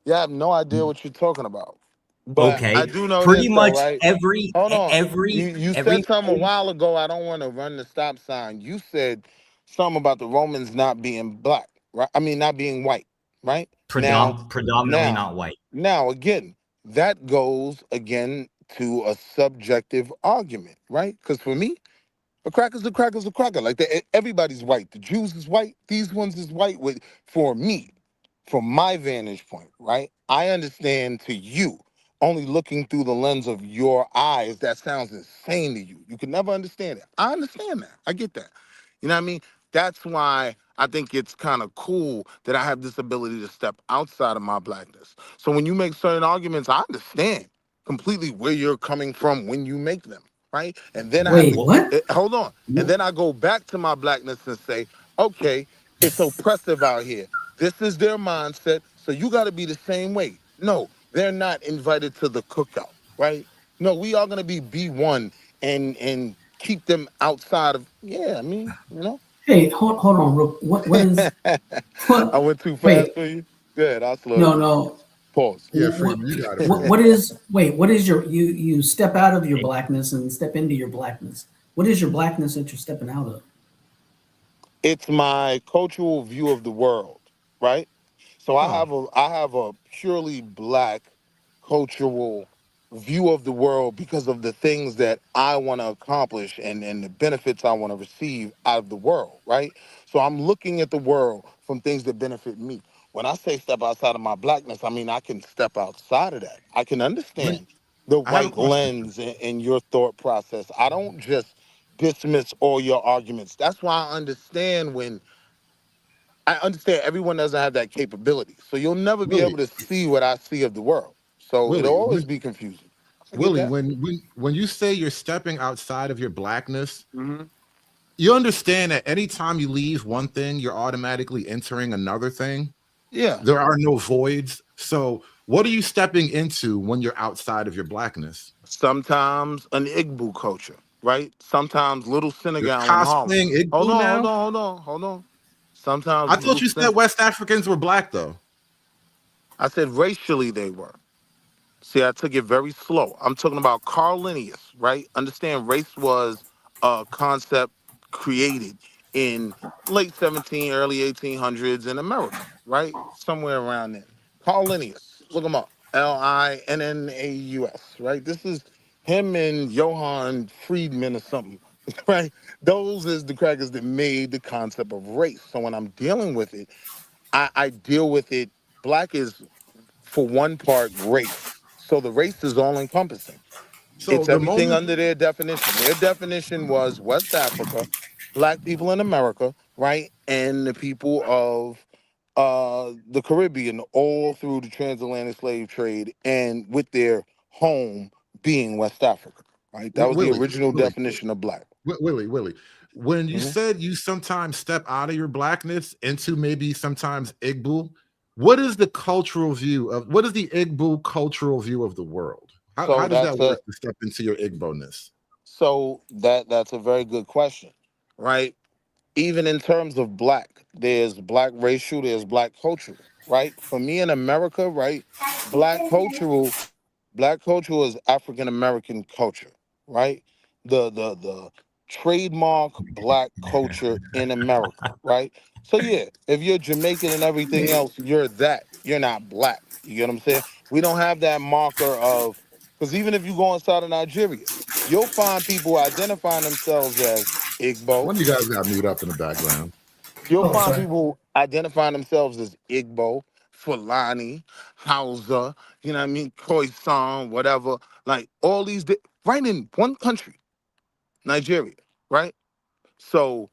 Yeah, I have no idea what you're talking about. But I Okay, do know this pretty though, much right? every Hold on. every You every said something a while ago. I don't want to run the stop sign. You said something about the Romans not being black, right? I mean, not being white, right? predominantly Now, not white. now again, that goes again to a subjective argument, right? Because for me, a cracker's a cracker's a cracker. Like everybody's white. The Jews is white. These ones is white. With for me, from my vantage point, right? I understand to you, only looking through the lens of your eyes, that sounds insane to you. You can never understand it. I understand that. I get that. You know what I mean? That's why I think it's kind of cool that I have this ability to step outside of my blackness. So when you make certain arguments, I understand completely where you're coming from when you make them, right? And then I have Wait, to what? hold on. And then I go back to my blackness and say, okay, it's oppressive out here. This is their mindset, so you got to be the same way. No, they're not invited to the cookout, right? No, we are gonna be B1 and keep them outside of. Yeah, I mean, you know. Hey, hold on, what is I what? went too fast Wait, for you. Good, I'll slow no, you down. no. Pause. Yeah, Freeman, you got it, Freeman. What is? Wait, what is your? You step out of your blackness and step into your blackness. What is your blackness that you're stepping out of? It's my cultural view of the world, right? So Oh, I have a purely black cultural view of the world because of the things that I want to accomplish and the benefits I want to receive out of the world, right? So I'm looking at the world from things that benefit me. When I say step outside of my blackness, I mean I can step outside of that. I can when understand the I have a white question. lens in your thought process. I don't just dismiss all your arguments. That's why I understand when I understand everyone doesn't have that capability. So you'll never be able Willie, to see what I see of the world. So it'll Willie, always when, be confusing. I get Willie, that. when you say you're stepping outside of your blackness, Hmm. you understand that anytime you leave one thing, you're automatically entering another thing. Yeah. There are no voids. So, what are you stepping into when you're outside of your blackness? Sometimes an Igbo culture, right? Sometimes Little You're Senegal in Harlem. cosplaying Hold Igbo on, hold now? on, hold on, hold on. Sometimes I thought Little you said Sen. West Africans were black, though. I said racially they were. See, I took it very slow. I'm talking about Carl Linnaeus, right? Understand race was a concept created in late 17, early 1800s in America, right? Somewhere around there. Carl Linnaeus, look him up. Linnaeus, right? This is him and Johann Friedman or something, right? Those is the crackers that made the concept of race. So when I'm dealing with it, I deal with it. Black is for one part race. So the race is all encompassing. So, It's the everything moment, under their definition. Their definition was West Africa, black people in America, right? And the people of the Caribbean all through the transatlantic slave trade and with their home being West Africa, right? That was the Willie, original Willie, definition of black. Willie, when you Mhm. said you sometimes step out of your blackness into maybe sometimes Igbo, what is the cultural view of what is the Igbo cultural view of the world? So How does that that's work a to step into your Igbo-ness? that's a very good question, right? Even in terms of black, there's black racial, there's black cultural, right? For me in America, right, black cultural, black culture is African American culture, right? The trademark black culture in America, right? So yeah, if you're Jamaican and everything else, you're that. You're not black. You get what I'm saying? We don't have that marker of because even if you go inside of Nigeria, you'll find people identifying themselves as Igbo. One of you guys got mute up in the background. You'll Oh, find sorry. people identifying themselves as Igbo, Fulani, Hausa, you know what I mean, Khoisan, whatever. Like all these, right in one country, Nigeria, right? So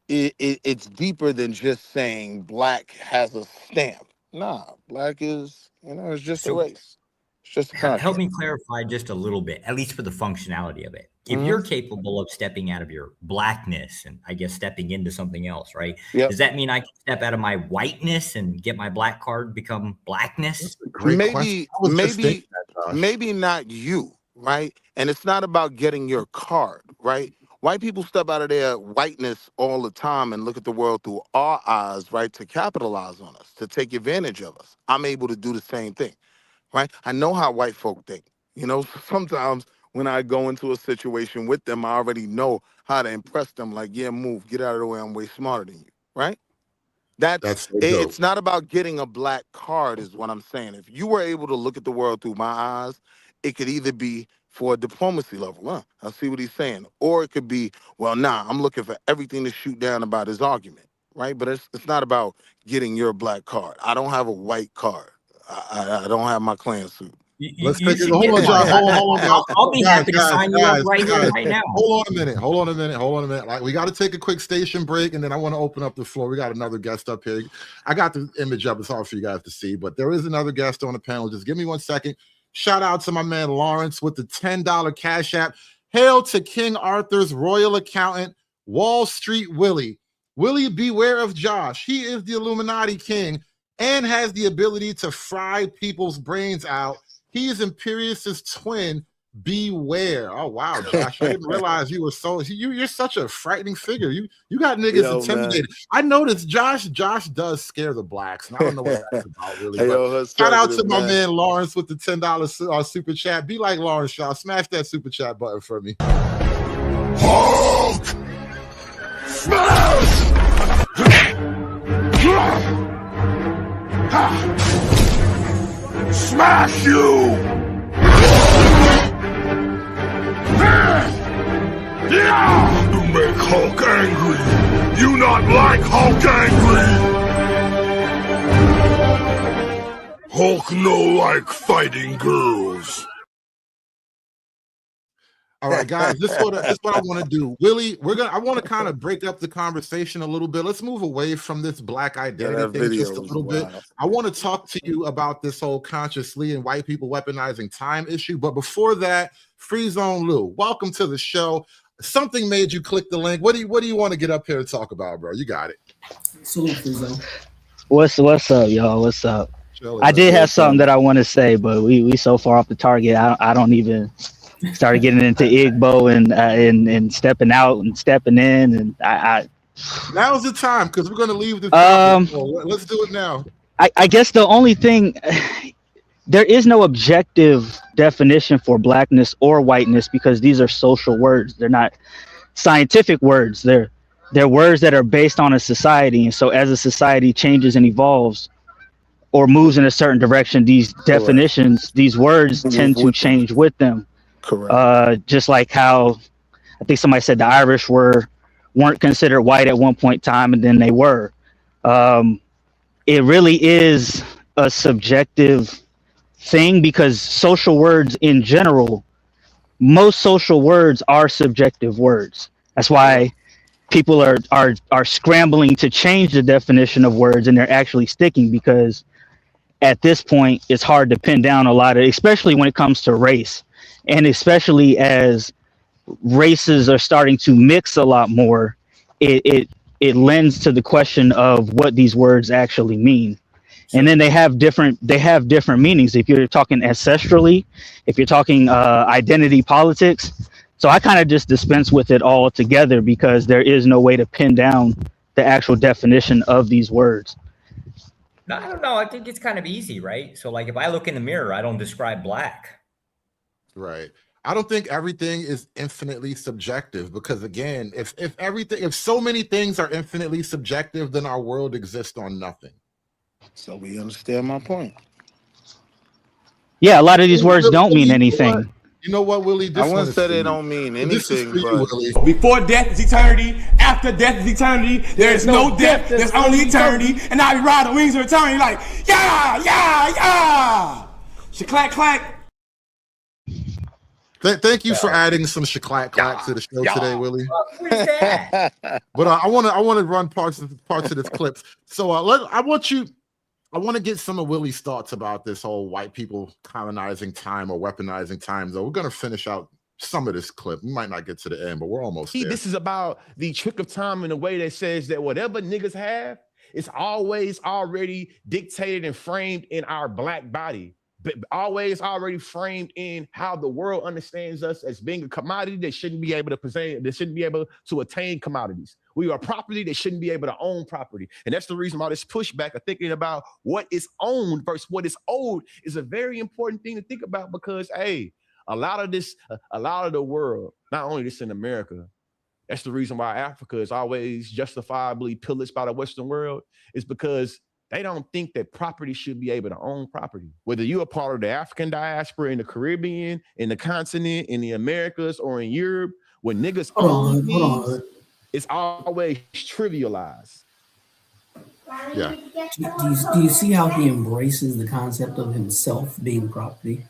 it's deeper than just saying black has a stamp. Nah, black is, it's just a So race. It's just a help construct. me clarify just a little bit, at least for the functionality of it. if you're capable of stepping out of your blackness and I guess stepping into something else, right? Yep. Does that mean I can step out of my whiteness and get my black card become blackness? Great question. I was just thinking that, Josh. Maybe not you, right? And it's not about getting your card, right? White people step out of their whiteness all the time and look at the world through our eyes, right? To capitalize on us, to take advantage of us. I'm able to do the same thing, right? I know how white folk think. You know, sometimes when I go into a situation with them, I already know how to impress them. Like, yeah, move, get out of the way. I'm way smarter than you, right? That's so dope. It's not about getting a black card, is what I'm saying. If you were able to look at the world through my eyes, it could either be for a diplomacy level, I see what he's saying, or it could be, well, nah, I'm looking for everything to shoot down about his argument, right? But it's not about getting your black card. I don't have a white card. I don't have my clan suit. Let's take it. Hold on, John. Hold on, guys. I'll be happy to sign you up right here, right now. Hold on a minute. Like, we got to take a quick station break, and then I want to open up the floor. We got another guest up here. I got the image up. It's hard for you guys to see, but there is another guest on the panel. Just give me 1 second. Shout out to my man Lawrence with the $10 Cash App. Hail to King Arthur's royal accountant, Wall Street Willie. Willie, beware of Josh. He is the Illuminati king and has the ability to fry people's brains out. He is Imperious's twin. Beware. Oh wow, Josh. I didn't realize you were you're such a frightening figure. You got niggas intimidated. Man. I noticed Josh does scare the blacks, and I don't know what that's about really. Shout out to my man Lawrence with the $10 super chat. Be like Lawrence, y'all. Smash that super chat button for me. Hulk! Smash! Smash you! Yeah! You make Hulk angry! You not like Hulk angry! Hulk no like fighting girls. All right, guys, this is what I want to do. Willie, I want to kind of break up the conversation a little bit. Let's move away from this black identity thing just a little bit. I want to talk to you about this whole consciously and white people weaponizing time issue. But before that, Free Zone Lou, welcome to the show. Something made you click the link. What do you want to get up here and talk about, bro? You got it. Salute, Free Zone. What's up, y'all? What's up? I did have something that I want to say, but we so far off the target. I don't even. Started getting into Igbo and stepping out and stepping in, and I now's the time because we're gonna leave the let's do it now. I guess the only thing, there is no objective definition for blackness or whiteness because these are social words. They're not scientific words. They're words that are based on a society, and so as a society changes and evolves or moves in a certain direction, these definitions, these words tend to change with them. Correct. Just like how I think somebody said the Irish weren't considered white at one point in time, and then they were. It really is a subjective thing because social words in general, most social words are subjective words. That's why people are scrambling to change the definition of words, and they're actually sticking because at this point it's hard to pin down a lot of, especially when it comes to race. And especially as races are starting to mix a lot more, it lends to the question of what these words actually mean. And then they have different meanings. If you're talking ancestrally, if you're talking identity politics. So I kind of just dispense with it all together because there is no way to pin down the actual definition of these words. No, I don't know. I think it's kind of easy, right? So like if I look in the mirror, I don't describe black. Right. I don't think everything is infinitely subjective because again, if so many things are infinitely subjective, then our world exists on nothing. So we understand my point. Yeah, a lot of these words don't mean anything. You know what, Willie? I wouldn't say they don't mean anything, but before death is eternity, after death is eternity, there is no death, there's only eternity, and I be riding the wings of eternity like, yeah, yeah, yeah. Shaclack clack. Thank you for adding some shaclack clack to the show today, Willie. But I want to run parts of this clip. So I want to get some of Willie's thoughts about this whole white people colonizing time or weaponizing time. Though we're gonna finish out some of this clip. We might not get to the end, but we're almost there. This is about the trick of time in a way that says that whatever niggas have, it's always already dictated and framed in our black body, but always already framed in how the world understands us as being a commodity that shouldn't be able to present, that shouldn't be able to attain commodities. We are property that shouldn't be able to own property. And that's the reason why this pushback of thinking about what is owned versus what is owed is a very important thing to think about, because, hey, a lot of the world, not only this in America, that's the reason why Africa is always justifiably pillaged by the Western world, is because they don't think that property should be able to own property. Whether you're a part of the African diaspora in the Caribbean, in the continent, in the Americas, or in Europe, when niggas own things, it's always trivialized. Yeah. Do you see how he embraces the concept of himself being property?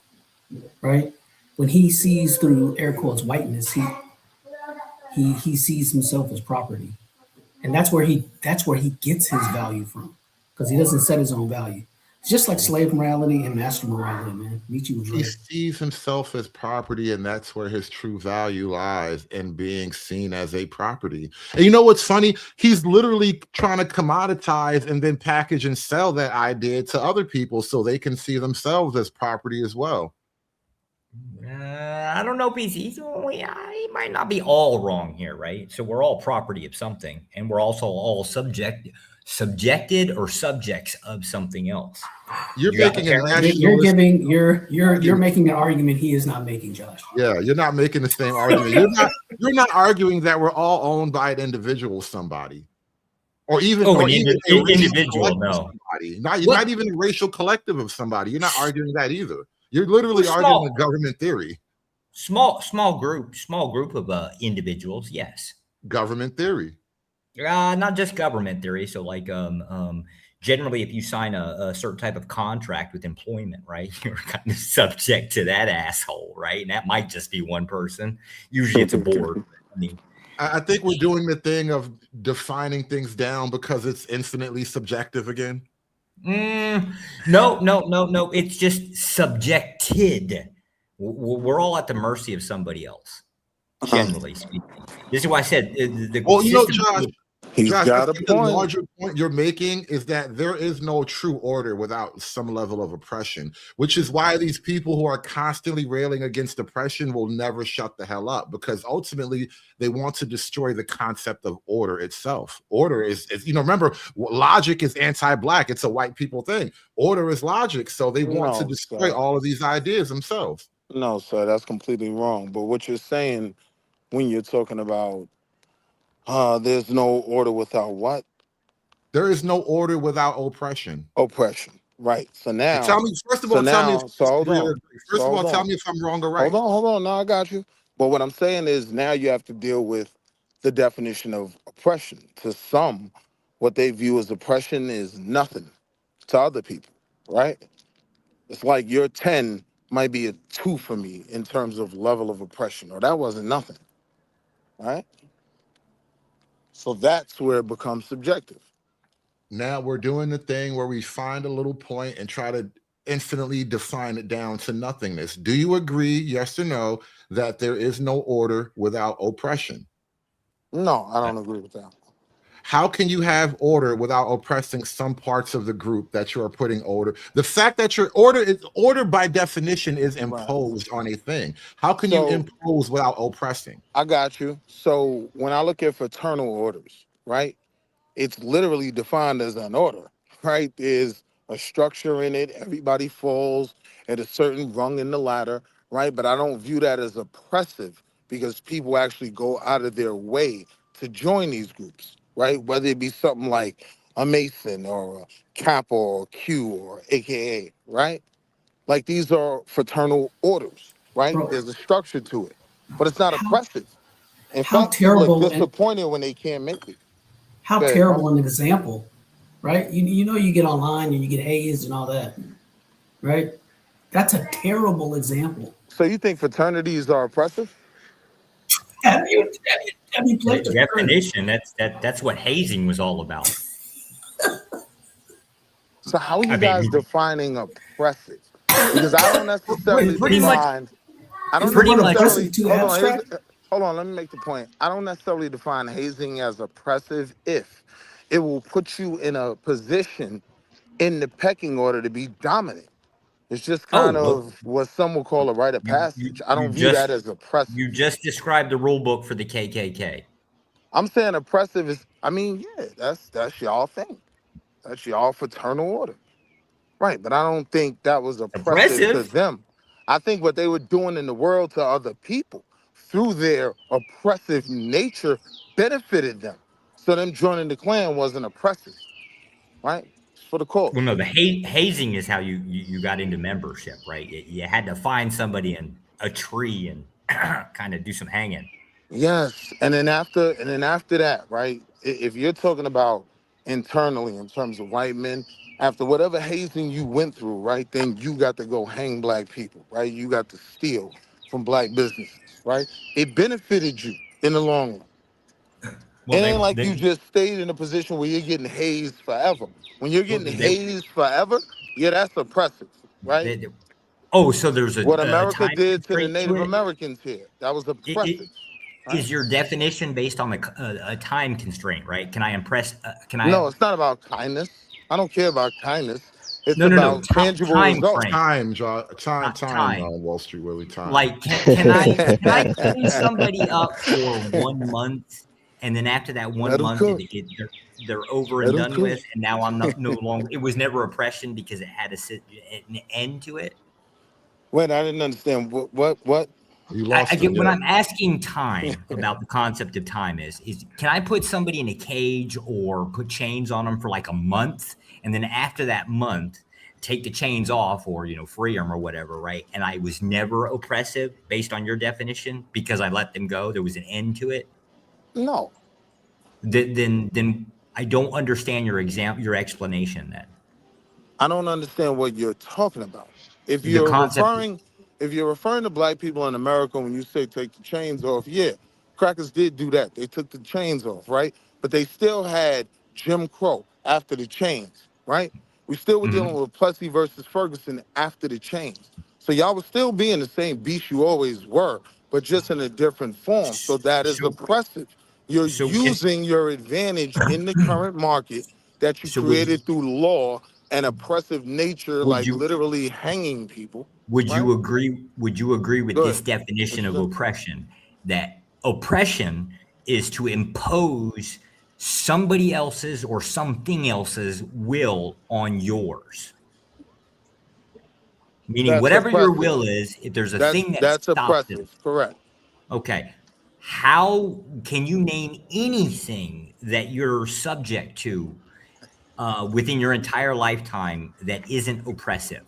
Right? When he sees through air quotes whiteness, he sees himself as property. And that's where he gets his value from, because he doesn't set his own value. It's just like slave morality and master morality, man. Nietzsche was right. He sees himself as property, and that's where his true value lies, in being seen as a property. And you know what's funny? He's literally trying to commoditize and then package and sell that idea to other people so they can see themselves as property as well. I don't know, PC. He might not be all wrong here, right? So we're all property of something, and we're also all subjected or subjects of something else. You're making an argument he is not making, Josh. Yeah, you're not making the same argument. You're not arguing that we're all owned by an individual, somebody, or even an individual. No, somebody. Not even a racial collective of somebody. You're not arguing that either. You're literally arguing a government theory. Small group of individuals. Yes. Government theory. Not just government theory. So like, generally, if you sign a certain type of contract with employment, right, you're kind of subject to that asshole, right? And that might just be one person. Usually it's a board. I think we're doing the thing of defining things down because it's infinitely subjective again. No. It's just subjected. We're all at the mercy of somebody else, generally speaking. This is why I said Josh, he's got a point. The larger point you're making is that there is no true order without some level of oppression, which is why these people who are constantly railing against oppression will never shut the hell up, because ultimately they want to destroy the concept of order itself. Order is remember, logic is anti-black. It's a white people thing. Order is logic. So they want to destroy all of these ideas themselves. No, sir, that's completely wrong. But what you're saying when you're talking about there's no order without what? There is no order without oppression. Oppression, right. So now, tell me, first of all, tell me if I'm wrong or right. Hold on. No, I got you. But what I'm saying is now you have to deal with the definition of oppression. To some, what they view as oppression is nothing to other people, right? It's like your 10 might be a 2 for me in terms of level of oppression, or that wasn't nothing, right? So that's where it becomes subjective. Now we're doing the thing where we find a little point and try to infinitely define it down to nothingness. Do you agree, yes or no, that there is no order without oppression? No, I don't agree with that. How can you have order without oppressing some parts of the group that you are putting order? The fact that your order by definition is imposed on a thing. How can you impose without oppressing? I got you. So when I look at fraternal orders, right, it's literally defined as an order, right? There's a structure in it. Everybody falls at a certain rung in the ladder, right? But I don't view that as oppressive because people actually go out of their way to join these groups, right? Whether it be something like a Mason or a Kappa or Q or AKA, right? Like these are fraternal orders, right? Bro. There's a structure to it, but it's not oppressive. In how fact, people terrible are disappointed when they can't make it. How terrible an example, right? You get online and you get hazed and all that, right? That's a terrible example. So you think fraternities are oppressive? Have you played the definition? That's what hazing was all about. So how are you guys defining oppressive? Because I don't necessarily I don't Pretty much. necessarily too hold on. abstract? Hold on. Let me make the point. I don't necessarily define hazing as oppressive if it will put you in a position in the pecking order to be dominant. It's just kind Oh, well, of what some will call a rite of passage. I don't view that as oppressive. you just described the rule book for the KKK. I'm saying oppressive is. I mean, yeah, that's y'all thing. That's y'all fraternal order. Right, but I don't think that was oppressive to Oppressive? them. I think what they were doing in the world to other people through their oppressive nature benefited them. So them joining the Klan wasn't oppressive, right? It's for the cause. Well, no, the hazing is how you got into membership, right? You had to find somebody in a tree and kind of do some hanging. Yes, and then after that, right? If you're talking about internally in terms of white men, after whatever hazing you went through, right? Then you got to go hang black people, right? You got to steal from black businesses, right? It benefited you in the long run. Well, It ain't like you just stayed in a position where you're getting hazed forever. When you're getting hazed forever, yeah, that's oppressive, right? So there's What a America time did to the constraint to Native it? Americans here, that was oppressive. Is your definition based on a time constraint, right? Can I impress? No, it's not about kindness. I don't care about kindness. It's No. about tangible Time results. frame. Time, Wall Street Willie, time. Like, can I clean somebody up for 1 month, and then after that one Let 'em month, cook. they're over and Let 'em done cook. with, and now I'm no longer. It was never oppression because it had an end to it. Wait, I didn't understand. What? You I get when I'm asking time about the concept of time is can I put somebody in a cage or put chains on them for like a month, and then after that month take the chains off or free them or whatever, right? And I was never oppressive based on your definition because I let them go. There was an end to it. No. Then I don't understand your explanation then. I don't understand what you're talking about. If The you're concept. referring to black people in America when you say take the chains off, yeah, crackers did do that. They took the chains off, right? But they still had Jim Crow after the chains, right? We still were dealing with Plessy versus Ferguson after the chains. So y'all would still be in the same beast you always were, but just in a different form. So that is oppressive. You're using your advantage in the current market that you created through law and oppressive nature, like literally hanging people. Would right? you agree? Would you agree with Go this ahead. definition What of you say? oppression? That oppression is to impose somebody else's or something else's will on yours. Meaning, That's whatever your oppressive. will is, if there's a thing that That's stops it. oppressive. Correct. Okay. How can you name anything that you're subject to within your entire lifetime that isn't oppressive?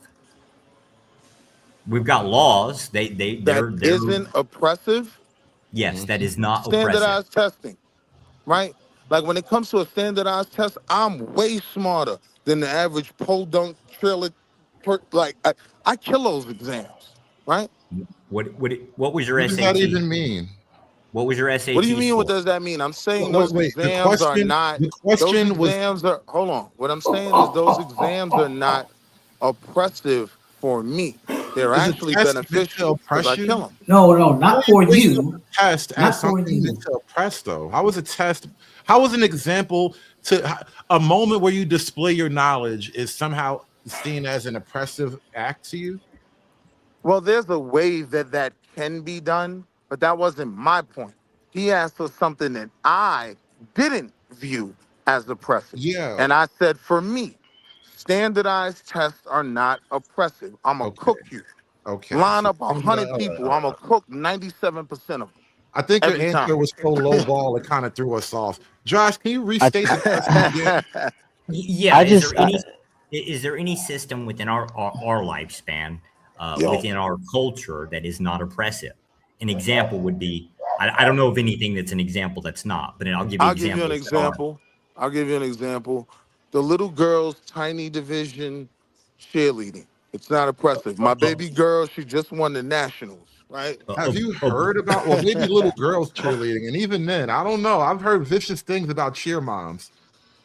We've got laws. They're Isn't oppressive. yes, that is not oppressive. Standardized testing, right? Like when it comes to a standardized test, I'm way smarter than the average pole dunk trailer. Like I kill those exams, right? What was your What does SAT? that even mean? What was your SAT What do you mean? What score? does that mean? I'm saying Wait, those wait. The exams are question. not. The Those question was. exams are. Hold on. What I'm saying is those exams are not oppressive for me. They're Is a actually test meant to beneficial because I oppress you? kill them. No, How not do you for bring up you. a test Not as for something meant you. to oppress, though? How was a test? How was an example to a moment where you display your knowledge is somehow seen as an oppressive act to you? Well, there's a way that can be done, but that wasn't my point. He asked for something that I didn't view as oppressive. Yeah. And I said, for me, standardized tests are not oppressive. I'm going to Okay. cook you. Okay. Line So up 100 people. I'm going to cook 97% of them I think your every answer time. was so low ball it kind of threw us off. Josh, can you restate the question again? Yeah. Is there any system within our lifespan, within our culture that is not oppressive? An example would be I don't know of anything that's an example that's not, but I'll give you I'll give you an examples that are. example. I'll give you an example. The little girl's tiny division cheerleading. It's not oppressive. My baby girl, she just won the nationals, right? Have you heard about, maybe little girls cheerleading? And even then, I don't know. I've heard vicious things about cheer moms.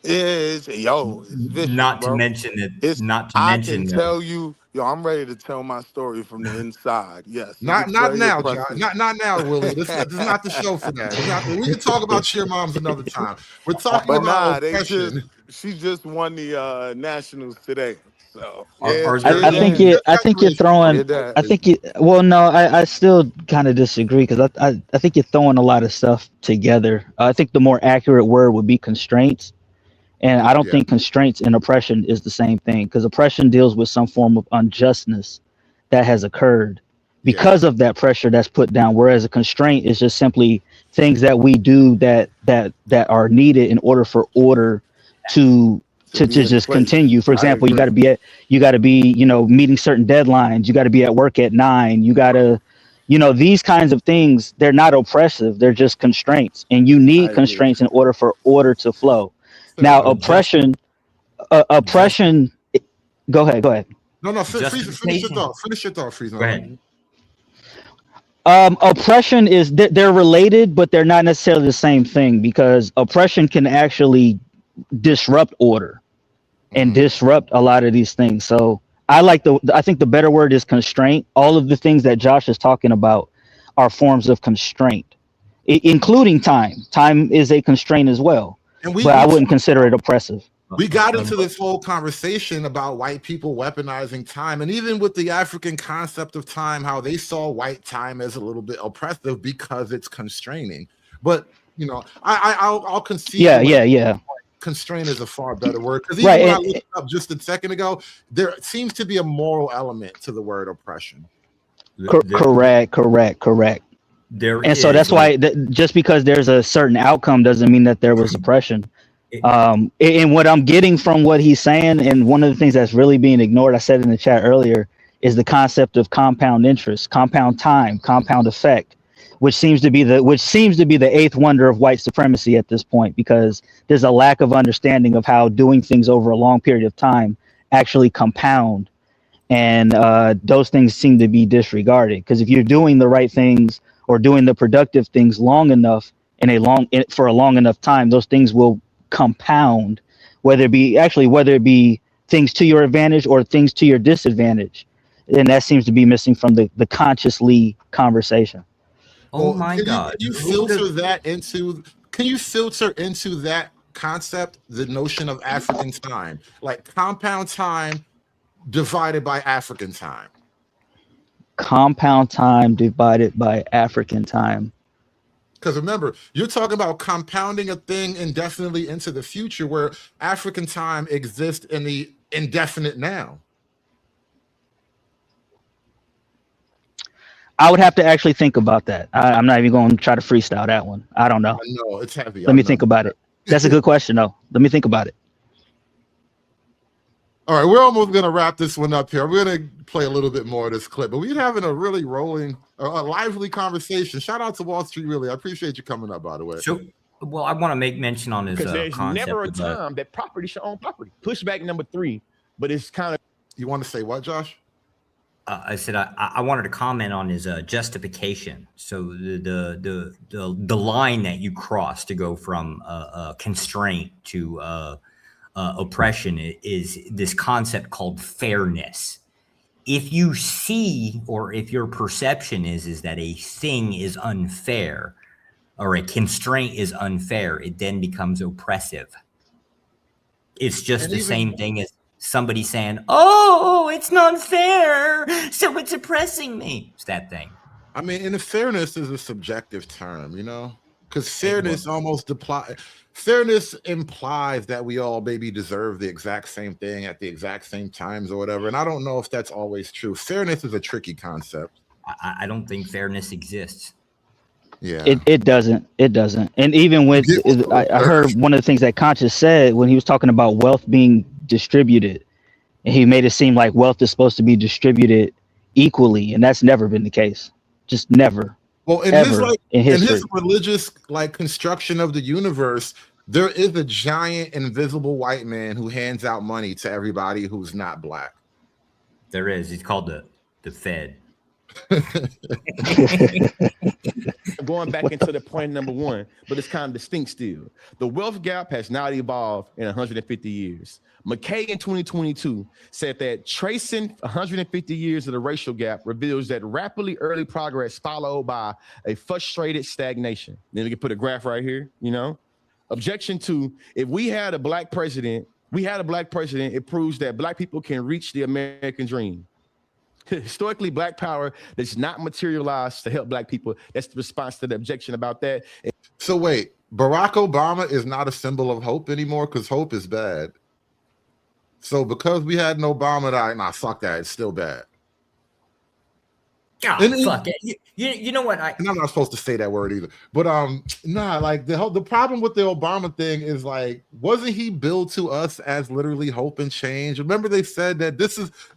It's vicious, Not to bro. mention that. It's Not to I can mention that. tell you, I'm ready to tell my story from the inside. Yes, it Not gets very now, John. oppressive. Not now, Willie. This is not the show for that. We can talk about cheer moms another time. We're talking But about nah, oppression. she just won the nationals today. So Or yeah, is there I think any? you. I think you're throwing. that. I think you. Well, no, I still kind of disagree because I think you're throwing a lot of stuff together. I think the more accurate word would be constraints, and I don't Yeah. think constraints and oppression is the same thing because oppression deals with some form of unjustness that has occurred because of that pressure that's put down, whereas a constraint is just simply things that we do that are needed in order for order to To be in just place. continue. For I example, you agree. got to be meeting certain deadlines. You got to be at work at 9. You got to these kinds of things, they're not oppressive, they're just constraints, and you I need agree. constraints in order for order to flow. Now Well, oppression go ahead. No, finish your Justification. thought. Finish your thought, Freeze. Go ahead. Oppression is they're related, but they're not necessarily the same thing because oppression can actually disrupt order and disrupt a lot of these things. So I think the better word is constraint. All of the things that Josh is talking about are forms of constraint, including time. Time is a constraint as well, And but I wouldn't consider it oppressive. we got into this whole conversation about white people weaponizing time, and even with the African concept of time, how they saw white time as a little bit oppressive because it's constraining. But I'll concede. Yeah. Constraint is a far better word because even when I looked up just a second ago, there seems to be a moral element to the word oppression. Correct. So that's why just because there's a certain outcome doesn't mean that there was oppression. And what I'm getting from what he's saying, and one of the things that's really being ignored, I said in the chat earlier, is the concept of compound interest, compound time, compound effect, which seems to be the eighth wonder of white supremacy at this point, because there's a lack of understanding of how doing things over a long period of time actually compound. And those things seem to be disregarded, because if you're doing the right things or doing the productive things long enough for a long enough time, those things will compound, whether it be things to your advantage or things to your disadvantage. And that seems to be missing from the consciously conversation. Oh my God! Can you filter into that concept the notion of African time, like compound time divided by African time? Compound time divided by African time. Because remember, you're talking about compounding a thing indefinitely into the future, where African time exists in the indefinite now. I would have to actually think about that. I'm not even going to try to freestyle that one. I don't know. I know it's heavy. Let me think about it. That's a good question, though. Let me think about it. All right, we're almost going to wrap this one up here. We're going to play a little bit more of this clip, but we're having a really lively conversation. Shout out to Wall Street, really. I appreciate you coming up, by the way. So, well, I want to make mention on this Because there's concept never a of, time that property should own property. Pushback number 3, but it's kind of. You want to say what, Josh? I said I wanted to comment on his justification. So the line that you cross to go from constraint to oppression is this concept called fairness. If you see, or if your perception is that a thing is unfair, or a constraint is unfair, it then becomes oppressive. It's just the same thing as somebody saying, "Oh, it's not fair, so it's oppressing me." It's that thing. I mean, and fairness is a subjective term, because fairness fairness implies that we all maybe deserve the exact same thing at the exact same times or whatever. And I don't know if that's always true. Fairness is a tricky concept. I don't think fairness exists. Yeah, it doesn't. And even with, I heard one of the things that Conscious said when he was talking about wealth being distributed, and he made it seem like wealth is supposed to be distributed equally, and that's never been the case. Just never. Well, in history. his religious construction of the universe, there is a giant invisible white man who hands out money to everybody who's not black. There is. He's called the Fed. going back into the point number one, but it's kind of distinct still. The wealth gap has not evolved in 150 years. McKay in 2022 said that tracing 150 years of the racial gap reveals that rapidly early progress followed by a frustrated stagnation. Then we can put a graph right here, you know. Objection to, if we had a black president, it proves that black people can reach the American dream. Historically, black power does not materialize to help black people. That's the response to the objection about that. So wait, Barack Obama is not a symbol of hope anymore because hope is bad. So because we had an Obama, fuck that, it's still bad. God, fuck it. You know what? And I'm not supposed to say that word either. But like the problem with the Obama thing is like, wasn't he billed to us as literally hope and change? Remember they said that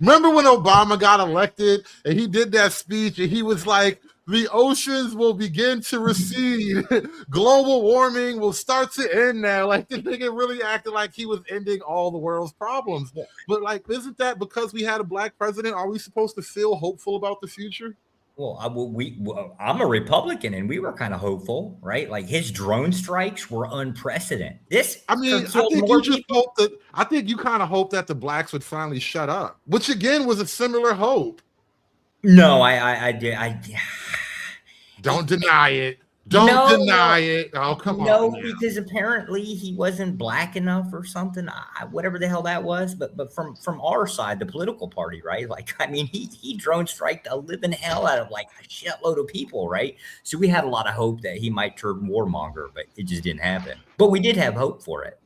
remember when Obama got elected and he did that speech and he was like, the oceans will begin to recede. Global warming will start to end now. Like the nigga really acted like he was ending all the world's problems. But like, isn't that because we had a black president? Are we supposed to feel hopeful about the future? Well, I'm a Republican, and we were kind of hopeful, right? Like his drone strikes were unprecedented. I think you kind of hope that the blacks would finally shut up, which again was a similar hope. No, I don't deny it. Don't deny it. Oh, come on. No, because apparently he wasn't black enough or something. Whatever the hell that was. But from our side, the political party, right? Like, I mean, he drone striked the living hell out of like a shitload of people, right? So we had a lot of hope that he might turn warmonger, but it just didn't happen. But we did have hope for it.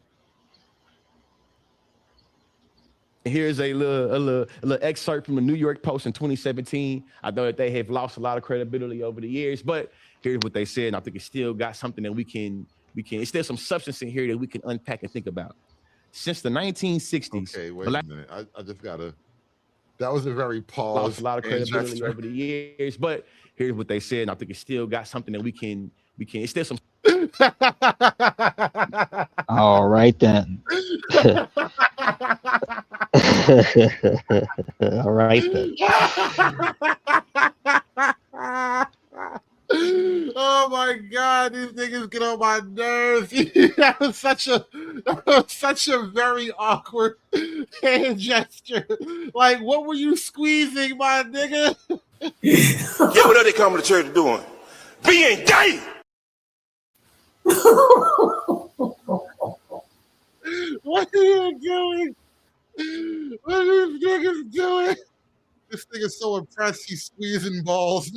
Here's a little excerpt from the New York Post in 2017. I know that they have lost a lot of credibility over the years, but here's what they said. And I think it's still got something that we can, it's still some substance in here that we can unpack and think about. Since the 1960s. Okay, wait a minute. I just gotta, that was a very pause. Lost a lot of credibility over the years, but here's what they said. And I think it's still got something that we can, it's still some. All right then. All right then. Oh my God, these niggas get on my nerves. That was such a very awkward hand gesture. Like, what were you squeezing, my nigga? Yeah, what are they coming to church doing? Being gay. What are you doing? What are these niggas doing? This nigga's so impressed he's squeezing balls.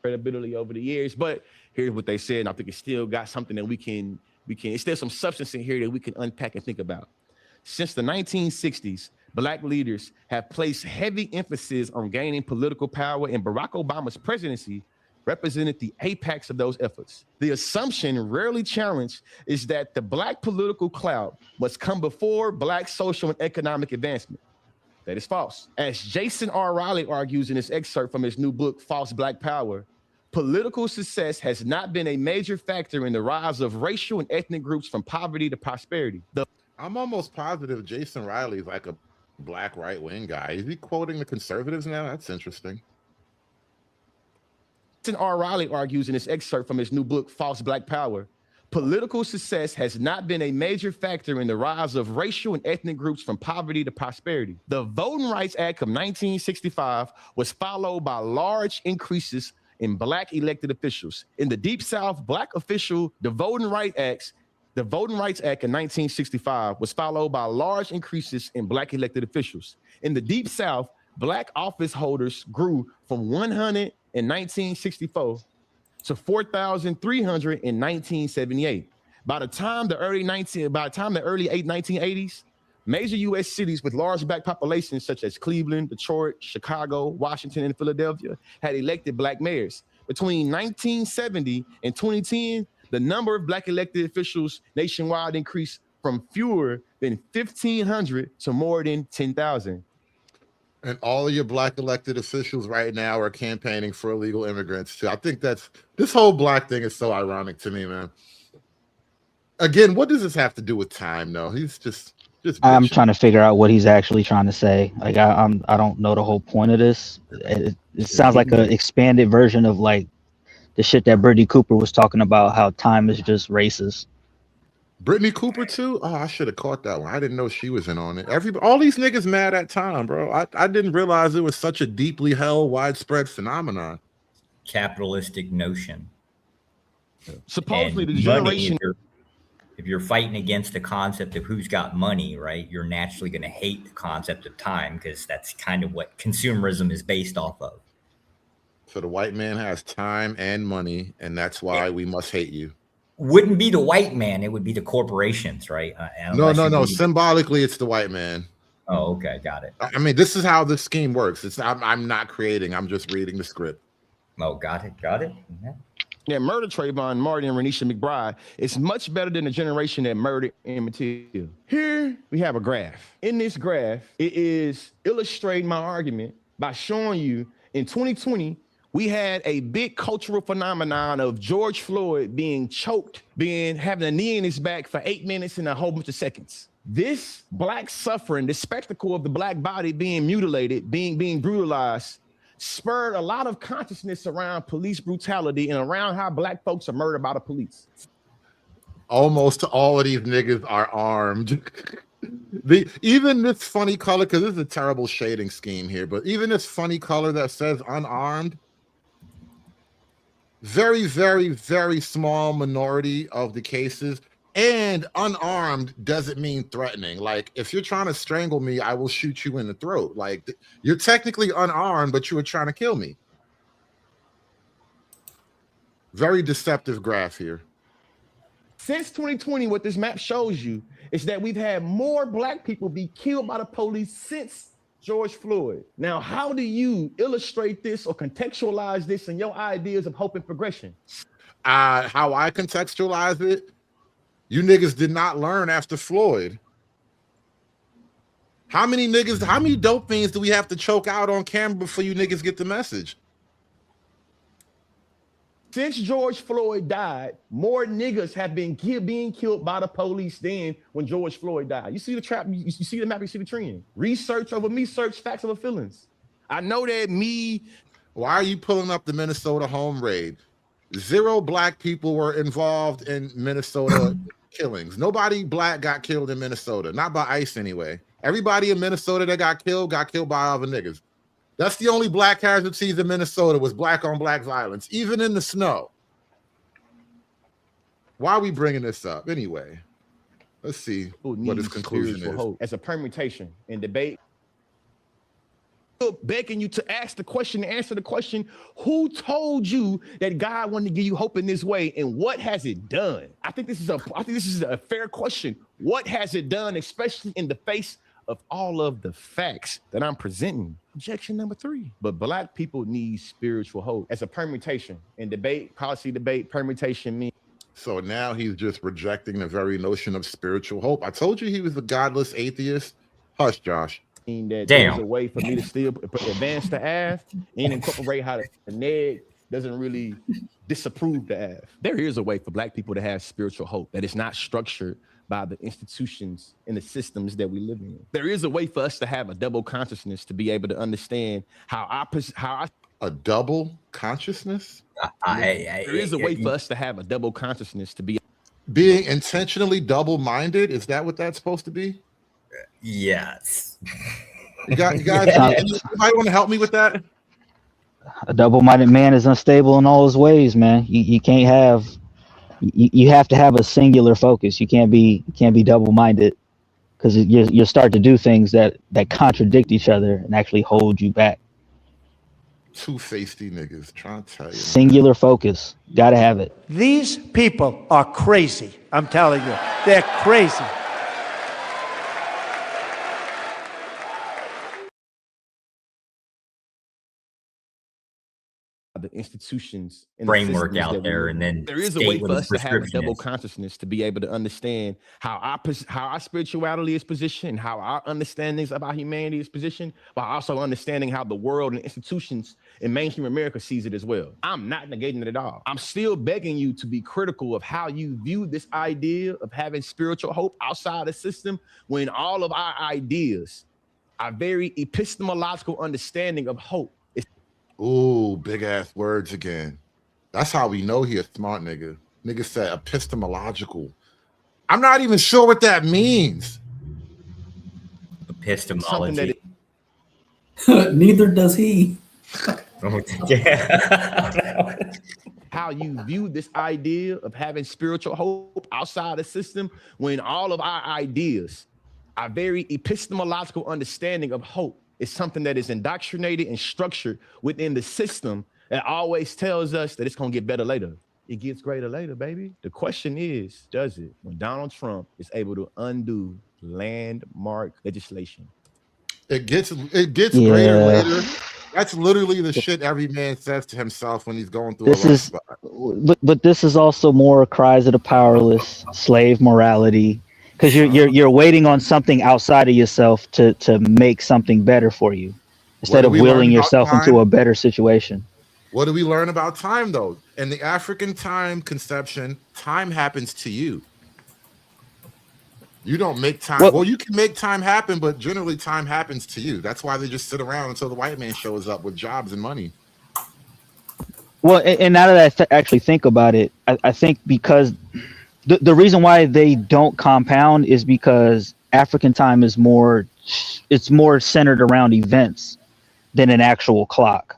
Credibility over the years, but here's what they said. And I think it's still got something that we can, it's still some substance in here that we can unpack and think about. Since the 1960s, black leaders have placed heavy emphasis on gaining political power, and Barack Obama's presidency represented the apex of those efforts. The assumption, rarely challenged, is that the black political clout must come before black social and economic advancement. That is false. As Jason R. Riley argues in this excerpt from his new book, False Black Power, political success has not been a major factor in the rise of racial and ethnic groups from poverty to prosperity. I'm almost positive Jason Riley is like a black right-wing guy. Is he quoting the conservatives now? That's interesting. Jason R. Riley argues in this excerpt from his new book, False Black Power, political success has not been a major factor in the rise of racial and ethnic groups from poverty to prosperity. The Voting Rights Act of 1965 was followed by large increases in black elected officials. In the Deep South, the Voting Rights Act of 1965 was followed by large increases in black elected officials. In the Deep South, black office holders grew from 100 in 1964 to 4,300 in 1978. By the time the early 1980s, major U.S. cities with large black populations such as Cleveland, Detroit, Chicago, Washington, and Philadelphia had elected black mayors. Between 1970 and 2010, the number of black elected officials nationwide increased from fewer than 1,500 to more than 10,000. And all of your black elected officials right now are campaigning for illegal immigrants too. I think this whole black thing is so ironic to me, man. Again, what does this have to do with time? No, he's just I'm trying to figure out what he's actually trying to say. Like I don't know the whole point of this. It sounds like an expanded version of like the shit that Brittany Cooper was talking about, how time is just racist. Brittany Cooper too? Oh, I should have caught that one. I didn't know she was in on it. All these niggas mad at time, bro. I didn't realize it was such a deeply held, widespread phenomenon. Capitalistic notion. Supposedly And the money, generation. if you're fighting against the concept of who's got money, right, you're naturally going to hate the concept of time, because that's kind of what consumerism is based off of. So the white man has time and money, and that's why we must hate you. Wouldn't be the white man, it would be the corporations, right? No. Symbolically, it's the white man. Oh, okay, got it. I mean, this is how the scheme works. I'm not creating. I'm just reading the script. Oh, got it. Mm-hmm. That murdered Trayvon Martin and Renisha McBride is much better than the generation that murdered Emmett Till. Here we have a graph. In this graph, it is illustrating my argument by showing you in 2020, we had a big cultural phenomenon of George Floyd being choked, having a knee in his back for 8 minutes and a whole bunch of seconds. This black suffering, the spectacle of the black body being mutilated, being brutalized, spurred a lot of consciousness around police brutality and around how black folks are murdered by the police. Almost all of these niggas are armed. Even this funny color, because this is a terrible shading scheme here, but even this funny color that says unarmed, very, very, very small minority of the cases. And unarmed doesn't mean threatening. Like, if you're trying to strangle me, I will shoot you in the throat. Like, you're technically unarmed, but you were trying to kill me. Very deceptive graph here. Since 2020, what this map shows you is that we've had more black people be killed by the police since George Floyd. Now, how do you illustrate this or contextualize this in your ideas of hope and progression? How I contextualize it, you niggas did not learn after Floyd. How many dope fiends do we have to choke out on camera before you niggas get the message? Since George Floyd died, more niggas have been being killed by the police than when George Floyd died. You see the trap, you see the map, you see the trend. Research over me search, facts over feelings. I know that me. Why are you pulling up the Minnesota home raid? 0 black people were involved in Minnesota killings. Nobody black got killed in Minnesota, not by ICE anyway. Everybody in Minnesota that got killed by other niggas. That's the only black casualties in Minnesota was black on black violence, even in the snow. Why are we bringing this up anyway? Let's see what his conclusion is. As a permutation in debate, begging you to ask the question, answer the question, who told you that God wanted to give you hope in this way, and what has it done? I think this is a fair question. What has it done, especially in the face of all of the facts that I'm presenting? Objection number 3. But black people need spiritual hope. As a permutation in debate, policy debate, permutation means. So now he's just rejecting the very notion of spiritual hope. I told you he was a godless atheist. Hush, Josh. That there's a way for me to still advance the AF and incorporate how the neg doesn't really disapprove the AF. There is a way for black people to have spiritual hope that is not structured by the institutions and the systems that we live in. There is a way for us to have a double consciousness to be able to understand how a double consciousness? There is a way for us to have a double consciousness to be being intentionally double-minded. Is that what that's supposed to be? Yes. You guys, anybody want to help me with that? A double-minded man is unstable in all his ways, man. You can't have. You have to have a singular focus. You can't be double-minded, because you'll start to do things that contradict each other and actually hold you back. Two-faced niggas trying to tell you. Singular focus, gotta have it. These people are crazy. I'm telling you, they're crazy. The institutions and framework the out there, and then there is a way for us to have a double consciousness to be able to understand how our spirituality is positioned, how our understandings about humanity is positioned, while also understanding how the world and institutions in mainstream America sees it as well. I'm not negating it at all. I'm still begging you to be critical of how you view this idea of having spiritual hope outside the system, when all of our ideas, our very epistemological understanding of hope. Ooh, big ass words again. That's how we know he a smart nigga. Nigga said epistemological. I'm not even sure what that means. Epistemology. Neither does he. How you view this idea of having spiritual hope outside the system, when all of our ideas, our very epistemological understanding of hope, is something that is indoctrinated and structured within the system that always tells us that it's gonna get better later. It gets greater later, baby. The question is, does it? When Donald Trump is able to undo landmark legislation. It gets greater later. That's literally the shit every man says to himself when he's going through This a rough is, spot. but this is also more cries of the powerless, slave morality, because you're waiting on something outside of yourself to make something better for you, instead of willing yourself into a better situation. What do we learn about time, though? In the African time conception, time happens to you. You don't make time. Well, you can make time happen, but generally time happens to you. That's why they just sit around until the white man shows up with jobs and money. Well, and now that I actually think about it, I think because the reason why they don't compound is because African time is more centered around events than an actual clock.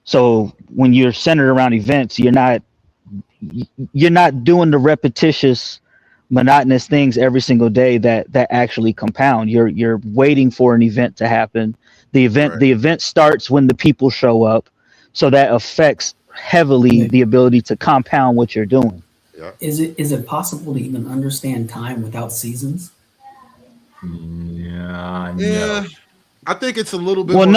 So when you're centered around events, you're not doing the repetitious, monotonous things every single day that actually compound. You're waiting for an event to happen. The event starts when the people show up, so that affects heavily the ability to compound what you're doing. Yeah. Is it possible to even understand time without seasons? Yeah. I think it's a little bit more than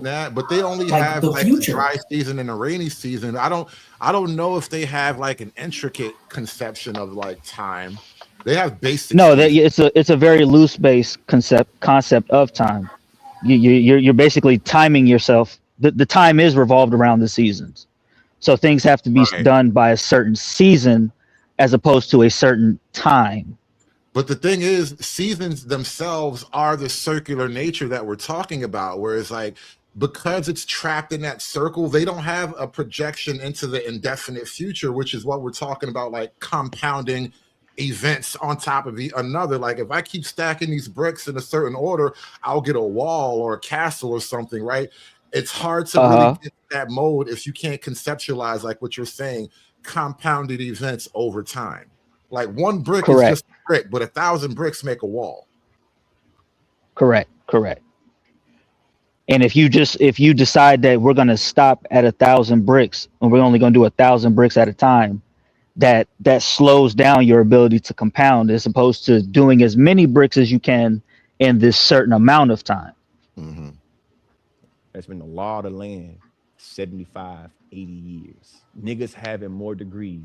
that, but they only Like have the like future. a dry season and a rainy season. I don't know if they have like an intricate conception of like time. They have basic. No, it's a very loose base concept of time. You're basically timing yourself. The time is revolved around the seasons, so things have to be done by a certain season as opposed to a certain time. But the thing is, seasons themselves are the circular nature that we're talking about, whereas like, because it's trapped in that circle, they don't have a projection into the indefinite future, which is what we're talking about, like compounding events on top of another. Like if I keep stacking these bricks in a certain order, I'll get a wall or a castle or something, right? It's hard to really get that mode if you can't conceptualize, like what you're saying, compounded events over time. Like one brick is just a brick, but 1,000 bricks make a wall. Correct. And if you decide that we're going to stop at 1,000 bricks and we're only going to do 1,000 bricks at a time, that slows down your ability to compound as opposed to doing as many bricks as you can in this certain amount of time. Mm-hmm. That's been the law of the land 75, 80 years. Niggas having more degrees,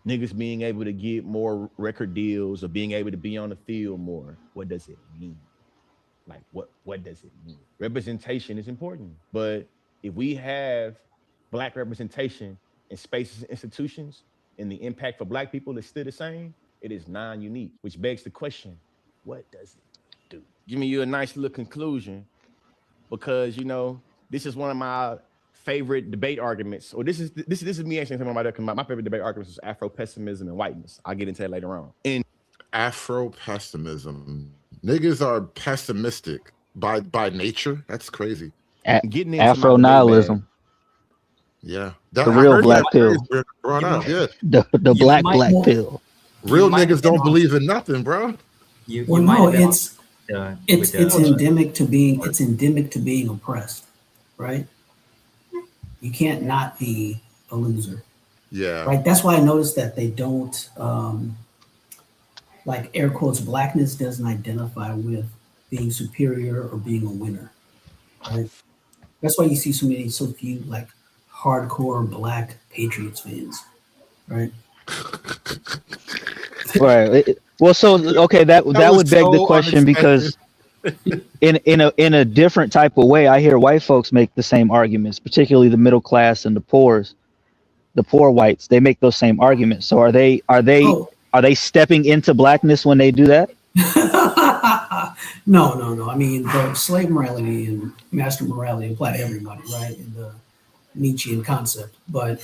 niggas being able to get more record deals or being able to be on the field more. What does it mean? Like, what does it mean? Representation is important, but if we have Black representation in spaces and institutions and the impact for Black people is still the same, it is non-unique, which begs the question, what does it do? Giving you a nice little conclusion, because, you know, this is one of my favorite debate arguments, or this is me answering something about that. My favorite debate arguments is Afro-pessimism and whiteness. I'll get into that later on. And Afro-pessimism. Niggas are pessimistic by nature. That's crazy. Getting into Afro-nihilism. Yeah. The real black pill. Brought up. Yeah. The black pill. Real niggas don't believe in nothing, bro. It's endemic to being oppressed, right? You can't not be a loser. Yeah. Right. That's why I noticed that they don't like air quotes, blackness doesn't identify with being superior or being a winner. Right. That's why you see so few like hardcore Black Patriots fans. Right. Right. Well, so okay, that would beg the question, because in a different type of way, I hear white folks make the same arguments, particularly the middle class and the poor whites. They make those same arguments. So are they stepping into blackness when they do that? No. I mean, the slave morality and master morality apply to everybody, right? In the Nietzschean concept, but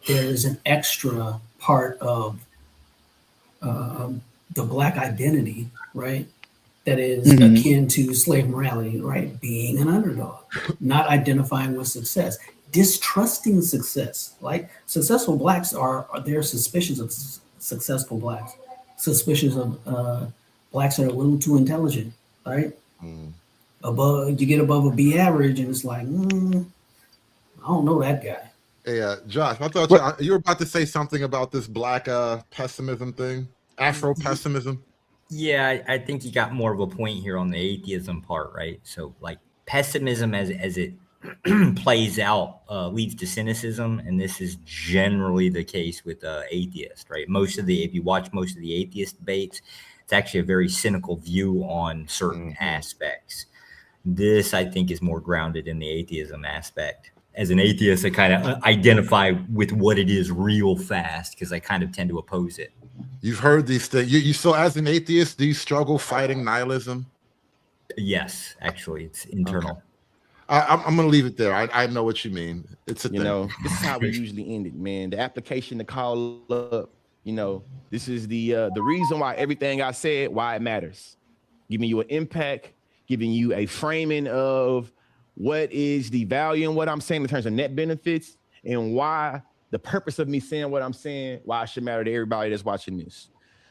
there is an extra part of the Black identity, right? That is akin to slave morality, right? Being an underdog, not identifying with success, distrusting success. Like successful Blacks are they're suspicious of successful Blacks, suspicious of Blacks that are a little too intelligent, right? Above, you get above a B average, and it's like, I don't know that guy. Hey, Josh, I thought you were about to say something about this Black pessimism thing, Afro pessimism. Yeah, I think you got more of a point here on the atheism part, right? So like pessimism as it plays out leads to cynicism, and this is generally the case with atheists, right? If you watch most of the atheist debates, it's actually a very cynical view on certain aspects. This, I think, is more grounded in the atheism aspect. As an atheist, I kind of identify with what it is real fast because I kind of tend to oppose it. You've heard these things. You so as an atheist, do you struggle fighting nihilism? Yes, actually, it's internal. Okay. I'm going to leave it there. I know what you mean. It's a thing. This is how we usually end it, man. The application to call up, this is the reason why everything I said, why it matters. Giving you an impact, giving you a framing of what is the value in what I'm saying in terms of net benefits and why the purpose of me saying what I'm saying, why it should matter to everybody that's watching this.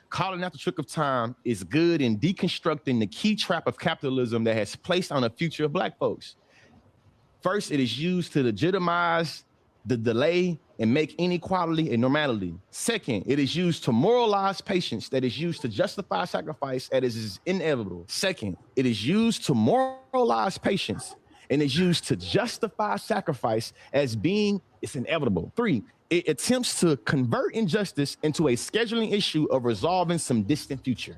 Calling out the trick of time is good in deconstructing the key trap of capitalism that has placed on the future of Black folks. First, it is used to legitimize the delay and make inequality a normality. Second, it is used to moralize patience that is used to justify sacrifice that is inevitable. Second, it is used to moralize patience and is used to justify sacrifice as being it's inevitable. Three, it attempts to convert injustice into a scheduling issue of resolving some distant future.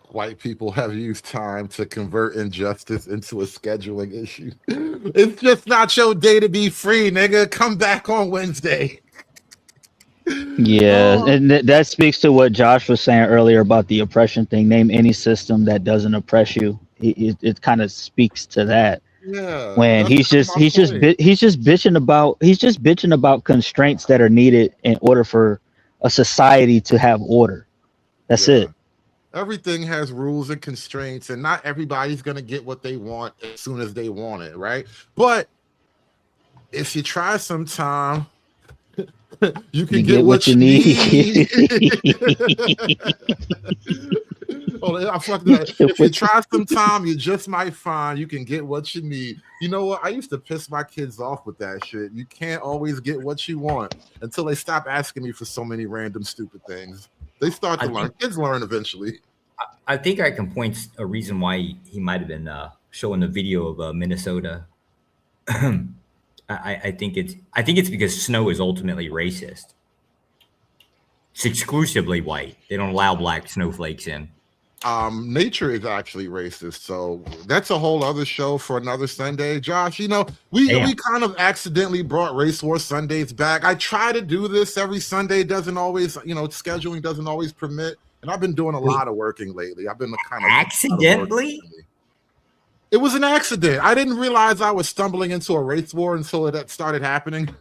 White people have used time to convert injustice into a scheduling issue. It's just not your day to be free, nigga. Come back on Wednesday. Yeah, and that speaks to what Josh was saying earlier about the oppression thing. Name any system that doesn't oppress you. It kind of speaks to that. Yeah, When he's just bitching about constraints that are needed in order for a society to have order. That's it. Everything has rules and constraints, and not everybody's going to get what they want as soon as they want it, right? But if you try sometime, you can get what you need. If you try sometime, you just might find you can get what you need. You know what? I used to piss my kids off with that shit. You can't always get what you want until they stop asking me for so many random stupid things. They start to learn. Kids learn eventually. I think I can point a reason why he might have been showing the video of Minnesota. I think it's because snow is ultimately racist. It's exclusively white. They don't allow black snowflakes in. Nature is actually racist, so that's a whole other show for another Sunday. Josh, we kind of accidentally brought Race War Sundays back. I try to do this every Sunday, doesn't always, scheduling doesn't always permit, and I've been doing a lot of working lately. I've been kind of accidentally. It was an accident. I didn't realize I was stumbling into a race war until it started happening.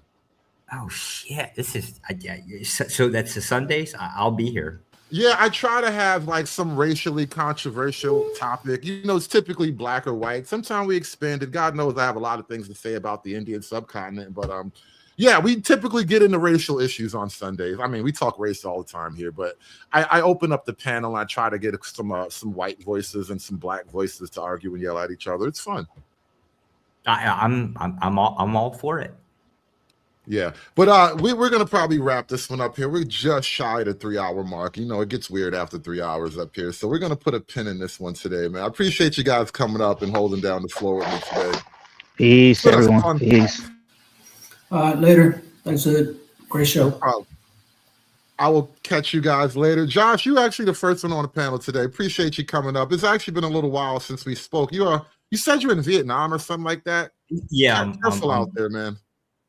Oh shit! This is so that's the Sundays. I'll be here. Yeah, I try to have like some racially controversial topic. It's typically black or white. Sometimes we expand it. God knows I have a lot of things to say about the Indian subcontinent, but yeah, we typically get into racial issues on Sundays. I mean, we talk race all the time here, but I open up the panel and I try to get some white voices and some black voices to argue and yell at each other. It's fun. I'm all for it. Yeah, but we're gonna probably wrap this one up here. We're just shy of the 3-hour mark. It gets weird after 3 hours up here, so we're gonna put a pin in this one today, man. I appreciate you guys coming up and holding down the floor with me today. Peace, everyone. Peace. Later. Thanks, Ed. Great show. I will catch you guys later. Josh, you actually the first one on the panel today. Appreciate you coming up. It's actually been a little while since we spoke. You said you're in Vietnam or something like that. Yeah, I'm careful out there, man.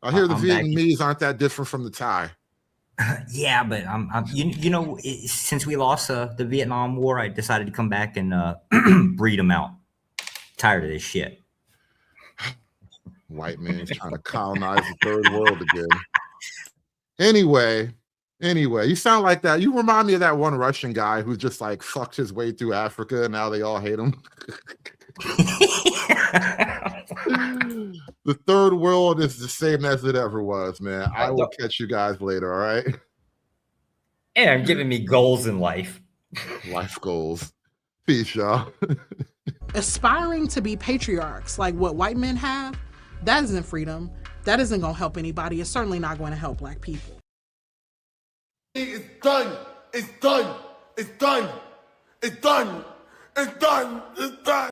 I hear the Vietnamese aren't that different from the Thai. Yeah, but since we lost the Vietnam War, I decided to come back and breed them out. Tired of this shit. White man's trying to colonize the third world again. Anyway, you sound like that. You remind me of that one Russian guy who just like fucked his way through Africa and now they all hate him. The third world is the same as it ever was, man. I will catch you guys later, all right? And giving me goals in life. Life goals. Peace, y'all. Aspiring to be patriarchs like what white men have, that isn't freedom. That isn't going to help anybody. It's certainly not going to help black people. It's done. It's done. It's done. It's done. It's done. It's done.